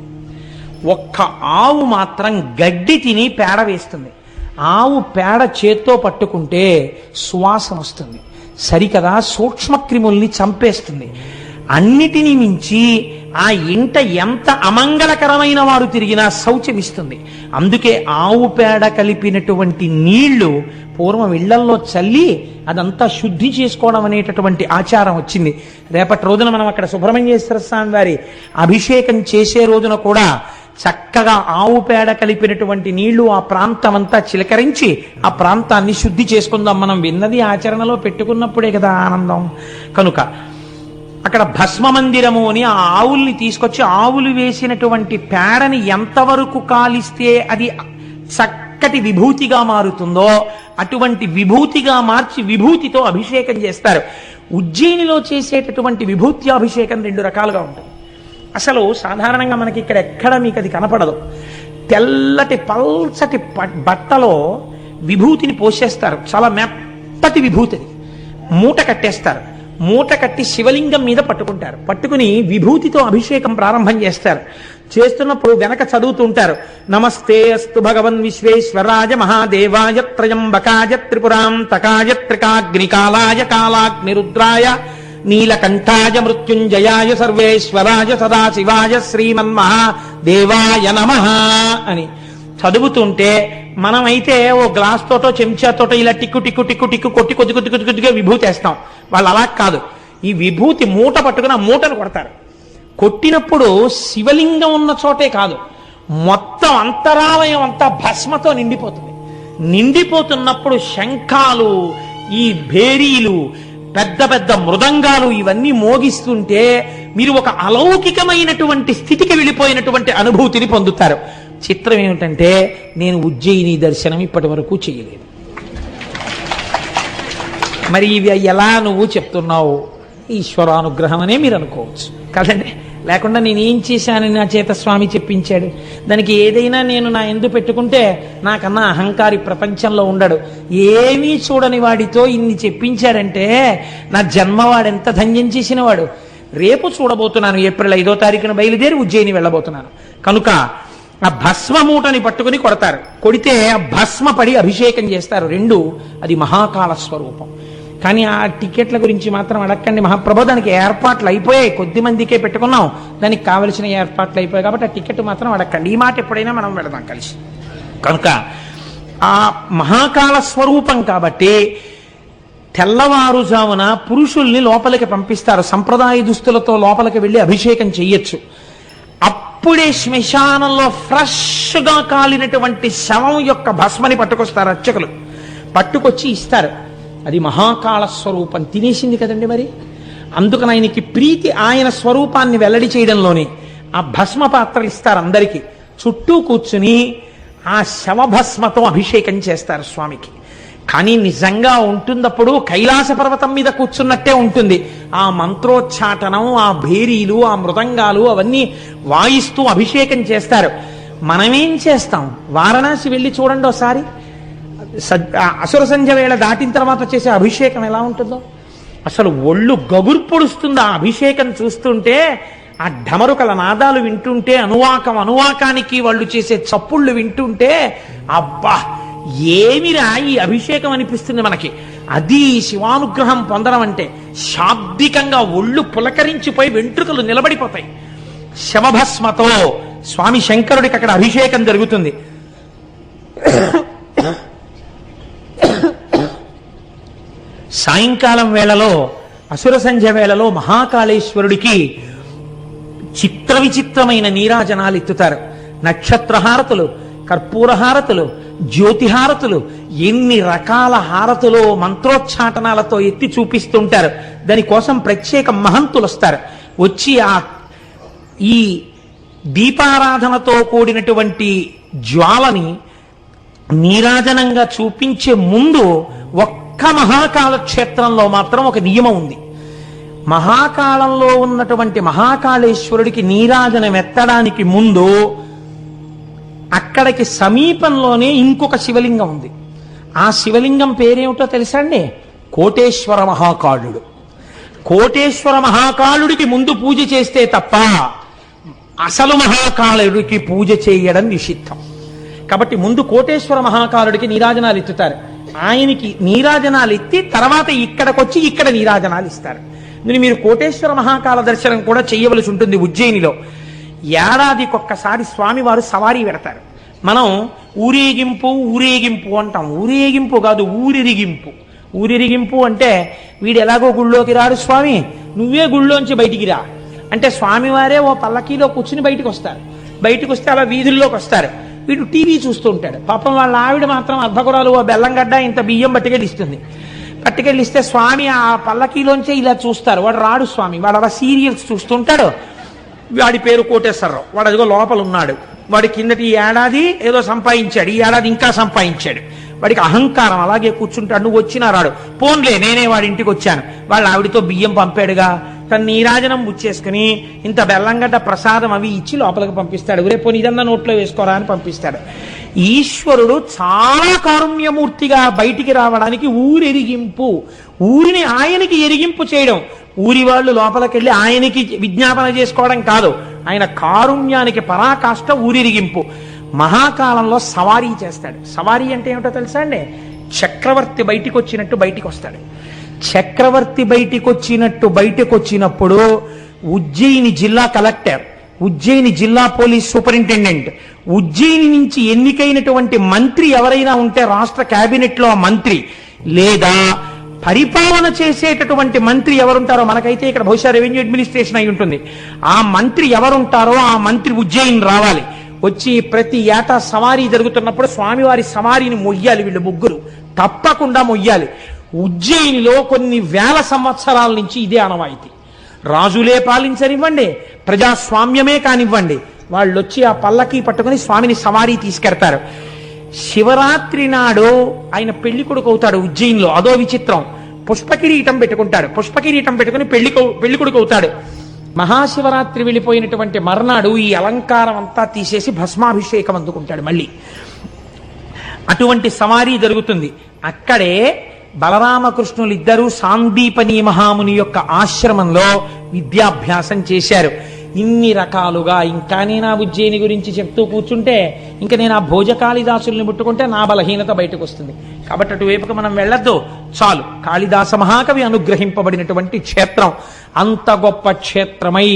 ఒక్క ఆవు మాత్రం గడ్డి తిని పేడ వేస్తుంది. ఆవు పేడ చేత్తో పట్టుకుంటే సువాసన వస్తుంది. సరికదా, సూక్ష్మక్రిముల్ని చంపేస్తుంది. అన్నిటినీ మించి ఆ ఇంట ఎంత అమంగళకరమైన వారు తిరిగినా శౌచమిస్తుంది. అందుకే ఆవు పేడ కలిపినటువంటి నీళ్లు పూర్వం ఇళ్లల్లో చల్లి అదంతా శుద్ధి చేసుకోవడం అనేటటువంటి ఆచారం వచ్చింది. రేపటి రోజున మనం అక్కడ సుబ్రహ్మణ్యేశ్వర స్వామి వారి అభిషేకం చేసే రోజున కూడా చక్కగా ఆవు పేడ కలిపినటువంటి నీళ్లు ఆ ప్రాంతం అంతా చిలకరించి ఆ ప్రాంతాన్ని శుద్ధి చేసుకుందాం. మనం విన్నది ఆచరణలో పెట్టుకున్నప్పుడే కదా ఆనందం. కనుక అక్కడ భస్మ మందిరము అని ఆ ఆవుల్ని తీసుకొచ్చి ఆవులు వేసినటువంటి పేడని ఎంతవరకు కాలిస్తే అది చక్కటి విభూతిగా మారుతుందో అటువంటి విభూతిగా మార్చి విభూతితో అభిషేకం చేస్తారు. ఉజ్జయినిలో చేసేటటువంటి విభూతి అభిషేకం 2 రకాలుగా ఉంటుంది. అసలు సాధారణంగా మనకి ఇక్కడ ఎక్కడ మీకు అది కనపడదు. తెల్లటి పల్చటి బట్టలో విభూతిని పోసేస్తారు. చాలా మెత్తటి విభూతిని మూట కట్టేస్తారు. మూట కట్టి శివలింగం మీద పట్టుకుంటారు. పట్టుకుని విభూతితో అభిషేకం ప్రారంభం చేస్తారు. చేస్తున్నప్పుడు వెనక చదువుతుంటారు, నమస్తే అస్తు భగవన్ విశ్వేశ్వరాయ మహాదేవాయ త్రయంబకాయ త్రిపురాంతకాయ త్రికాగ్నికాలాయ కాలాగ్నిరుద్రాయ నీలకంఠాయ మృత్యుంజయాయ సర్వేశ్వరాయ సదాశివాయ శ్రీమన్మహాదేవాయ నమః అని చదువుతుంటే మనమైతే ఓ గ్లాస్ తోటో చెంచాతోటో ఇలా టిక్కు టిక్కు టిక్కు టిక్కు కొట్టి కొద్ది కొద్ది కొద్ది కొద్దిగా విభూతి వేస్తాం. వాళ్ళు అలా కాదు, ఈ విభూతి మూట పట్టుకుని ఆ మూటను కొడతారు. కొట్టినప్పుడు శివలింగం ఉన్న చోటే కాదు, మొత్తం అంతరాలయం అంతా భస్మతో నిండిపోతుంది. నిండిపోతున్నప్పుడు శంఖాలు, ఈ భేరీలు, పెద్ద పెద్ద మృదంగాలు ఇవన్నీ మోగిస్తుంటే మీరు ఒక అలౌకికమైనటువంటి స్థితికి వెళ్ళిపోయినటువంటి అనుభూతిని పొందుతారు. చిత్రం ఏమిటంటే నేను ఉజ్జయిని దర్శనం ఇప్పటి వరకు చేయలేదు. మరి ఇవి ఎలా నువ్వు చెప్తున్నావు? ఈశ్వరానుగ్రహం అనే మీరు అనుకోవచ్చు కదండి. లేకుండా నేనేం చేశానని నా చేత స్వామి చెప్పించాడు. దానికి ఏదైనా నేను నా ఎందు పెట్టుకుంటే నాకన్నా అహంకారి ప్రపంచంలో ఉండడు. ఏమీ చూడని వాడితో ఇన్ని చెప్పించాడంటే నా జన్మ వాడెంత ధన్యం చేసిన వాడు. రేపు చూడబోతున్నాను. ఏప్రిల్ 5వ తారీఖున బయలుదేరి ఉజ్జయిని వెళ్ళబోతున్నాను. కనుక ఆ భస్మ మూటని పట్టుకుని కొడతారు. కొడితే ఆ భస్మ పడి అభిషేకం చేస్తారు. 2 అది మహాకాళ స్వరూపం. కానీ ఆ టికెట్ల గురించి మాత్రం అడగండి మహాప్రభు. దానికి ఏర్పాట్లు అయిపోయాయి, కొద్ది మందికే పెట్టుకున్నాం, దానికి కావలసిన ఏర్పాట్లు అయిపోయాయి కాబట్టి ఆ టికెట్ మాత్రం అడగండి. ఈ మాట ఎప్పుడైనా మనం వెళదాం కలిసి. కనుక ఆ మహాకాళ స్వరూపం కాబట్టి తెల్లవారుజామున పురుషుల్ని లోపలికి పంపిస్తారు. సంప్రదాయ దుస్తులతో లోపలికి వెళ్ళి అభిషేకం చెయ్యొచ్చు. అప్పుడే శ్మశానంలో ఫ్రెష్గా కాలినటువంటి శవం యొక్క భస్మని పట్టుకొస్తారు అర్చకులు. పట్టుకొచ్చి ఇస్తారు. అది మహాకాళ స్వరూపం తినేసింది కదండి. మరి అందుకని ఆయనకి ప్రీతి ఆయన స్వరూపాన్ని వెల్లడి చేయడంలోనే ఆ భస్మ పాత్రలు ఇస్తారు అందరికీ. చుట్టూ కూర్చుని ఆ శవభస్మతో అభిషేకం చేస్తారు స్వామికి. కానీ నిజంగా ఉంటున్నప్పుడు కైలాస పర్వతం మీద కూర్చున్నట్టే ఉంటుంది. ఆ మంత్రోచ్చాటనం, ఆ భేరీలు, ఆ మృదంగాలు అవన్నీ వాయిస్తూ అభిషేకం చేస్తారు. మనమేం చేస్తాం? వారణాసి వెళ్ళి చూడండి ఒకసారి. అసుర సంధ్య వేళ దాటిన తర్వాత చేసే అభిషేకం ఎలా ఉంటుందో అసలు ఒళ్ళు గగుర్పొడుస్తుంది. ఆ అభిషేకం చూస్తుంటే, ఆ ఢమరుకల నాదాలు వింటుంటే, అనువాకానికి వాళ్ళు చేసే చప్పుళ్ళు వింటుంటే అబ్బా ఏమిరా ఈ అభిషేకం అనిపిస్తుంది మనకి. అది శివానుగ్రహం పొందడం అంటే. శాబ్దికంగా ఒళ్ళు పులకరించిపోయి వెంట్రుకలు నిలబడిపోతాయి. శవభస్మతో స్వామి శంకరుడికి అక్కడ అభిషేకం జరుగుతుంది. సాయంకాలం వేళలో, అసుర సంధ్య వేళలో మహాకాళేశ్వరుడికి చిత్ర విచిత్రమైన నీరాజనాలు ఎత్తుతారు. నక్షత్రహారతులు, కర్పూరహారతులు, జ్యోతిహారతులు, ఎన్ని రకాల హారతులు మంత్రోచ్చాటనాలతో ఎత్తి చూపిస్తుంటారు. దానికోసం ప్రత్యేక మహంతులు వస్తారు. వచ్చి ఈ దీపారాధనతో కూడినటువంటి జ్వాలని నీరాజనంగా చూపించే ముందు ఒక్క మహాకాళ క్షేత్రంలో మాత్రం ఒక నియమం ఉంది. మహాకాళంలో ఉన్నటువంటి మహాకాళేశ్వరుడికి నీరాజనం ఎత్తడానికి ముందు అక్కడికి సమీపంలోనే ఇంకొక శివలింగం ఉంది. ఆ శివలింగం పేరేమిటో తెలుసా అండి? కోటేశ్వర మహాకాళుడు. కోటేశ్వర మహాకాళుడికి ముందు పూజ చేస్తే తప్ప అసలు మహాకాళుడికి పూజ చేయడం నిషిద్ధం. కాబట్టి ముందు కోటేశ్వర మహాకాళుడికి నీరాజనాలు ఎత్తుతారు. ఆయనకి నీరాజనాలు ఎత్తి తర్వాత ఇక్కడికొచ్చి ఇక్కడ నీరాజనాలు ఇస్తారు. మీరు కోటేశ్వర మహాకాళ దర్శనం కూడా చేయవలసి ఉంటుంది ఉజ్జయినిలో. ఏడాదికొక్కసారి స్వామివారు సవారీ పెడతారు. మనం ఊరేగింపు అంటాం. ఊరేగింపు కాదు, ఊరిరిగింపు. ఊరిరిగింపు అంటే వీడు ఎలాగో గుళ్ళోకి రాడు స్వామి, నువ్వే గుళ్ళోంచి బయటికి రా అంటే స్వామివారే ఓ పల్లకీలో కూర్చుని బయటికి వస్తారు. బయటకు వస్తే అలా వీధుల్లోకి వస్తారు. వీడు టీవీ చూస్తూ ఉంటాడు. పాపం వాళ్ళ ఆవిడ మాత్రం అర్ధకురాలు బెల్లంగడ్డ ఇంత బియ్యం పట్టుకెళ్ళిస్తే స్వామి ఆ పల్లకీలోంచే ఇలా చూస్తారు. వాడు రాడు స్వామి, వాడు అలా సీరియల్స్ చూస్తుంటాడు. వాడి పేరు కోటేశ్వరరావు, వాడు అదిగో లోపల ఉన్నాడు. వాడి కిందటి ఏడాది ఏదో సంపాదించాడు, ఈ ఏడాది ఇంకా సంపాదించాడు. వాడికి అహంకారం, అలాగే కూర్చుంటాడు. నువ్వు వచ్చినా రాడు. పోన్లే నేనే వాడి ఇంటికి వచ్చాను, వాళ్ళ ఆవిడితో బియ్యం పంపాడుగా, తన నీరాజనం బుచ్చేసుకుని ఇంత బెల్లంగడ్డ ప్రసాదం అవి ఇచ్చి లోపలికి పంపిస్తాడు. రేపు పోనీ ఇదన్నా నోట్లో వేసుకోరా అని పంపిస్తాడు. ఈశ్వరుడు చాలా కారుణ్యమూర్తిగా బయటికి రావడానికి ఊరెరిగింపు, ఊరిని ఆయనకి ఎరిగింపు చేయడం. ఊరి వాళ్ళు లోపలికెళ్ళి ఆయనకి విజ్ఞాపన చేసుకోవడం కాదు, ఆయన కారుణ్యానికి పరాకాష్ట ఊరిరిగింపు. మహాకాలంలో సవారీ చేస్తాడు. సవారీ అంటే ఏమిటో తెలుసా అండి? చక్రవర్తి బయటికి వచ్చినట్టు బయటికి వస్తాడు. చక్రవర్తి బయటికి వచ్చినప్పుడు ఉజ్జయిని జిల్లా కలెక్టర్, ఉజ్జయిని జిల్లా పోలీస్ సూపరింటెండెంట్, ఉజ్జయిని నుంచి ఎన్నికైనటువంటి మంత్రి ఎవరైనా ఉంటే రాష్ట్ర కేబినెట్ లో మంత్రి, లేదా పరిపాలన చేసేటటువంటి మంత్రి ఎవరుంటారో, మనకైతే ఇక్కడ బహుశా రెవెన్యూ అడ్మినిస్ట్రేషన్ అయి ఉంటుంది, ఆ మంత్రి ఎవరుంటారో ఆ మంత్రి ఉజ్జయిని రావాలి. వచ్చి ప్రతి ఏటా సవారీ జరుగుతున్నప్పుడు స్వామివారి సవారీని మొయ్యాలి. వీళ్ళు ముగ్గురు తప్పకుండా మొయ్యాలి. ఉజ్జయినిలో కొన్ని వేల సంవత్సరాల నుంచి ఇదే ఆనవాయితీ. రాజులే పాలించనివ్వండి, ప్రజాస్వామ్యమే కానివ్వండి, వాళ్ళు వచ్చి ఆ పల్లకి పట్టుకుని స్వామిని సవారీ తీసుకెడతారు. శివరాత్రి నాడు ఆయన పెళ్లి కొడుకు అవుతాడు ఉజ్జయినిలో. అదో విచిత్రం. పుష్పకిరీటం పెట్టుకుంటాడు. పుష్పకిరీటం పెట్టుకుని పెళ్లి కొడుకు అవుతాడు. మహాశివరాత్రి వెళ్ళిపోయినటువంటి మర్నాడు ఈ అలంకారం అంతా తీసేసి భస్మాభిషేకం అందుకుంటాడు మళ్ళీ. అటువంటి సవారీ జరుగుతుంది. అక్కడే బలరామకృష్ణులు ఇద్దరూ సాందీపని మహాముని యొక్క ఆశ్రమంలో విద్యాభ్యాసం చేశారు. ఇన్ని రకాలుగా ఇంకా నేను ఆ ఉజ్జయిని గురించి చెప్తూ కూర్చుంటే ఇంకా నేను ఆ భోజకాళిదాసుల్ని ముట్టుకుంటే నా బలహీనత బయటకు వస్తుంది. కాబట్టి అటువైపుకి మనం వెళ్ళొద్దు, చాలు. కాళిదాస మహాకవి అనుగ్రహింపబడినటువంటి క్షేత్రం, అంత గొప్ప క్షేత్రమై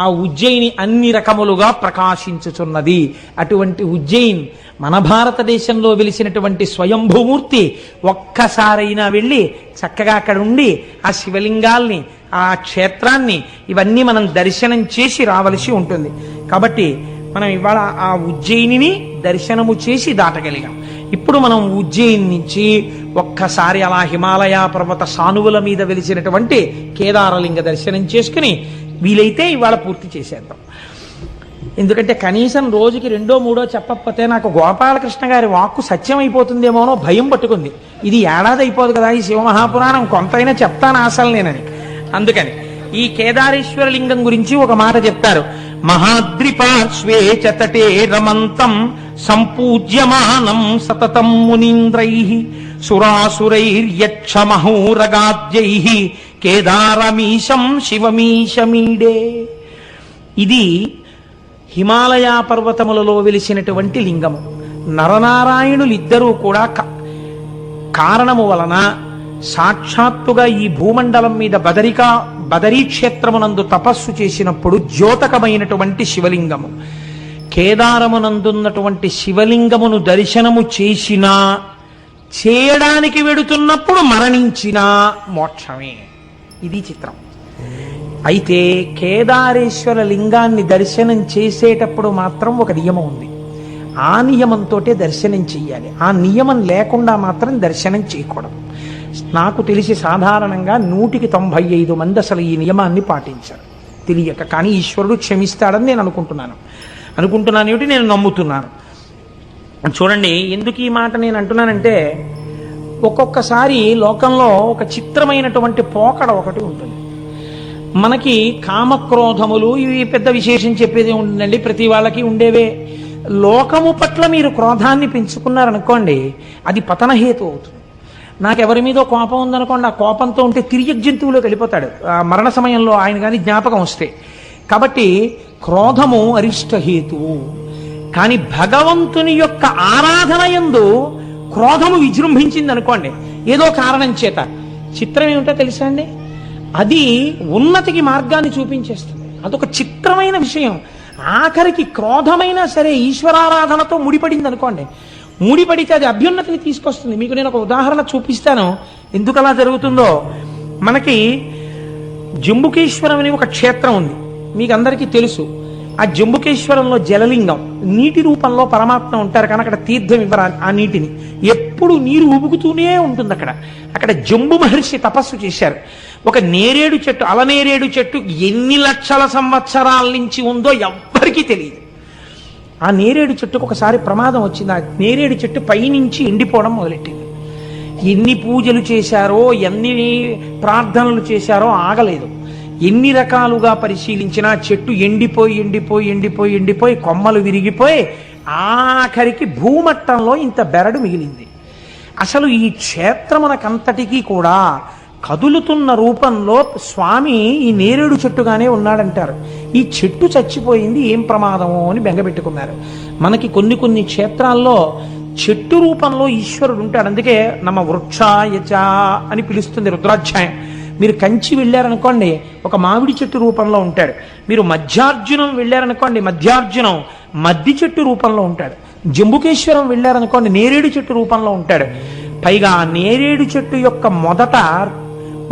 ఆ ఉజ్జయిని అన్ని రకములుగా ప్రకాశించుచున్నది. అటువంటి ఉజ్జయిన్ మన భారతదేశంలో వెలిసినటువంటి స్వయంభూమూర్తి. ఒక్కసారైనా వెళ్ళి చక్కగా అక్కడ ఉండి ఆ శివలింగాల్ని, ఆ క్షేత్రాన్ని, ఇవన్నీ మనం దర్శనం చేసి రావలసి ఉంటుంది. కాబట్టి మనం ఇవాళ ఆ ఉజ్జయినిని దర్శనము చేసి దాటగలిగాం. ఇప్పుడు మనం ఉజ్జయిని నుంచి ఒక్కసారి అలా హిమాలయ పర్వత సానువుల మీద వెలిసినటువంటి కేదారలింగ దర్శనం చేసుకుని వీలైతే ఇవాళ పూర్తి చేసేద్దాం. ఎందుకంటే కనీసం రోజుకి 2, 3 చెప్పకపోతే నాకు గోపాలకృష్ణ గారి వాక్కు సత్యం అయిపోతుందేమోనో భయం పట్టుకుంది. ఇది ఏడాది అయిపోదు కదా ఈ శివమహాపురాణం, కొంతైనా చెప్తాను అసలు నేనని. అందుకని ఈ కేదారేశ్వర లింగం గురించి ఒక మాట చెప్తారు. మహాద్రిపార్శ్వే చతటే రమంతం సంపూజ్యమానం సతతం మునీంద్రైః సురాసురైర్యక్షమహోరగాద్యైః కేదారమీశం శివమీశమీడే. ఇది హిమాలయ పర్వతములలో వెలిసినటువంటి లింగము. నరనారాయణులిద్దరూ కూడా కారణము వలన సాక్షాత్తుగా ఈ భూమండలం మీద బదరీ క్షేత్రమునందు తపస్సు చేసినప్పుడు ద్యోతకమైనటువంటి శివలింగము. కేదారమునందున్నటువంటి శివలింగమును దర్శనము చేసినా, చేయడానికి వెడుతున్నప్పుడు మరణించినా మోక్షమే. ఇది చిత్రం. అయితే కేదారేశ్వర లింగాన్ని దర్శనం చేసేటప్పుడు మాత్రం ఒక నియమం ఉంది. ఆ నియమంతో దర్శనం చెయ్యాలి. ఆ నియమం లేకుండా మాత్రం దర్శనం చేయకూడదు. నాకు తెలిసి సాధారణంగా 195 మంది అసలు ఈ నియమాన్ని పాటించారు తెలియక. కానీ ఈశ్వరుడు క్షమిస్తాడని నేను అనుకుంటున్నాను ఏమిటి, నేను నమ్ముతున్నాను. చూడండి, ఎందుకు ఈ మాట నేను అంటున్నానంటే, ఒక్కొక్కసారి లోకంలో ఒక చిత్రమైనటువంటి పోకడ ఒకటి ఉంటుంది. మనకి కామక్రోధములు ఇవి పెద్ద విశేషం చెప్పేది ఉండండి, ప్రతి వాళ్ళకి ఉండేవే. లోకము పట్ల మీరు క్రోధాన్ని పెంచుకున్నారనుకోండి, అది పతనహేతు అవుతుంది. నాకు ఎవరి మీదో కోపం ఉందనుకోండి, ఆ కోపంతో ఉంటే తిరిగి జంతువులోకి వెళ్ళిపోతాడు మరణ సమయంలో ఆయన కానీ జ్ఞాపకం వస్తే. కాబట్టి క్రోధము అరిష్టహేతువు. కానీ భగవంతుని యొక్క ఆరాధన యందు క్రోధము విజృంభించింది అనుకోండి ఏదో కారణం చేత, చిత్రం ఏమిటో తెలుసా అండి, అది ఉన్నతికి మార్గాన్ని చూపించేస్తుంది. అదొక చిత్రమైన విషయం. ఆఖరికి క్రోధమైనా సరే ఈశ్వరారాధనతో ముడిపడింది అనుకోండి, ముడిపడితే అది అభ్యున్నతిని తీసుకొస్తుంది. మీకు నేను ఒక ఉదాహరణ చూపిస్తాను ఎందుకు అలా జరుగుతుందో. మనకి జంబుకేశ్వరం అని ఒక క్షేత్రం ఉంది, మీకు అందరికీ తెలుసు. ఆ జంబుకేశ్వరంలో జలలింగం, నీటి రూపంలో పరమాత్మ ఉంటారు కానీ అక్కడ తీర్థం ఇవ్వరు ఆ నీటిని, ఎప్పుడు నీరు ఉబుకుతూనే ఉంటుంది అక్కడ. అక్కడ జంబు మహర్షి తపస్సు చేశారు. ఒక నేరేడు చెట్టు, అలనేరేడు చెట్టు ఎన్ని లక్షల సంవత్సరాల నుంచి ఉందో ఎవ్వరికీ తెలియదు. ఆ నేరేడు చెట్టుకు ఒకసారి ప్రమాదం వచ్చింది. ఆ నేరేడు చెట్టు పైనుంచి ఎండిపోవడం మొదలెట్టింది. ఎన్ని పూజలు చేశారో, ఎన్ని ప్రార్థనలు చేశారో ఆగలేదు. ఎన్ని రకాలుగా పరిశీలించినా చెట్టు ఎండిపోయి ఎండిపోయి ఎండిపోయి ఎండిపోయి కొమ్మలు విరిగిపోయి ఆఖరికి భూమట్టంలో ఇంత బెరడు మిగిలింది. అసలు ఈ క్షేత్రమునకంతటికీ కూడా కదులుతున్న రూపంలో స్వామి ఈ నేరేడు చెట్టుగానే ఉన్నాడంటారు. ఈ చెట్టు చచ్చిపోయింది, ఏం ప్రమాదమో అని బెంగపెట్టుకున్నారు. మనకి కొన్ని కొన్ని క్షేత్రాల్లో చెట్టు రూపంలో ఈశ్వరుడు ఉంటాడు. అందుకే నమ వృక్షాయచ అని పిలుస్తుంది రుద్రాధ్యాయం. మీరు కంచి వెళ్ళారనుకోండి, ఒక మామిడి చెట్టు రూపంలో ఉంటాడు. మీరు మధ్యార్జునం వెళ్ళారనుకోండి, మధ్యార్జునం మద్ది చెట్టు రూపంలో ఉంటాడు. జంబుకేశ్వరం వెళ్ళారనుకోండి, నేరేడు చెట్టు రూపంలో ఉంటాడు. పైగా ఆ నేరేడు చెట్టు యొక్క మొదట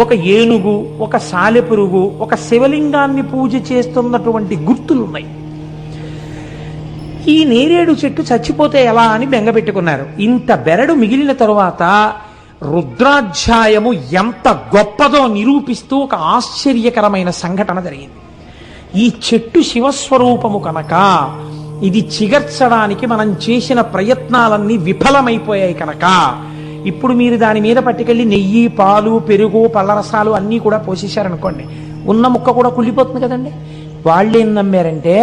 ఒక ఏనుగు, ఒక సాలెపురుగు, ఒక శివలింగాన్ని పూజ చేస్తున్నటువంటి గుర్తులున్నాయి. ఈ నేరేడు చెట్టు చచ్చిపోతే ఎలా అని బెంగపెట్టుకున్నారు. ఇంత బెరడు మిగిలిన తరువాత రుద్రాధ్యాయము ఎంత గొప్పదో నిరూపిస్తూ ఒక ఆశ్చర్యకరమైన సంఘటన జరిగింది. ఈ చెట్టు శివస్వరూపము కనుక ఇది చిగర్చడానికి మనం చేసిన ప్రయత్నాలన్నీ విఫలమైపోయాయి కనుక ఇప్పుడు మీరు దాని మీద పట్టుకెళ్ళి నెయ్యి, పాలు, పెరుగు, పళ్ళరసాలు అన్నీ కూడా పోసేశారనుకోండి, ఉన్న ముక్క కూడా కుళ్ళిపోతుంది కదండి. వాళ్ళేం నమ్మారంటే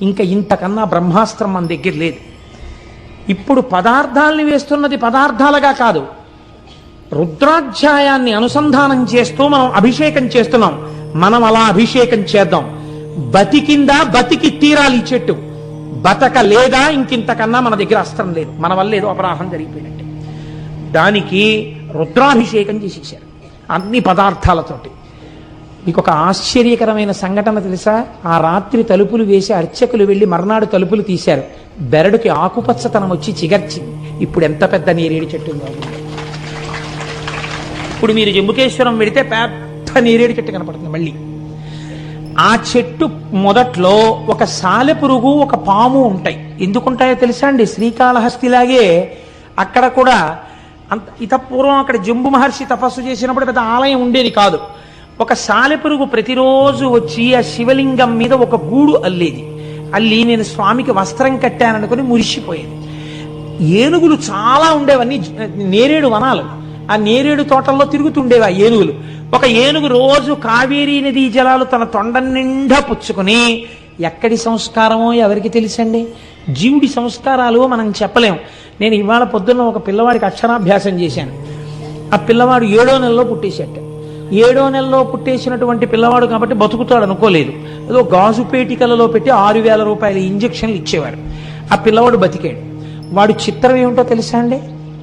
ఇంకా ఇంతకన్నా బ్రహ్మాస్త్రం మన దగ్గర లేదు. ఇప్పుడు పదార్థాలని వేస్తున్నది పదార్థాలుగా కాదు, రుద్రాధ్యాయాన్ని అనుసంధానం చేస్తూ మనం అభిషేకం చేస్తున్నాం. మనం అలా అభిషేకం చేద్దాం. బతికిందా, బతికి తీరాలి ఈ చెట్టు. బతక లేదా ఇంకింతకన్నా మన దగ్గర అస్త్రం లేదు. మన వల్ల ఏదో అపరాధం జరిగిపోయినట్టే. దానికి రుద్రాభిషేకం చేసేసారు అన్ని పదార్థాలతోటి. మీకు ఒక ఆశ్చర్యకరమైన సంఘటన తెలుసా? ఆ రాత్రి తలుపులు వేసి అర్చకులు వెళ్ళి మర్నాడు తలుపులు తీశారు. బెరడుకి ఆకుపచ్చతనం వచ్చి చిగర్చింది. ఇప్పుడు ఎంత పెద్ద నేరేడు చెట్టు ఉందో. ఇప్పుడు మీరు జంబుకేశ్వరం వెడితే పెద్ద నేరేడు చెట్టు కనపడుతుంది. మళ్ళీ ఆ చెట్టు మొదట్లో ఒక సాలెపురుగు, ఒక పాము ఉంటాయి. ఎందుకుంటాయో తెలుసా అండి? శ్రీకాళహస్తిలాగే అక్కడ కూడా పూర్వం అక్కడ జంబు మహర్షి తపస్సు చేసినప్పుడు పెద్ద ఆలయం ఉండేది కాదు. ఒక సాలెపురుగు ప్రతిరోజు వచ్చి ఆ శివలింగం మీద ఒక గూడు అల్లేది. అల్లి నేను స్వామికి వస్త్రం కట్టాననుకుని మురిసిపోయేది. ఏనుగులు చాలా ఉండేవన్నీ నేరేడు వనాలు. ఆ నేరేడు తోటల్లో తిరుగుతుండేవి ఆ ఏనుగులు. ఒక ఏనుగు రోజు కావేరీ నదీ జలాలు తన తొండ నిండా పుచ్చుకుని, ఎక్కడి సంస్కారమో ఎవరికి తెలుసండి? జీవుడి సంస్కారాలు మనం చెప్పలేం. నేను ఇవాళ పొద్దున్న ఒక పిల్లవాడికి అక్షరాభ్యాసం చేశాను. ఆ పిల్లవాడు 7వ నెలలో పుట్టేశాట. 7వ నెలలో పుట్టేసినటువంటి పిల్లవాడు కాబట్టి బతుకుతాడు అనుకోలేదు. ఏదో గాజు పేటికలలో పెట్టి 6,000 రూపాయల ఇంజక్షన్లు ఇచ్చేవారు. ఆ పిల్లవాడు బతికాడు. వాడు చిత్రం ఏమిటో తెలుసా అండి?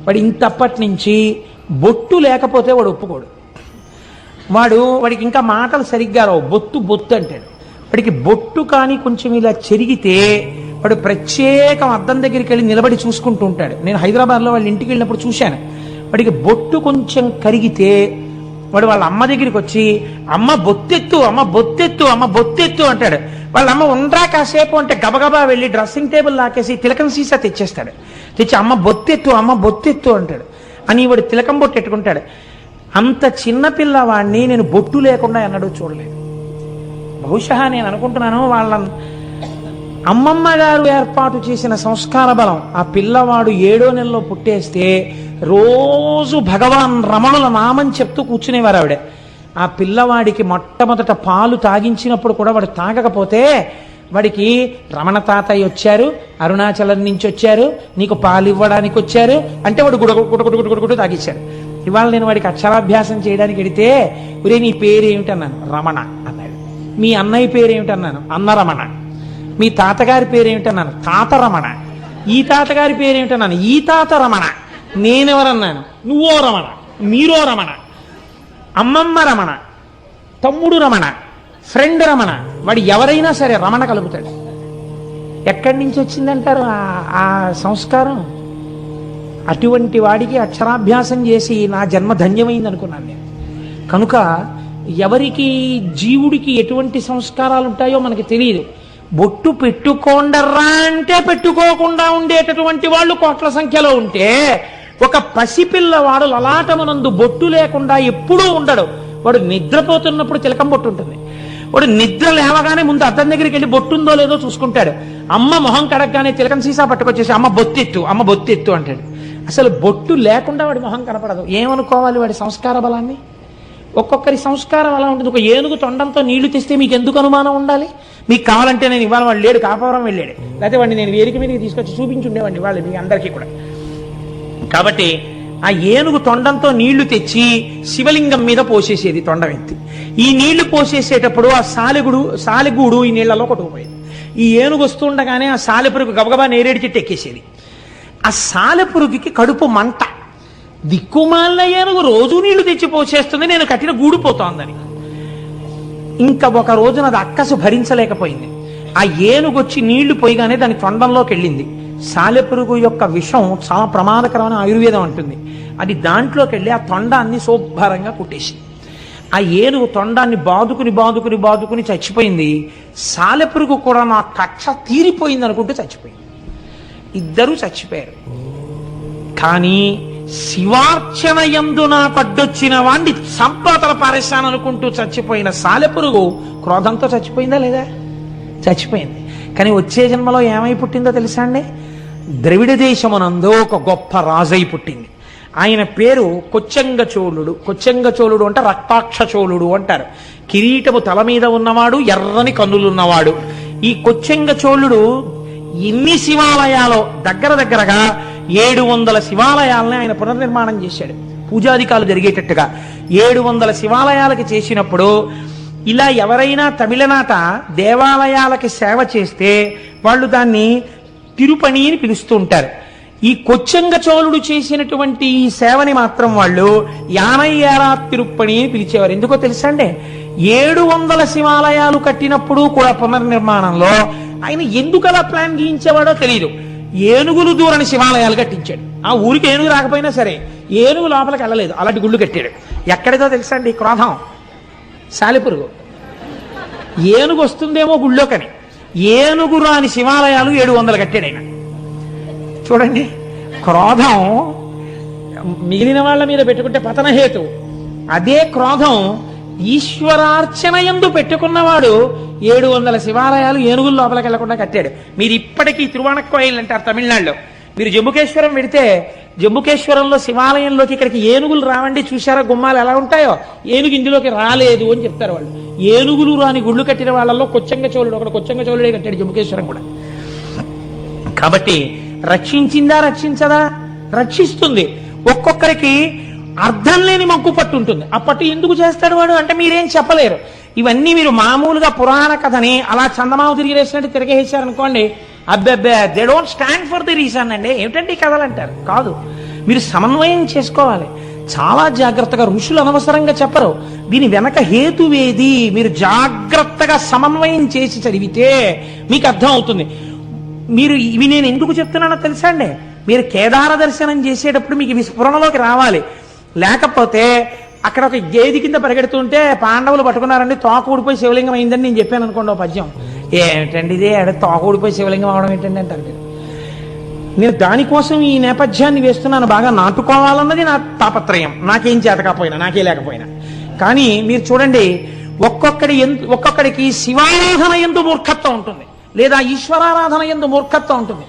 వాడు ఇంతప్పటి నుంచి బొట్టు లేకపోతే వాడు ఒప్పుకోడు. వాడికి ఇంకా మాటలు సరిగ్గా రావు. బొత్తు బొత్తు అంటాడు. వాడికి బొట్టు కానీ కొంచెం ఇలా చెరిగితే వాడు ప్రత్యేకం అద్దం దగ్గరికి వెళ్ళి నిలబడి చూసుకుంటూ ఉంటాడు. నేను హైదరాబాద్లో వాళ్ళ ఇంటికి వెళ్ళినప్పుడు చూశాను. వాడికి బొట్టు కొంచెం కరిగితే వాడు వాళ్ళ అమ్మ దగ్గరికి వచ్చి, అమ్మ బొత్తెత్తు, అమ్మ బొత్తెత్తు, అమ్మ బొత్తెత్తు అంటాడు. వాళ్ళ అమ్మ ఉండరా కాసేపు అంటే గబగబా వెళ్ళి డ్రెస్సింగ్ టేబుల్ లాకేసి తిలకం సీసా తెచ్చేస్తాడు. తెచ్చి అమ్మ బొత్తెత్తు, అమ్మ బొత్తెత్తు అంటాడు. అని వాడు తిలకం బొట్టు ఎట్టుకుంటాడు. అంత చిన్న పిల్లవాడిని నేను బొట్టు లేకుండా ఎన్నడూ చూడలేదు. బహుశా నేను అనుకుంటున్నాను వాళ్ళ అమ్మమ్మ గారు ఏర్పాటు చేసిన సంస్కార బలం. ఆ పిల్లవాడు 7వ నెలలో పుట్టేస్తే రోజు భగవాన్ రమణుల నామం చెప్తూ కూర్చునేవారు ఆవిడ. ఆ పిల్లవాడికి మొట్టమొదట పాలు తాగించినప్పుడు కూడా వాడు తాగకపోతే వాడికి రమణ తాతయ్య వచ్చారు, అరుణాచలం నుంచి వచ్చారు, నీకు పాలు ఇవ్వడానికి వచ్చారు అంటే వాడు గుడగుడు తాగిచ్చాడు. ఇవాళ నేను వాడికి అక్షరాభ్యాసం చేయడానికి వెడితే, ఒరే నీ పేరేమిటన్నాను, రమణ అన్నాడు. మీ అన్నయ్య పేరేమిటన్నాను, అన్న రమణ. మీ తాతగారి పేరేమిటన్నాను, తాత రమణ. ఈ తాతగారి పేరేమిటన్నాను, ఈ తాత రమణ. నేనెవరన్నాను, నువ్వో రమణ, మీరో రమణ, అమ్మమ్మ రమణ, తమ్ముడు రమణ, ఫ్రెండ్ రమణ. వాడు ఎవరైనా సరే రమణ కలుగుతాడు. ఎక్కడి నుంచి వచ్చిందంటారు ఆ సంస్కారం? అటువంటి వాడికి అక్షరాభ్యాసం చేసి నా జన్మ ధన్యమైంది అనుకున్నాను నేను. కనుక ఎవరికి జీవుడికి ఎటువంటి సంస్కారాలు ఉంటాయో మనకి తెలియదు. బొట్టు పెట్టుకోండర్రా అంటే పెట్టుకోకుండా ఉండేటటువంటి వాళ్ళు కోట్ల సంఖ్యలో ఉంటే, ఒక పసిపిల్లవాడు లలాటమునందు బొట్టు లేకుండా ఎప్పుడూ ఉండడు. వాడు నిద్రపోతున్నప్పుడు తిలకం బొట్టు ఉంటుంది. వాడు నిద్ర లేవగానే ముందు అద్దం దగ్గరికి వెళ్ళి బొట్టుందో లేదో చూసుకుంటాడు. అమ్మ మొహం కడగగానే తిలకం సీసా పట్టుకొచ్చేసి అమ్మ బొత్తెత్తు అంటాడు. అసలు బొట్టు లేకుండా వాడి మొహం కనపడదు. ఏమనుకోవాలి వాడి సంస్కార బలాన్ని? ఒక్కొక్కరి సంస్కారం అలా ఉంటుంది. ఒక ఏనుగు తొండంతో నీళ్లు తెస్తే మీకు ఎందుకు అనుమానం ఉండాలి? మీకు కావాలంటే నేను ఇవాళ వాడు లేడు, కాపురం వెళ్ళాడు, లేకపోతే వాడిని నేను వేదిక మీదకి తీసుకొచ్చి చూపించుండేవాడిని వాళ్ళు మీ అందరికీ కూడా. కాబట్టి ఆ ఏనుగు తొండంతో నీళ్లు తెచ్చి శివలింగం మీద పోసేసేది తొండం ఎత్తి. ఈ నీళ్లు పోసేసేటప్పుడు ఆ సాలెగూడు ఈ నీళ్లలో కొట్టుకుపోయేది. ఈ ఏనుగు వస్తుండగానే ఆ సాలెపురుగు గబగబా నేరేడు చెట్టు ఎక్కేసేది. ఆ సాలెపురుగుకి కడుపు మంట. దిక్కుమాలిన ఏనుగు రోజు నీళ్లు తెచ్చి పోసేస్తుంది, నేను కట్టిన గూడు పోతోందని. ఇంకా ఒక రోజున అది అక్కసు భరించలేకపోయింది. ఆ ఏనుగు వచ్చి నీళ్లు పోయిగానే దాని తొండంలోకి వెళ్ళింది. సాలెపురుగు యొక్క విషం చాలా ప్రమాదకరమైన ఆయుర్వేదం అంటుంది. అది దాంట్లోకి వెళ్ళి ఆ తొండాన్ని శుభ్రంగా కుట్టేసింది. ఆ ఏనుగు తొండాన్ని బాదుకుని చచ్చిపోయింది. సాలెపురుగు కూడా నా కక్ష తీరిపోయింది అనుకుంటూ చచ్చిపోయింది. ఇద్దరూ చచ్చిపోయారు. కానీ శివార్చన యందు నాకు అడ్డొచ్చిన వాణ్ణి సంపాతల పారేశాననుకుంటూ చచ్చిపోయిన సాలెపురుగు క్రోధంతో చచ్చిపోయిందా లేదా? చచ్చిపోయింది. కానీ వచ్చే జన్మలో ఏమై పుట్టిందో తెలుసా అండి? ద్రవిడ దేశమునందు ఒక గొప్ప రాజై పుట్టింది. ఆయన పేరు కొచ్చంగ చోళుడు. కొచ్చంగ చోళుడు అంటే రక్తాక్ష చోళుడు అంటారు. కిరీటము తల మీద ఉన్నవాడు, ఎర్రని కన్నులున్నవాడు. ఈ కొచ్చంగ చోళుడు ఎన్ని శివాలయాలో దగ్గరగా 700 శివాలయాలని ఆయన పునర్నిర్మాణం చేశాడు. పూజాధికాలు జరిగేటట్టుగా 700 శివాలయాలకి చేసినప్పుడు ఇలా ఎవరైనా తమిళనాట దేవాలయాలకి సేవ చేస్తే వాళ్ళు దాన్ని తిరుపణి అని పిలుస్తూ ఉంటారు. ఈ కొచ్చంగ చోళుడు చేసినటువంటి ఈ సేవని మాత్రం వాళ్ళు యానయ్యారా తిరుప్పణి అని పిలిచేవారు. ఎందుకో తెలుసా అండి? 700 శివాలయాలు కట్టినప్పుడు కూడా పునర్నిర్మాణంలో ఆయన ఎందుకు అలా ప్లాన్ గీయించేవాడో తెలియదు. ఏనుగులు దూరని శివాలయాలు కట్టించాడు. ఆ ఊరికి ఏనుగు రాకపోయినా సరే ఏనుగు లోపలికి వెళ్ళలేదు, అలాంటి గుళ్ళు కట్టాడు. ఎక్కడిదో తెలుసా అండి క్రోధం? సాలెపురుగు. ఏనుగు వస్తుందేమో గుళ్ళోకని ఏనుగు రాని శివాలయాలు 700 కట్టాడు ఆయన. చూడండి, క్రోధం మిగిలిన వాళ్ళ మీద పెట్టుకుంటే పతనహేతు. అదే క్రోధం ఈశ్వరార్చన యందు పెట్టుకున్నవాడు 700 శివాలయాలు ఏనుగుల లోపలికి వెళ్లకుండా కట్టాడు. మీరు ఇప్పటికీ తిరువాణక్కోయిల్ అంటారు తమిళనాడులో. మీరు జంబుకేశ్వరం వెడితే జంబుకేశ్వరంలో శివాలయంలోకి ఇక్కడికి ఏనుగులు రావండి, చూశారా గుమ్మాలు ఎలా ఉంటాయో? ఏనుగు ఇందులోకి రాలేదు అని చెప్తారు వాళ్ళు. ఏనుగులు రాని గుళ్ళు కట్టిన వాళ్ళల్లో కొచ్చంగ చోళుడు ఒకడు. కొచ్చంగ చోళుడే కట్టాడు జంబుకేశ్వరం కూడా. కాబట్టి రక్షించిందా రక్షించదా? రక్షిస్తుంది. ఒక్కొక్కరికి అర్థం లేని మక్కు పట్టు ఉంటుంది. ఆ పట్టు ఎందుకు చేస్తాడు వాడు అంటే మీరేం చెప్పలేరు. ఇవన్నీ మీరు మామూలుగా పురాణ కథని అలా చందమామ తిరిగిరేసినట్టు తిరిగేసారనుకోండి, అబ్బెబ్బే they don't stand for the reason అండి. ఏమిటంటే ఈ కథలు అంటారు. కాదు, మీరు సమన్వయం చేసుకోవాలి చాలా జాగ్రత్తగా. ఋషులు అనవసరంగా చెప్పరు. దీని వెనక హేతువేది మీరు జాగ్రత్తగా సమన్వయం చేసి చదివితే మీకు అర్థం అవుతుంది. మీరు ఇవి నేను ఎందుకు చెప్తున్నానో తెలుసా అండి? మీరు కేదార దర్శనం చేసేటప్పుడు మీకు విస్ఫురణలోకి రావాలి. లేకపోతే అక్కడ ఒక గేది కింద పరిగెడుతుంటే పాండవులు పట్టుకున్నారండి, తోక ఊడిపోయి శివలింగం అయిందని నేను చెప్పాను అనుకోండి ఓ పద్యం. ఏమిటండి ఇది, తోక ఊడిపోయి శివలింగం అవడం ఏంటండి అంటారు మీరు. నేను దానికోసం ఈ నేపథ్యాన్ని వేస్తున్నాను. బాగా నాటుకోవాలన్నది నా తాపత్రయం. నాకేం చేతకపోయినా, నాకే లేకపోయినా. కానీ మీరు చూడండి, ఒక్కొక్కడికి శివారాధన యందు మూర్ఖత్వం ఉంటుంది, లేదా ఈశ్వరారాధన యందు మూర్ఖత్వం ఉంటుంది.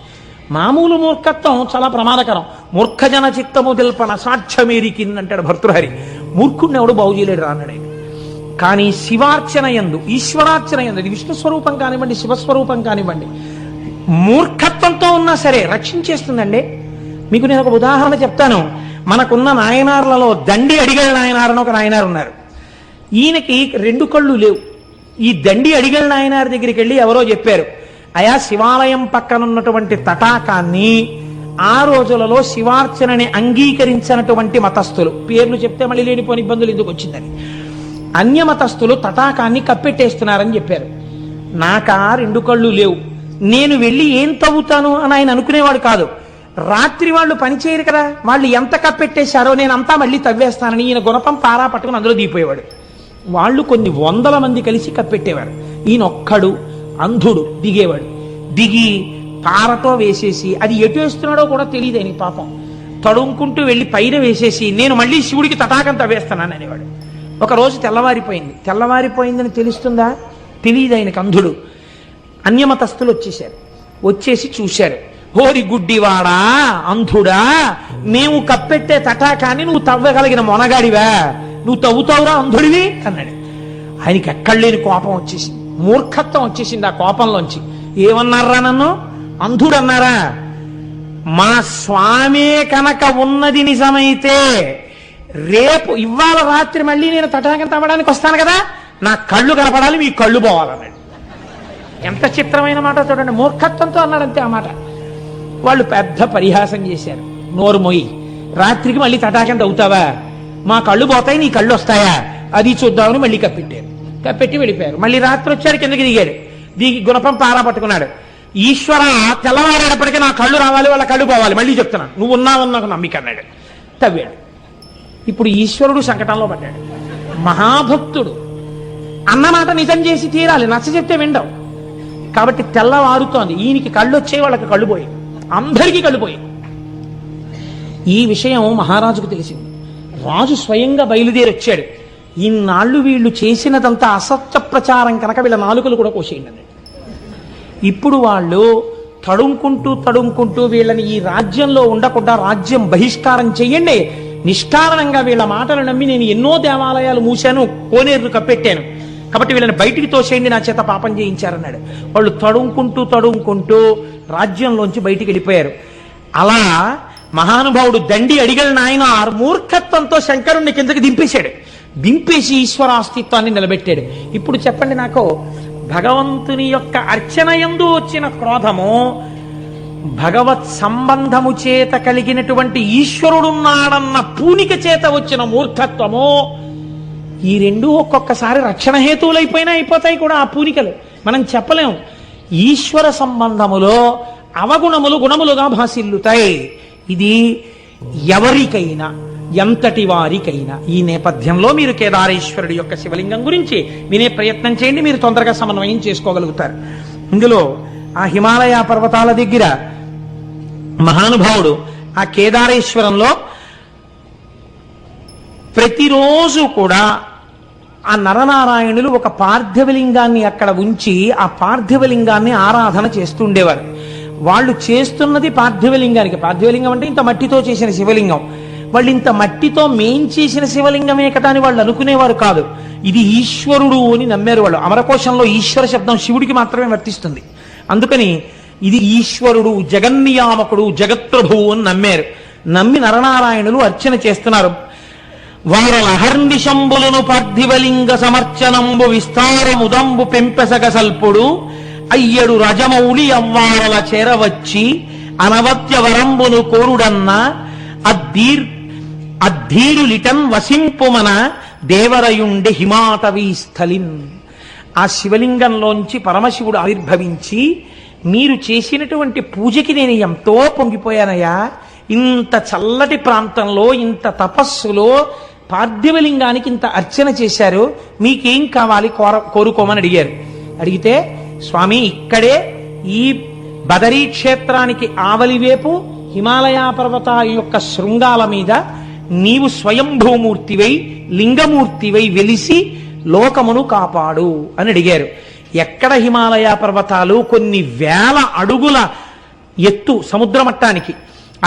మామూలు మూర్ఖత్వం చాలా ప్రమాదకరం. మూర్ఖజన చిత్తము తెల్పన సాక్ష్యమేరికింది అంటాడు భర్తృహరి. మూర్ఖుడిని ఎవడు బాగు చేయలేడు రాన్నాడు. కానీ శివార్చన యందు, ఈశ్వరార్చన యందు, ఇది విష్ణు స్వరూపం కానివ్వండి, శివస్వరూపం కానివ్వండి, మూర్ఖత్వంతో ఉన్నా సరే రక్షించేస్తుందండి. మీకు నేను ఒక ఉదాహరణ చెప్తాను. మనకున్న నాయనార్లలో దండి అడిగల నాయనార్ అని ఒక నాయనారు ఉన్నారు. ఈయనకి 2 కళ్ళు లేవు. ఈ దండి అడిగల నాయనార్ దగ్గరికి వెళ్ళి ఎవరో చెప్పారు, అయా శివాలయం పక్కనున్నటువంటి తటాకాన్ని ఆ రోజులలో శివార్చనని అంగీకరించినటువంటి మతస్థులు, పేర్లు చెప్తే మళ్ళీ లేనిపోని ఇబ్బందులు ఎందుకు వచ్చిందని, అన్య మతస్థులు తటాకాన్ని కప్పెట్టేస్తున్నారని చెప్పారు. నాకా 2 కళ్ళు లేవు, నేను వెళ్ళి ఏం తవ్వుతాను అని ఆయన అనుకునేవాడు కాదు. రాత్రి వాళ్ళు పనిచేయరు కదా, వాళ్ళు ఎంత కప్పెట్టేశారో నేనంతా మళ్ళీ తవ్వేస్తానని ఈయన గుణపం పారా పట్టుకుని అందులో దిగిపోయేవాడు. వాళ్ళు కొన్ని 100 మంది కలిసి కప్పెట్టేవారు. ఈయన ఒక్కడు అంధుడు దిగేవాడు. దిగి పారతో వేసేసి, అది ఎటు వేస్తున్నాడో కూడా తెలియదు ఆయన పాపం, తడుముకుంటూ వెళ్ళి పైన వేసేసి నేను మళ్ళీ శివుడికి తటాకంతా వేస్తున్నాను అనేవాడు. ఒకరోజు తెల్లవారిపోయిందని తెలుస్తుందా? తెలియదు ఆయనకు, అంధుడు. అన్యమతస్థులు వచ్చేసి చూశారు. హోరి గుడ్డివాడా, అంధుడా, మేము కప్పెట్టే తటాకాన్ని నువ్వు తవ్వగలిగిన మొనగాడివా? నువ్వు తవ్వుతావురా అంధుడివి అన్నాడు. ఆయనకి ఎక్కడ లేని కోపం వచ్చేసింది, మూర్ఖత్వం వచ్చేసింది ఆ కోపంలోంచి. ఏమన్నారా నన్ను అంధుడన్నారా? మా స్వామే కనుక ఉన్నది నిజమైతే రేపు ఇవాళ రాత్రి మళ్ళీ నేను తటాకం తవ్వడానికి వస్తాను కదా, నా కళ్ళు కనపడాలి, మీ కళ్ళు పోవాలన్నాడు. ఎంత చిత్రమైన మాట చూడండి, మూర్ఖత్వంతో అన్నాడు అంతే ఆ మాట. వాళ్ళు పెద్ద పరిహాసం చేశారు. నోరు మొయ్యి, రాత్రికి మళ్ళీ తటాకం తవ్వుతావా? మా కళ్ళు పోతాయి, నీ కళ్ళు వస్తాయా? అది చూద్దామని మళ్ళీ కప్పెట్టి వెళ్ళిపోయారు. మళ్ళీ రాత్రి వచ్చారు, కిందకి దిగి గుణపం పారా పట్టుకున్నాడు. ఈశ్వర, తెల్లవారేటప్పటికీ నా కళ్ళు రావాలి, వాళ్ళ కళ్ళు పోవాలి, మళ్ళీ చెప్తున్నాను, నువ్వు ఉన్నావని నాకు నమ్మిక అన్నాడు. తవ్వాడు. ఇప్పుడు ఈశ్వరుడు సంకటంలో పడ్డాడు. మహాభక్తుడు అన్నమాట నిజం చేసి తీరాలి, నచ్చ చెప్తే విండవు. కాబట్టి తెల్లవారుతోంది, ఈయనకి కళ్ళు వచ్చాయి, వాళ్ళకి కళ్ళు పోయి, అందరికీ కళ్ళు పోయి. ఈ విషయం మహారాజుకు తెలిసింది. రాజు స్వయంగా బయలుదేరి వచ్చాడు. ఇన్నాళ్ళు వీళ్ళు చేసినదంతా అసత్య ప్రచారం కనుక వీళ్ళ నాలుకలు కూడా కోసేయండి అన్నాడు. ఇప్పుడు వాళ్ళు తడుముకుంటూ వీళ్ళని ఈ రాజ్యంలో ఉండకుండా రాజ్యం బహిష్కారం చెయ్యండి, నిష్కారణంగా వీళ్ళ మాటలు నమ్మి నేను ఎన్నో దేవాలయాలు మూశాను, కోనేరులు కప్పెట్టాను, కాబట్టి వీళ్ళని బయటికి తోసేయండి, నా చేత పాపం చేయించారన్నాడు. వాళ్ళు తడుముకుంటూ రాజ్యంలోంచి బయటికి వెళ్ళిపోయారు. అలా మహానుభావుడు దండి అడిగల నాయన మూర్ఖత్వంతో శంకరుణ్ణి కిందకి దింపేసి ఈశ్వరాస్తిత్వాన్ని నిలబెట్టాడు. ఇప్పుడు చెప్పండి నాకు, భగవంతుని యొక్క అర్చన యందు వచ్చిన క్రోధము, భగవత్ సంబంధము చేత కలిగినటువంటి ఈశ్వరుడున్నాడన్న పూనిక చేత వచ్చిన మూర్ఖత్వము, ఈ రెండు ఒక్కొక్కసారి రక్షణ హేతువులైపోయినా అయిపోతాయి కూడా ఆ పూనికలు. మనం చెప్పలేం. ఈశ్వర సంబంధములో అవగుణములు గుణములుగా భాసిల్లుతాయి. ఇది ఎవరికైనా, ఎంతటి వారికైనా. ఈ నేపథ్యంలో మీరు కేదారేశ్వరుడి యొక్క శివలింగం గురించి వినే ప్రయత్నం చేయండి, మీరు తొందరగా సమన్వయం చేసుకోగలుగుతారు. ఇందులో ఆ హిమాలయ పర్వతాల దగ్గర మహానుభావుడు ఆ కేదారేశ్వరంలో ప్రతిరోజు కూడా ఆ నరనారాయణులు ఒక పార్థివలింగాన్ని అక్కడ ఉంచి ఆ పార్థివలింగాన్ని ఆరాధన చేస్తుండేవారు. వాళ్ళు చేస్తున్నది పార్థివలింగానికి. పార్థివలింగం అంటే ఇంత మట్టితో చేసిన శివలింగం. వాళ్ళు ఇంత మట్టితో మేం చేసిన శివలింగమే కదా అని వాళ్ళు అనుకునేవారు కాదు. ఇది ఈశ్వరుడు అని నమ్మారు వాళ్ళు. అమరకోశంలో ఈశ్వర శబ్దం శివుడికి మాత్రమే వర్తిస్తుంది. అందుకని ఇది ఈశ్వరుడు, జగన్నియామకుడు, జగత్ప్రభువు అని నమ్మారు. నమ్మి నరనారాయణులు అర్చన చేస్తున్నారు. వారలహర్నిశంబులను పార్థివలింగ సమర్చనంబు విస్తారముదంబు పెంపెసగ సల్పుడు అయ్యడు రజమౌళి అవ్వారల చేరవచ్చి అనవత్య వరంబును కోరుడన్న అద్ధీరులిటన్ వసింపుమన దేవరయుండి హిమాటవీ స్థలిన్. ఆ శివలింగంలోంచి పరమశివుడు ఆవిర్భవించి, మీరు చేసినటువంటి పూజకి నేను ఎంతో పొంగిపోయానయ్యా, ఇంత చల్లటి ప్రాంతంలో, ఇంత తపస్సులో పార్థివలింగానికి ఇంత అర్చన చేశారు, మీకేం కావాలి కోరుకోమని అడిగారు. అడిగితే, స్వామి ఇక్కడే ఈ బదరీ క్షేత్రానికి ఆవలివేపు హిమాలయ పర్వతాల యొక్క శృంగాల మీద నీవు స్వయంభూమూర్తివై లింగమూర్తివై వెలిసి లోకమును కాపాడు అని అడిగారు. ఎక్కడ హిమాలయ పర్వతాలు? కొన్ని వేల అడుగుల ఎత్తు సముద్ర మట్టానికి.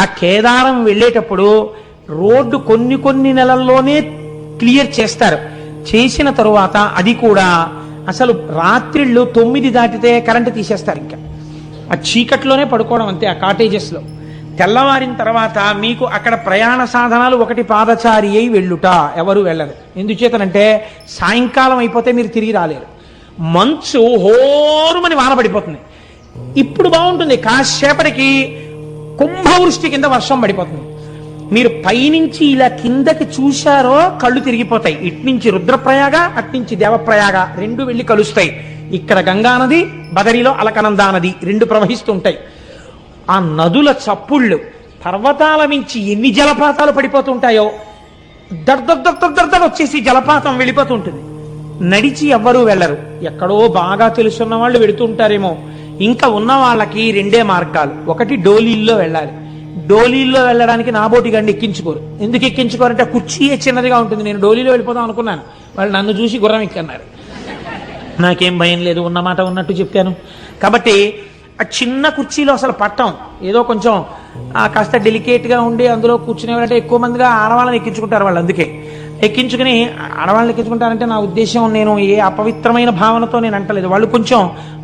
ఆ కేదారం వెళ్ళేటప్పుడు రోడ్డు కొన్ని నెలల్లోనే క్లియర్ చేస్తారు. చేసిన తరువాత అది కూడా అసలు రాత్రిళ్ళు 9 దాటితే కరెంటు తీసేస్తారు. ఇంకా ఆ చీకట్లోనే పడుకోవడం అంతే ఆ కాటేజెస్లో. తెల్లవారిన తర్వాత మీకు అక్కడ ప్రయాణ సాధనాలు, ఒకటి పాదచారి అయి వెళ్ళుట, ఎవరు వెళ్ళరు. ఎందుచేతనంటే సాయంకాలం అయిపోతే మీరు తిరిగి రాలేరు. మంచు హోరుమని వాన పడిపోతుంది. ఇప్పుడు బాగుంటుంది, కాసేపటికి కుంభవృష్టి కింద వర్షం పడిపోతుంది. మీరు పైనుంచి ఇలా కిందకి చూశారో కళ్ళు తిరిగిపోతాయి. ఇట్నుంచి రుద్రప్రయాగ, అట్నుంచి దేవప్రయాగ రెండు వెళ్ళి కలుస్తాయి. ఇక్కడ గంగా నది, బదరిలో అలకనందా నది రెండు ప్రవహిస్తుంటాయి. ఆ నదుల చప్పుళ్ళు, పర్వతాల మించి ఎన్ని జలపాతాలు పడిపోతుంటాయో దర్దర్ వచ్చేసి జలపాతం వెళ్ళిపోతుంటుంది. నడిచి ఎవ్వరూ వెళ్ళరు. ఎక్కడో బాగా తెలుసున్న వాళ్ళు వెడుతుంటారేమో. ఇంకా ఉన్న వాళ్ళకి రెండే మార్గాలు. ఒకటి డోలీల్లో వెళ్ళాలి. డోలీల్లో వెళ్ళడానికి నాబోటి గండి ఎక్కించుకోరు. ఎందుకు ఎక్కించుకోరంటే కుర్చీయే చిన్నదిగా ఉంటుంది. నేను డోలీలో వెళ్ళిపోదాం అనుకున్నాను, వాళ్ళు నన్ను చూసి గుర్రం ఎక్కన్నారు. నాకేం భయం లేదు, ఉన్నమాట ఉన్నట్టు చెప్పాను. కాబట్టి ఆ చిన్న కుర్చీలో అసలు పట్టం, ఏదో కొంచెం కాస్త డెలికేట్గా ఉండి అందులో కూర్చునేవారంటే ఎక్కువ మందిగా ఆడవాళ్ళని ఎక్కించుకుంటారు వాళ్ళు. అందుకే ఎక్కించుకుని ఆడవాళ్ళని ఎక్కించుకుంటారంటే నా ఉద్దేశం, నేను ఏ అపవిత్రమైన భావనతో నేను అంటలేదు. వాళ్ళు కొంచెం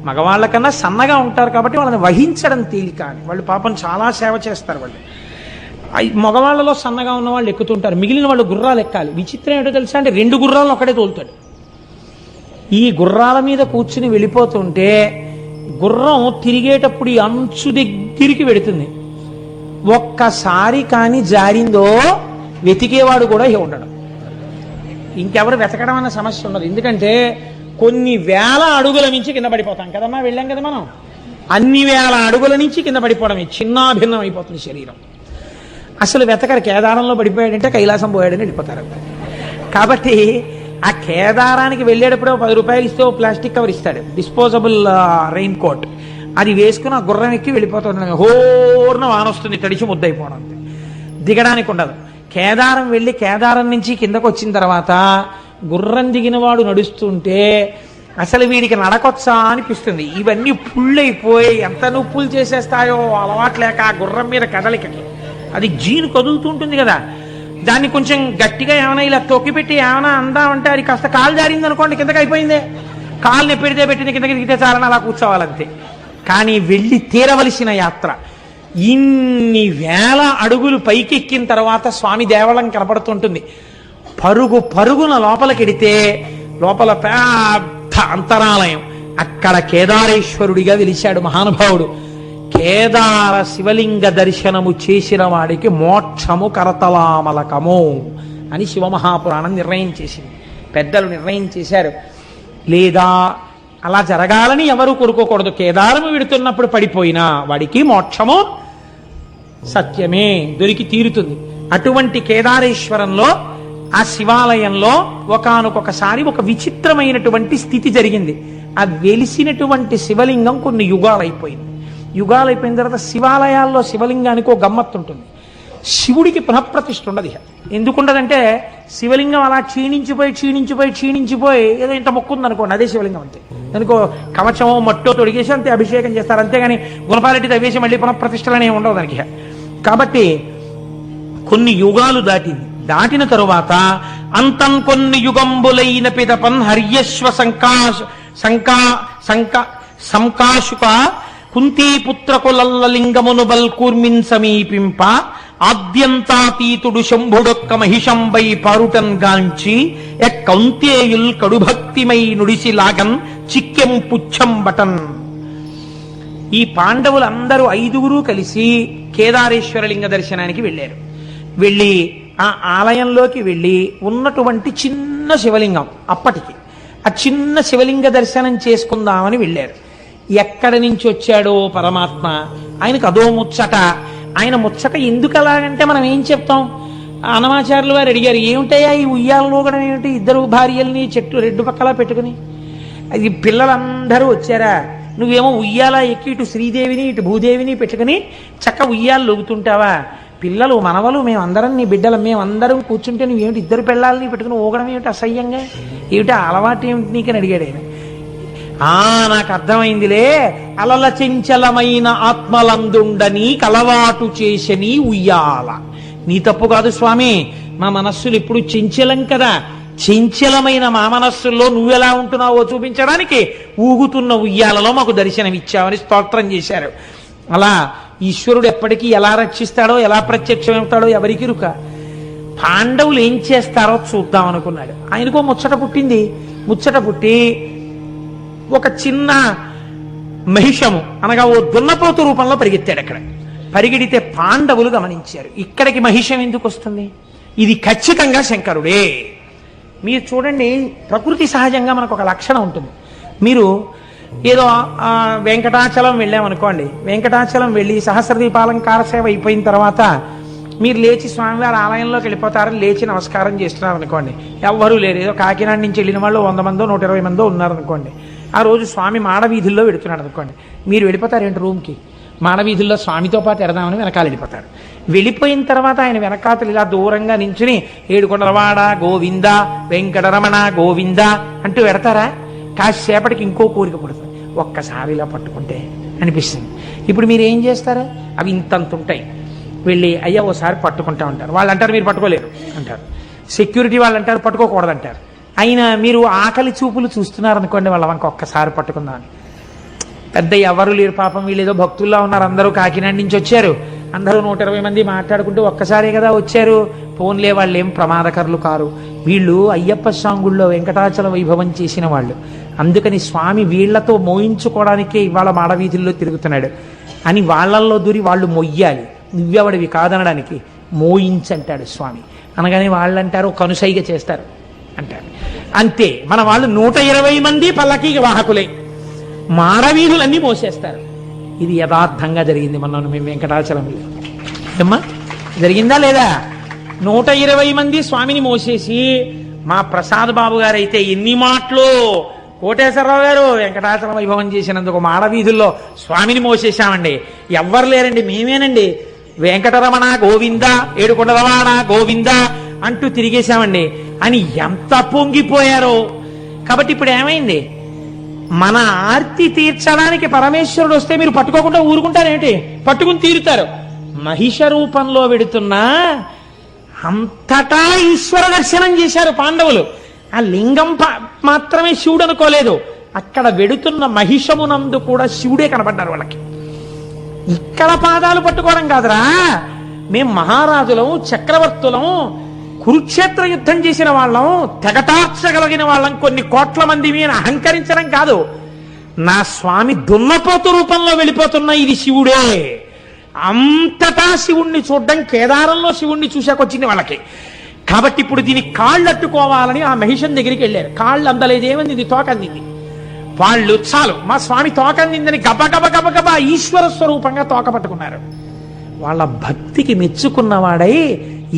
మగవాళ్ళ కన్నా సన్నగా ఉంటారు కాబట్టి వాళ్ళని వహించడం తేలిక అని. వాళ్ళు పాపం చాలా సేవ చేస్తారు. వాళ్ళు మగవాళ్ళలో సన్నగా ఉన్న వాళ్ళు ఎక్కుతుంటారు, మిగిలిన వాళ్ళు గుర్రాలు ఎక్కాలి. విచిత్రం ఏంటో తెలుసా అంటే 2 గుర్రాలను ఒకటే తోలుతాడు. ఈ గుర్రాల మీద కూర్చుని వెళ్ళిపోతుంటే గుర్రం తిరిగేటప్పుడు ఈ అంచు దగ్గరికి వెడుతుంది. ఒక్కసారి కానీ జారిందో వెతికేవాడు కూడా ఉండడం, ఇంకెవరు వెతకడం అన్న సమస్య ఉండదు. ఎందుకంటే కొన్ని వేల అడుగుల నుంచి కింద పడిపోతాం కదమ్మా, వెళ్ళాం కదా మనం. అన్ని వేల అడుగుల నుంచి కింద పడిపోవడమే, చిన్నాభిన్నం అయిపోతుంది శరీరం. అసలు వెతకరు. కేదారంలో పడిపోయాడంటే కైలాసం పోయాడని వెళ్ళిపోతారు. కాబట్టి ఆ కేదారానికి వెళ్ళేటప్పుడు 10 రూపాయలు ఇస్తే ఓ ప్లాస్టిక్ కవర్ ఇస్తాడు, డిస్పోజబుల్ రెయిన్ కోట్. అది వేసుకుని ఆ గుర్రం ఎక్కి వెళ్ళిపోతుంది. హోర్న వాన వస్తుంది, తడిచి ముద్దయిపోవడం. దిగడానికి ఉండదు. కేదారం వెళ్ళి కేదారం నుంచి కిందకు వచ్చిన తర్వాత గుర్రం దిగిన వాడు నడుస్తుంటే అసలు వీడికి నడకొచ్చా అనిపిస్తుంది. ఇవన్నీ పుళ్ళైపోయి ఎంత నొప్పులు చేసేస్తాయో అలవాట్లేక ఆ గుర్రం మీద కదలికకి. అది జీను కదులుతుంటుంది కదా, దాన్ని కొంచెం గట్టిగా ఏమైనా ఇలా తొక్కిపెట్టి ఏమైనా అందామంటే అది కాస్త కాలు జారింది అనుకోండి, కిందకి అయిపోయిందే. కాలు నెప్పిడితే పెట్టింది, కిందకి దిగితే చాలని అలా కూర్చోవాలంతే. కానీ వెళ్ళి తీరవలసిన యాత్ర. ఇన్ని వేల అడుగులు పైకెక్కిన తర్వాత స్వామి దేవళం కనపడుతుంటుంది. పరుగు పరుగున లోపలికెడితే లోపల పెద్ద అంతరాలయం. అక్కడ కేదారేశ్వరుడిగా వెలిశాడు మహానుభావుడు. కేదార శివలింగ దర్శనము చేసిన వాడికి మోక్షము కరతలామలకము అని శివమహాపురాణం నిర్ణయం చేసింది, పెద్దలు నిర్ణయం చేశారు. లేదా అలా జరగాలని ఎవరు కోరుకోకూడదు. కేదారము విడుతున్నప్పుడు పడిపోయినా వాడికి మోక్షము సత్యమే, దొరికి తీరుతుంది. అటువంటి కేదారేశ్వరంలో ఆ శివాలయంలో ఒకానొకసారి ఒక విచిత్రమైనటువంటి స్థితి జరిగింది. ఆ వెలిసినటువంటి శివలింగం కొన్ని యుగాలైపోయింది. యుగాలైపోయిన తర్వాత శివాలయాల్లో శివలింగానికి ఒక గమ్మత్తు ఉంటుంది. శివుడికి పునఃప్రతిష్ఠ ఉండదు. ఎందుకుండదంటే శివలింగం అలా క్షీణించిపోయి ఏదో ఇంత మొక్కుంది అనుకోండి, అదే శివలింగం అంతే. దానికో కవచమో మట్టో తొడిగేసి అంతే అభిషేకం చేస్తారు. అంతేగాని గుణపాలెట్టి తవ్వేసి మళ్ళీ పునఃప్రతిష్టలనే ఉండవు దానికి. కాబట్టి కొన్ని యుగాలు దాటిన తరువాత అంతం కొన్ని యుగంబులైన పిదపన్ హర్యశ్వ సంకాశుక కుంతీపుత్రకులల్ల లింగమును బల్కూర్మిన్ సమీపింప ఆద్యంతాతీతుడు శంభుడొక్క మహిషంబై పారుటన్ గాంచి కౌంతేయుల్ కడుభక్తిమై నుడిసి లాగన్ చిక్కెం పుచ్చం బటన్. ఈ పాండవులందరూ 5గురు కలిసి కేదారేశ్వర లింగ దర్శనానికి వెళ్ళారు. వెళ్ళి ఆ ఆలయంలోకి వెళ్ళి ఉన్నటువంటి చిన్న శివలింగం, అప్పటికి ఆ చిన్న శివలింగ దర్శనం చేసుకుందామని వెళ్ళారు. ఎక్కడి నుంచి వచ్చాడో పరమాత్మ, ఆయనకు అదో ముచ్చట. ఆయన ముచ్చట ఎందుకు అలాగంటే మనం ఏం చెప్తాం? అన్నమాచార్యులు వారు అడిగారు, ఏమిటయ్యా ఈ ఉయ్యాలలో కూడా ఏమిటి, 2 భార్యల్ని చెట్టు 2 పక్కలా పెట్టుకుని? అది పిల్లలందరూ వచ్చారా, నువ్వేమో ఉయ్యాల ఎక్కి ఇటు శ్రీదేవిని ఇటు భూదేవిని పెట్టుకుని చక్క ఉయ్యాలు లొగుతుంటావా? పిల్లలు మనవలు మేమందరం నీ బిడ్డలు మేమందరం కూర్చుంటే నువ్వేమిటి 2 పిల్లల్ని పెట్టుకుని ఊగడం ఏమిటి అసహ్యంగా, ఏమిటి అలవాటు ఏమిటి నీకని అడిగాడు ఆయన. నాకు అర్థమైందిలే, అలల చెంచలమైన ఆత్మలందుండని కలవాటు చేసని ఉయ్యాల. నీ తప్పు కాదు స్వామి, మా మనస్సులు ఇప్పుడు చెంచలం కదా, చెంచలమైన మా మనస్సుల్లో నువ్వెలా ఉంటున్నావో చూపించడానికి ఊగుతున్న ఉయ్యాలలో మాకు దర్శనమిచ్చావని స్తోత్రం చేశారు. అలా ఈశ్వరుడు ఎప్పటికీ ఎలా రక్షిస్తాడో ఎలా ప్రత్యక్షమవుతాడో ఎవరికి రుక. పాండవులు ఏం చేస్తారో చూద్దాం అనుకున్నాడు. ఆయనకో ముచ్చట పుట్టింది. ముచ్చట పుట్టి ఒక చిన్న మహిషము అనగా ఓ దున్నపోతు రూపంలో పరిగెత్తాడు. అక్కడ పరిగెడితే పాండవులు గమనించారు, ఇక్కడికి మహిషం ఎందుకు వస్తుంది, ఇది ఖచ్చితంగా శంకరుడే. మీరు చూడండి, ప్రకృతి సహజంగా మనకు ఒక లక్షణం ఉంటుంది. మీరు ఏదో వెంకటాచలం వెళ్ళామనుకోండి, వెంకటాచలం వెళ్ళి సహస్రదీపాలంకార సేవ అయిపోయిన తర్వాత మీరు లేచి స్వామివారి ఆలయంలోకి వెళ్ళిపోతారని లేచి నమస్కారం చేస్తున్నారు అనుకోండి, ఎవ్వరూ లేరు, ఏదో కాకినాడ నుంచి వెళ్ళిన వాళ్ళు 100 మందో 120 మందో ఉన్నారనుకోండి. ఆ రోజు స్వామి మాడవీధుల్లో పెడుతున్నాడు అనుకోండి, మీరు వెళ్ళిపోతారేంటి రూమ్కి? మాడవీధుల్లో స్వామితో పాటు ఎడదామని వెనకాల వెళ్ళిపోతారు. వెళ్ళిపోయిన తర్వాత ఆయన వెనకాతలు ఇలా దూరంగా నించుని ఏడుకొండలవాడ గోవింద వెంకటరమణ గోవింద అంటూ పెడతారా? కాసేపటికి ఇంకో కోరిక పుడుతుంది, ఒక్కసారి ఇలా పట్టుకుంటే అనిపిస్తుంది. ఇప్పుడు మీరు ఏం చేస్తారా? అవి ఇంతంత ఉంటాయి. వెళ్ళి అయ్యా ఓసారి పట్టుకుంటా ఉంటారు. వాళ్ళు అంటారు మీరు పట్టుకోలేరు అంటారు. సెక్యూరిటీ వాళ్ళు అంటారు పట్టుకోకూడదు అంటారు. అయినా మీరు ఆకలి చూపులు చూస్తున్నారు అనుకోండి, వాళ్ళ వంక ఒక్కసారి పట్టుకుందామని. పెద్ద ఎవరు లేరు పాపం, వీళ్ళు ఏదో భక్తుల్లా ఉన్నారు, అందరూ కాకినాడ నుంచి వచ్చారు, అందరూ 120 మంది మాట్లాడుకుంటూ ఒక్కసారే కదా వచ్చారు, ఫోన్లే, వాళ్ళు ఏం ప్రమాదకరులు కారు, వీళ్ళు అయ్యప్ప స్వామి వెంకటాచల వైభవం చేసిన వాళ్ళు, అందుకని స్వామి వీళ్లతో మోయించుకోవడానికే ఇవాళ మాడవీధుల్లో తిరుగుతున్నాడు అని వాళ్ళల్లో దూరి వాళ్ళు మొయ్యాలి, నువ్వెవడివి కాదనడానికి, మోయించంటాడు స్వామి. అనగానే వాళ్ళు అంటారు కనుసైగ చేస్తారు అంటారు. అంతే, మన వాళ్ళు 120 మంది పల్లకీకి వాహకులే, మాడవీధులన్నీ మోసేస్తారు. ఇది యథార్థంగా జరిగింది మొన్న మేము వెంకటాచలంలో. ఏమ్మా జరిగిందా లేదా? 120 మంది స్వామిని మోసేసి, మా ప్రసాద్ బాబు గారు అయితే ఎన్ని మాటలు, కోటేశ్వరరావు గారు వెంకటాచల వైభవం చేసినందుకు మాడవీధుల్లో స్వామిని మోసేశామండి, ఎవ్వరు లేరండి మేమేనండి, వెంకటరమణ గోవింద ఏడుకొండలవాడ గోవింద అంటూ తిరిగేశామండి అని ఎంత పొంగిపోయారో. కాబట్టి ఇప్పుడు ఏమైంది? మన ఆర్తి తీర్చడానికి పరమేశ్వరుడు వస్తే మీరు పట్టుకోకుండా ఊరుకుంటారేంటి? పట్టుకుని తీరుతారు. మహిష రూపంలో వెడుతున్నా అంతటా ఈశ్వర దర్శనం చేశారు పాండవులు. ఆ లింగం మాత్రమే శివుడు అనుకోలేదు, అక్కడ వెడుతున్న మహిషమునందు కూడా శివుడే కనబడ్డారు వాళ్ళకి. ఇక్కడ పాదాలు పట్టుకోవడం కాదురా, మేం మహారాజులం, చక్రవర్తులం, కురుక్షేత్ర యుద్ధం చేసిన వాళ్ళం, తెగటార్చగలిగిన వాళ్ళం, కొన్ని కోట్ల మంది మీద అహంకరించడం కాదు. నా స్వామి దున్నపోతు రూపంలో వెళ్ళిపోతున్న ఇది శివుడే. అంతటా శివుణ్ణి చూడడం, కేదారంలో శివుణ్ణి చూశాకొచ్చింది వాళ్ళకి. కాబట్టి ఇప్పుడు దీన్ని కాళ్ళు అట్టుకోవాలని ఆ మహిషం దగ్గరికి వెళ్ళారు. కాళ్ళు అందలేదేమంది, ఇది తోకందింది. వాళ్ళు చాలు మా స్వామి తోకందిందని గబగబా ఈశ్వర స్వరూపంగా తోక పట్టుకున్నారు. వాళ్ళ భక్తికి మెచ్చుకున్నవాడై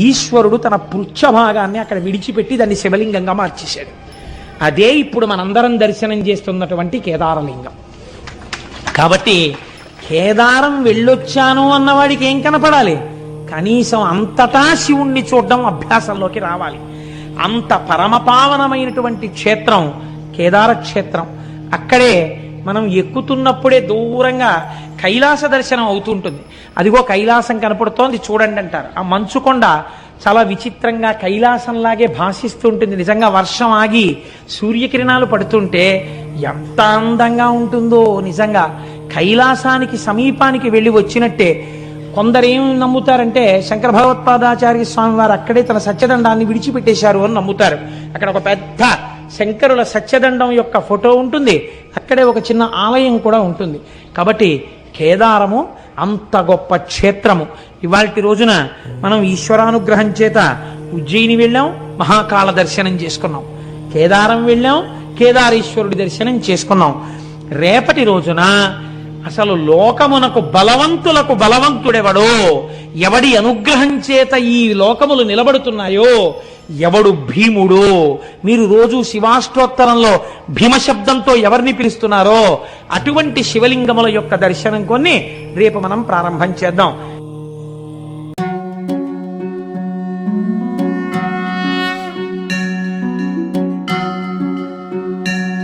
ఈశ్వరుడు తన పృచ్ఛభాగాన్ని అక్కడ విడిచిపెట్టి దాన్ని శివలింగంగా మార్చేశాడు. అదే ఇప్పుడు మనందరం దర్శనం చేస్తున్నటువంటి కేదారలింగం. కాబట్టి కేదారం వెళ్ళొచ్చాను అన్నవాడికి ఏం కనపడాలి? కనీసం అంతటా శివుణ్ణి చూడడం అభ్యాసంలోకి రావాలి. అంత పరమపావనమైనటువంటి క్షేత్రం కేదార క్షేత్రం. అక్కడే మనం ఎక్కుతున్నప్పుడే దూరంగా కైలాస దర్శనం అవుతుంటుంది. అదిగో కైలాసం కనపడుతోంది చూడండి అంటారు. ఆ మంచుకొండ చాలా విచిత్రంగా కైలాసంలాగే భాషిస్తూ ఉంటుంది. నిజంగా వర్షం ఆగి సూర్యకిరణాలు పడుతుంటే ఎంత అందంగా ఉంటుందో. నిజంగా కైలాసానికి సమీపానికి వెళ్ళి వచ్చినట్టే. కొందరేం నమ్ముతారంటే శంకర భగవత్పాదాచార్య స్వామి వారు అక్కడే తన సత్యదండాన్ని విడిచిపెట్టేశారు అని నమ్ముతారు. అక్కడ ఒక పెద్ద శంకరుల సత్యదండం యొక్క ఫోటో ఉంటుంది, అక్కడే ఒక చిన్న ఆలయం కూడా ఉంటుంది. కాబట్టి కేదారము అంత గొప్ప క్షేత్రము. ఇవాల్టి రోజున మనం ఈశ్వరానుగ్రహం చేత ఉజ్జయిని వెళ్ళాం, మహాకాల దర్శనం చేసుకున్నాం. కేదారం వెళ్ళాం, కేదారేశ్వరుడి దర్శనం చేసుకున్నాం. రేపటి రోజున అసలు లోకమునకు బలవంతులకు బలవంతుడెవడో, ఎవడి అనుగ్రహం చేత ఈ లోకములు నిలబడుతున్నాయో, ఎవడు భీముడో, మీరు రోజు శివాష్టోత్తరంలో భీమశబ్దంతో ఎవరిని పిలుస్తున్నారో అటువంటి శివలింగముల యొక్క దర్శనం కొన్ని రేపు మనం ప్రారంభం చేద్దాం.